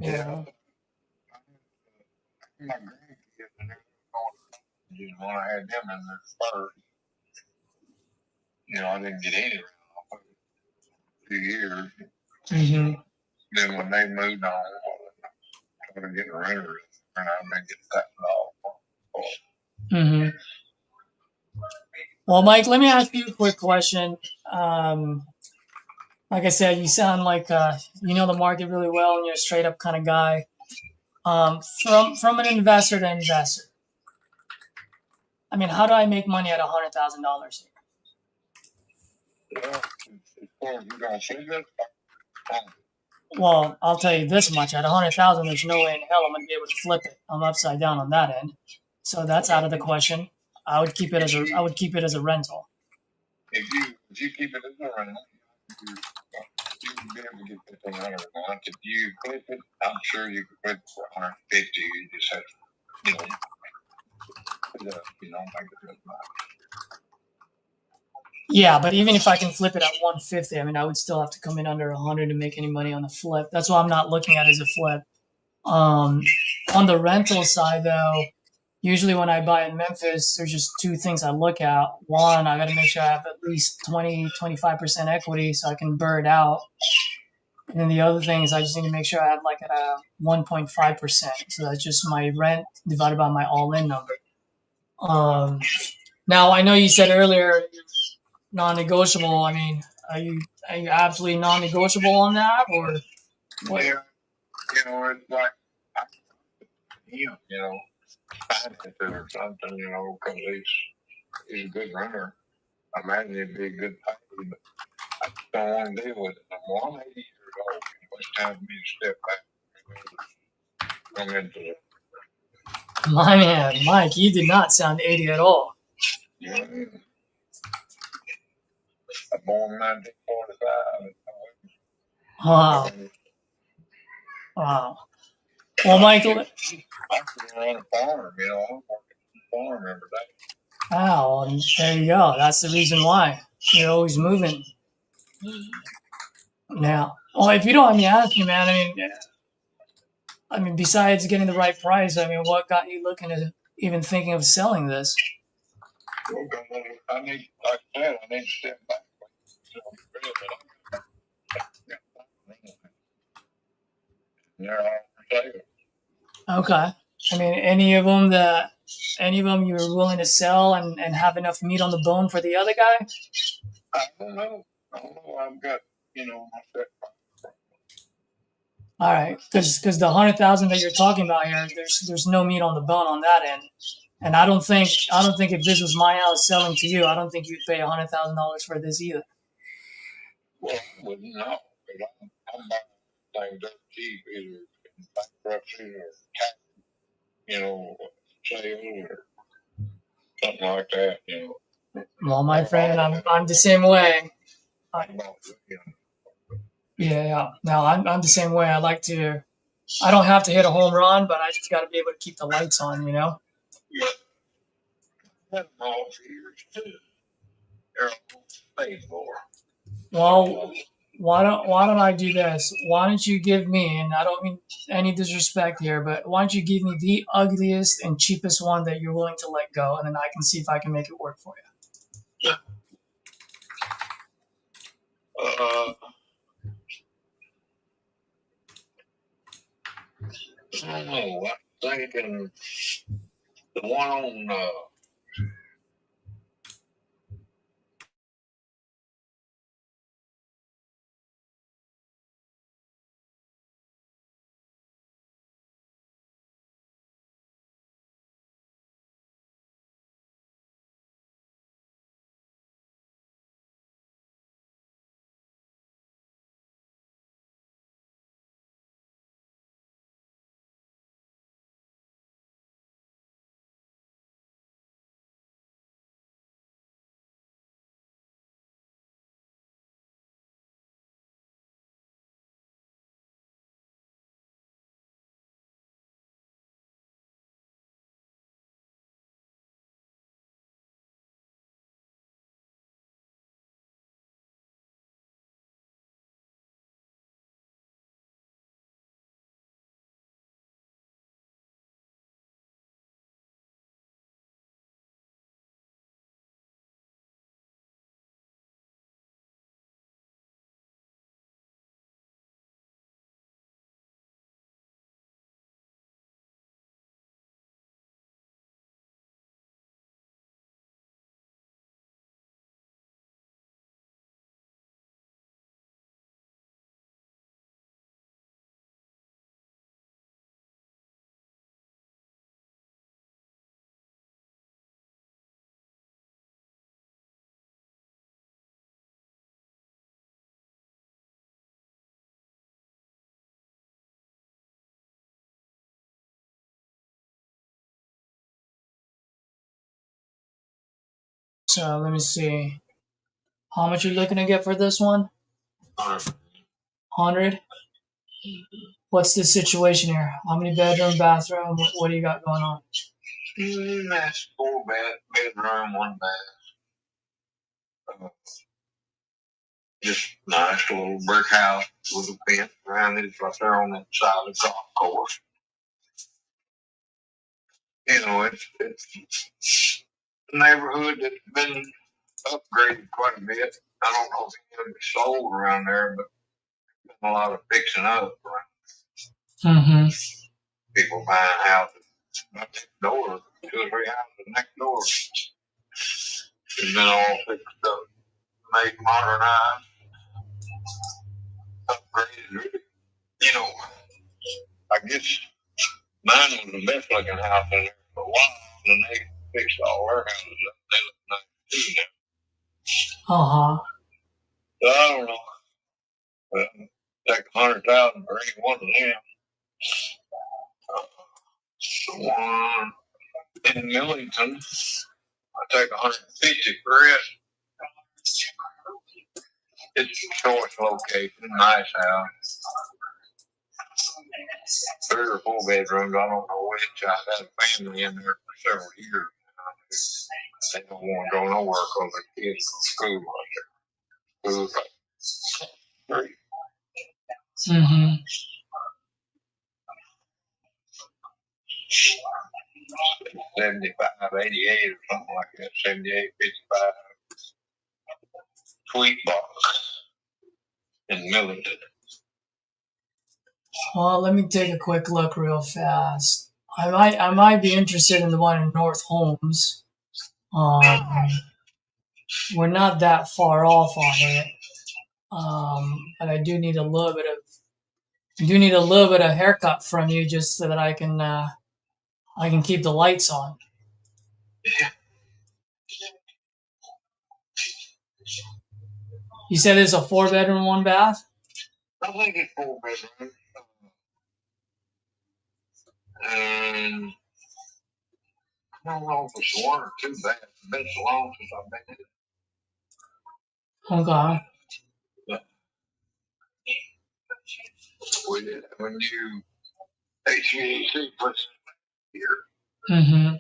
Yeah. My grandkids, when I had them in their first, I didn't get any off of it for 2 years. Mm-hmm. Then when they moved on, I started getting renters, and I've been getting $1,000. Mm-hmm. Well, Mike, let me ask you a quick question. Like I said, you sound like you know the market really well, and you're a straight up kind of guy. From an investor to investor, I mean, how do I make money at $100,000 here? Well, I'll tell you this much: at 100,000, there's no way in hell I'm gonna be able to flip it. I'm upside down on that end, so that's out of the question. I would keep it as a rental. If you keep it as a rental, you can be able to get $1,500 a month. If you flip it, I'm sure you can flip it for $150. You just have to, make it good money. Yeah, but even if I can flip it at 150, I mean, I would still have to come in under 100 to make any money on the flip. That's why I'm not looking at it as a flip. On the rental side, though, usually when I buy in Memphis, there's just two things I look at. One, I got to make sure I have at least 20-25% equity so I can burn it out. And then the other thing is I just need to make sure I have like at a 1.5%. So that's just my rent divided by my all-in number. Now, I know you said earlier non-negotiable. I mean, are you absolutely non-negotiable on that, or what? Yeah, it's like finance it or something, because he's a good runner. I imagine he'd be a good pay, but I just don't want to deal with it no more. I'm 80 years old. It's time for me to step back and come into it. My man, Mike, you did not sound 80 at all. Yeah. I was born in 1945. Wow. Wow. Well, Michael. I can run a farm, I'm working on the farm every day. Wow, and there you go. That's the reason why you're always moving. Now, well, if you don't mind me asking, man, I mean, besides getting the right price, I mean, what got you looking at even thinking of selling this? Well, I need, like I said, I need to step back. Okay. I mean, any of them you were willing to sell and have enough meat on the bone for the other guy? I don't know. I've got, my set. All right, because the 100,000 that you're talking about here, there's no meat on the bone on that end, and I don't think if this was my house selling to you, I don't think you'd pay $100,000 for this either. Well, I wouldn't know. I'm buying things up cheap, either in bankruptcy or sale or something like that. Well, my friend, I'm the same way. Yeah. Now I'm the same way. I don't have to hit a home run, but I just got to be able to keep the lights on, Yeah. That's all years too. They're all paid for. Well, why don't I do this? Why don't you give me, and I don't mean any disrespect here, but why don't you give me the ugliest and cheapest one that you're willing to let go, and then I can see if I can make it work for you. I don't know. I'm thinking the one on So let me see. How much you looking to get for this one? 100. What's the situation here? How many bedroom, bathroom? What do you got going on? That's 4 bedroom, 1 bath. Just nice little brick house with a fence around it. It's right there on that side of the golf course. You know, it's a neighborhood that's been upgraded quite a bit. I don't know if it's sold around there, but there's been a lot of fixing up around. Mm-hmm. People buying houses next door, 2 or 3 houses next door. It's been all fixed up, made modernized, upgraded. You know, I guess mine was the best looking house in there for a while, and they fixed all their houses up. They look nice too now. Uh-huh. So I don't know. But take 100,000 for any one of them. The one in Millington, I take 150 for it. It's a choice location, nice house. 3 or 4 bedrooms, I don't know which. I've had a family in there for several years now. They don't want to go nowhere because their kids go to school like that. School's like 3. Mm-hmm. 75, 88 or something like that. 78, 55. Tweet box in Millington. Well, let me take a quick look real fast. I might be interested in the one in North Holmes. We're not that far off on it. But I do need a little bit of haircut from you just so that I can keep the lights on. You said it's a 4 bedroom, 1 bath? I think it's 4 bedrooms. And I don't know if it's 1 or 2 baths. It's been so long since I've been in it. Okay. But we did have a new HVAC put in here. Mm-hmm.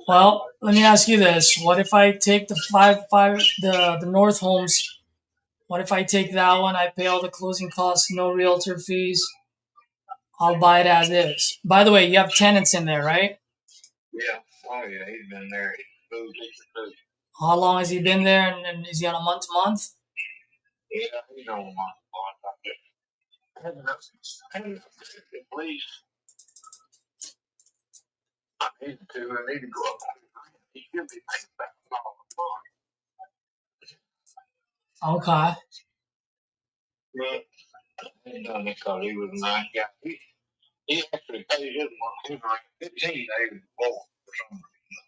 Well, let me ask you this. What if I take the the North Holmes? What if I take that one? I pay all the closing costs, no realtor fees. I'll buy it as is. By the way, you have tenants in there, right? Yeah. Oh, yeah. He's been there. He's moved. How long has he been there? And is he on a month to month? Yeah, he's on a month. At least I need to. I need to go up. He should be paying back all the money. Okay. But he done it because he was a nice guy. He actually paid his rent 15 days before for some reason.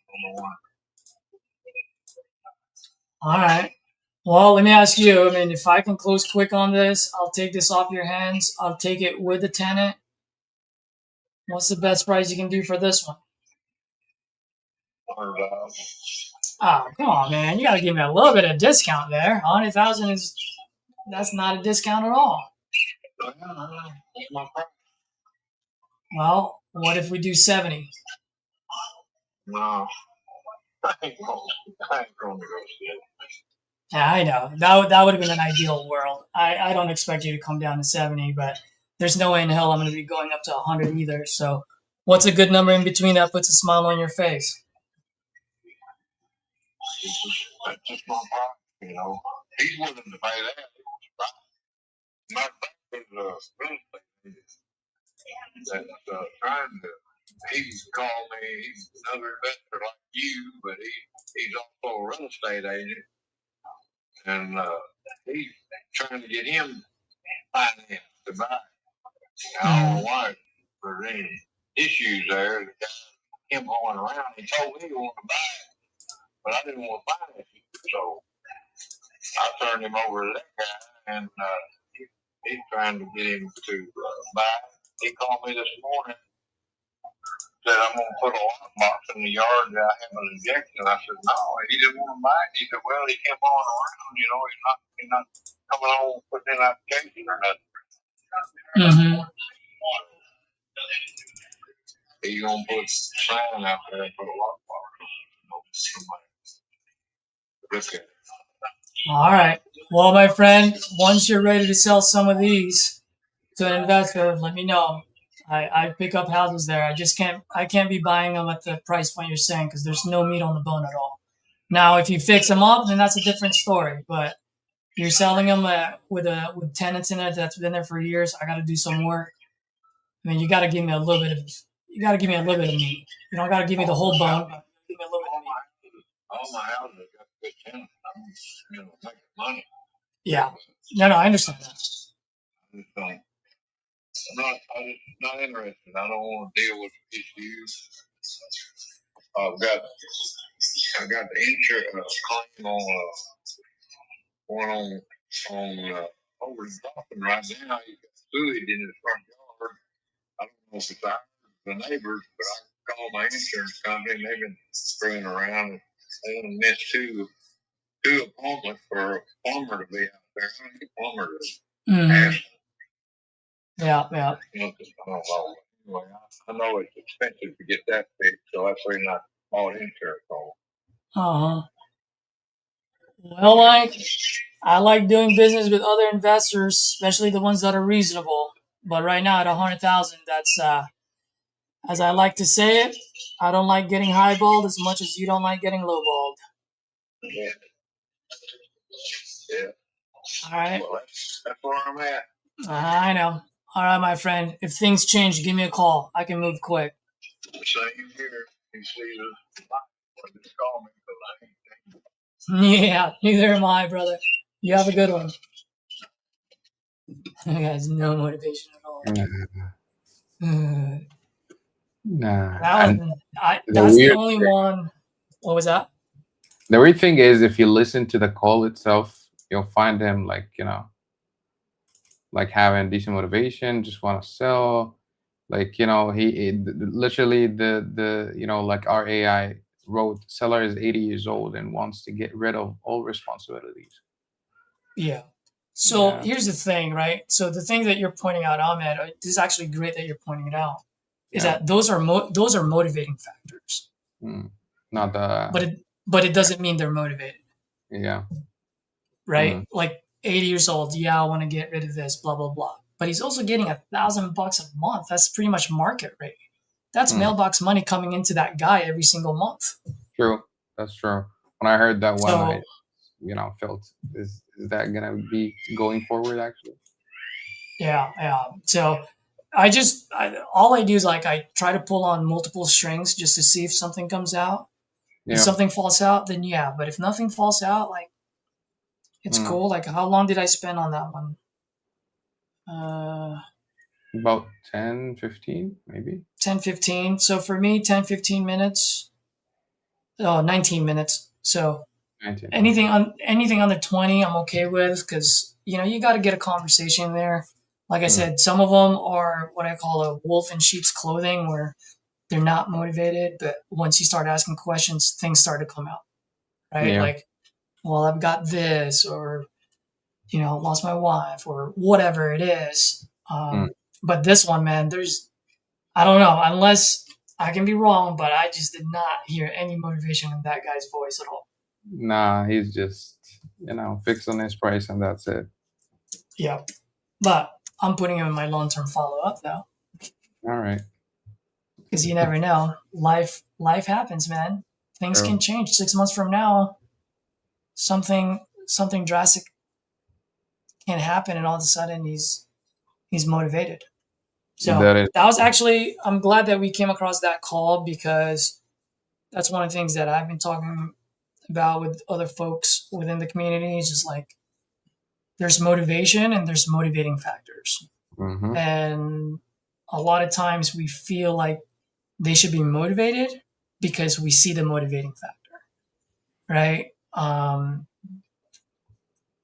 I don't know why. All right. Well, let me ask you. I mean, if I can close quick on this, I'll take this off your hands. I'll take it with the tenant. What's the best price you can do for this one? Oh, come on, man. You got to give me a little bit of discount there. 100,000 that's not a discount at all. That's my price. Well, what if we do 70? No, I ain't going to negotiate. Yeah, I know. That would have been an ideal world. I don't expect you to come down to 70, but there's no way in hell I'm going to be going up to 100 either. So what's a good number in between that puts a smile on your face? That's just my price, you know. He's willing to pay that. Matter of fact, there's a real estate agent that's trying to. He's called me. He's another investor like you, but he's also a real estate agent, and he's trying to get him financed to buy. I don't know why there's any issues there. The guy, him going around, he told me he wanted to buy it, but I didn't want to finance it, so I turned him over to that guy, and he's trying to get him to buy it. He called me this morning said, I'm going to put a lockbox in the yard that I have an objection. I said, no, he didn't want to buy it. He said, well, he kept on around, you know, he's not coming on with an application or nothing. Mm-hmm. He's going to put a sign out there and put a lockbox. Look at it. All right. Well, my friend, once you're ready to sell some of these to an investor, let me know. I pick up houses there. I can't be buying them at the price point you're saying because there's no meat on the bone at all. Now, if you fix them up, then that's a different story. But you're selling them with tenants in it that's been there for years. I got to do some work. I mean, you got to give me a little bit of meat. You don't got to give me the whole bone. But give me a little bit of meat. All my houses got good tenants. I'm, making money. Yeah. No, I understand that. I'm not interested. I don't want to deal with issues. I've got the insurance claim on one on over in Dawson right now. He's got sewage in his front yard. I don't know if it's the neighbors, but I called my insurance company and they've been screwing around. They done missed two appointments for a plumber to be out there. I need a plumber to ask. Yeah. I don't know. Anyway, I know it's expensive to get that fixed, so that's why I bought insurance on. Well, I like doing business with other investors, especially the ones that are reasonable. But right now at 100,000, that's as I like to say it, I don't like getting highballed as much as you don't like getting lowballed. Yeah. All right. Well, that's where I'm at. I know. All right, my friend. If things change, give me a call. I can move quick. Same here. You see the light, just call me because I ain't. Yeah, neither am I, brother. You have a good one. That has no motivation at all. Nah. That's the only one. What was that? The weird thing is, if you listen to the call itself, you'll find him like, like having decent motivation, just want to sell. Like, he literally like our AI wrote, seller is 80 years old and wants to get rid of all responsibilities. Yeah. So here's the thing, right? So the thing that you're pointing out, Ahmed, this is actually great that you're pointing it out, is that those are motivating factors. Not the. But it doesn't mean they're motivated. Yeah. Right? Like 80 years old. Yeah, I want to get rid of this, blah, blah, blah. But he's also getting $1,000 a month. That's pretty much market rate. That's mailbox money coming into that guy every single month. True. That's true. When I heard that one, I felt, is that going to be going forward actually? Yeah. So all I do is like I try to pull on multiple strings just to see if something comes out. If something falls out, then yeah. But if nothing falls out, like it's cool. Like how long did I spend on that one? About 10, 15, maybe. 10, 15. So for me, 10, 15 minutes. 19 minutes. So 19. anything under 20, I'm okay with because you got to get a conversation there. Like I said, some of them are what I call a wolf in sheep's clothing, where they're not motivated, but once you start asking questions, things start to come out, right? Like, well, I've got this, or lost my wife, or whatever it is. But this one, man, I don't know, unless I can be wrong, but I just did not hear any motivation in that guy's voice at all. Nah, he's just, fixed on his price and that's it. Yeah. But I'm putting him in my long-term follow-up though. All right. Because you never know. Life happens, man. Things can change. 6 months from now, something drastic can happen, and all of a sudden he's motivated. So that was actually, I'm glad that we came across that call, because that's one of the things that I've been talking about with other folks within the community. Is just like there's motivation and there's motivating factors. And a lot of times we feel like they should be motivated because we see the motivating factor, right?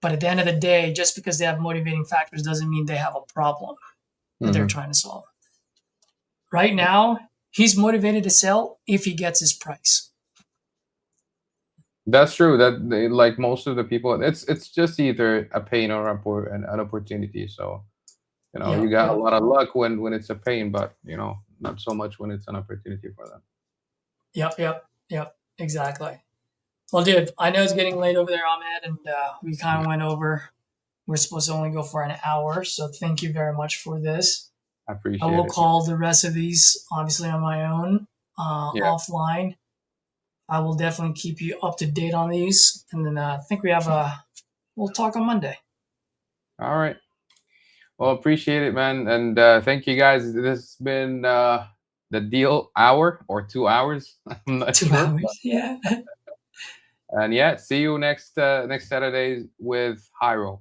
But at the end of the day, just because they have motivating factors doesn't mean they have a problem that they're trying to solve. Right now, he's motivated to sell if he gets his price. That's true. That like most of the people, it's just either a pain or an opportunity. So Yeah, you got yeah. a lot of luck when it's a pain, but not so much when it's an opportunity for them. Yep, exactly. Well, dude, I know it's getting late over there, Ahmed, and we kind of went over. We're supposed to only go for an hour, so thank you very much for this. I I appreciate will it. call the rest of these, obviously, on my own, Yeah. offline. I will definitely keep you up to date on these, and then I think we'll talk on Monday. All right. Well, appreciate it, man, and thank you guys. This has been the deal hour or 2 hours. I'm not 2 sure. hours, yeah. And yeah, see you next Saturday with Hyro.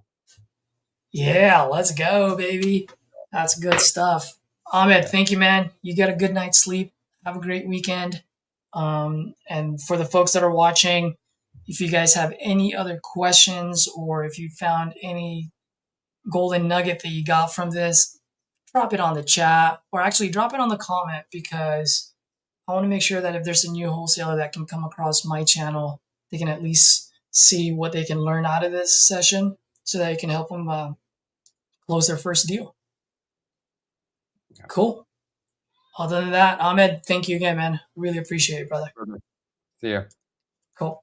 Yeah, let's go, baby. That's good stuff. Ahmed, thank you, man. You get a good night's sleep. Have a great weekend. And for the folks that are watching, if you guys have any other questions or if you found any golden nugget that you got from this, drop it on the chat or actually drop it on the comment, because I want to make sure that if there's a new wholesaler that can come across my channel, they can at least see what they can learn out of this session so that it can help them close their first deal. Cool. Other than that, Ahmed, thank you again, man. Really appreciate it, brother. See ya. Cool.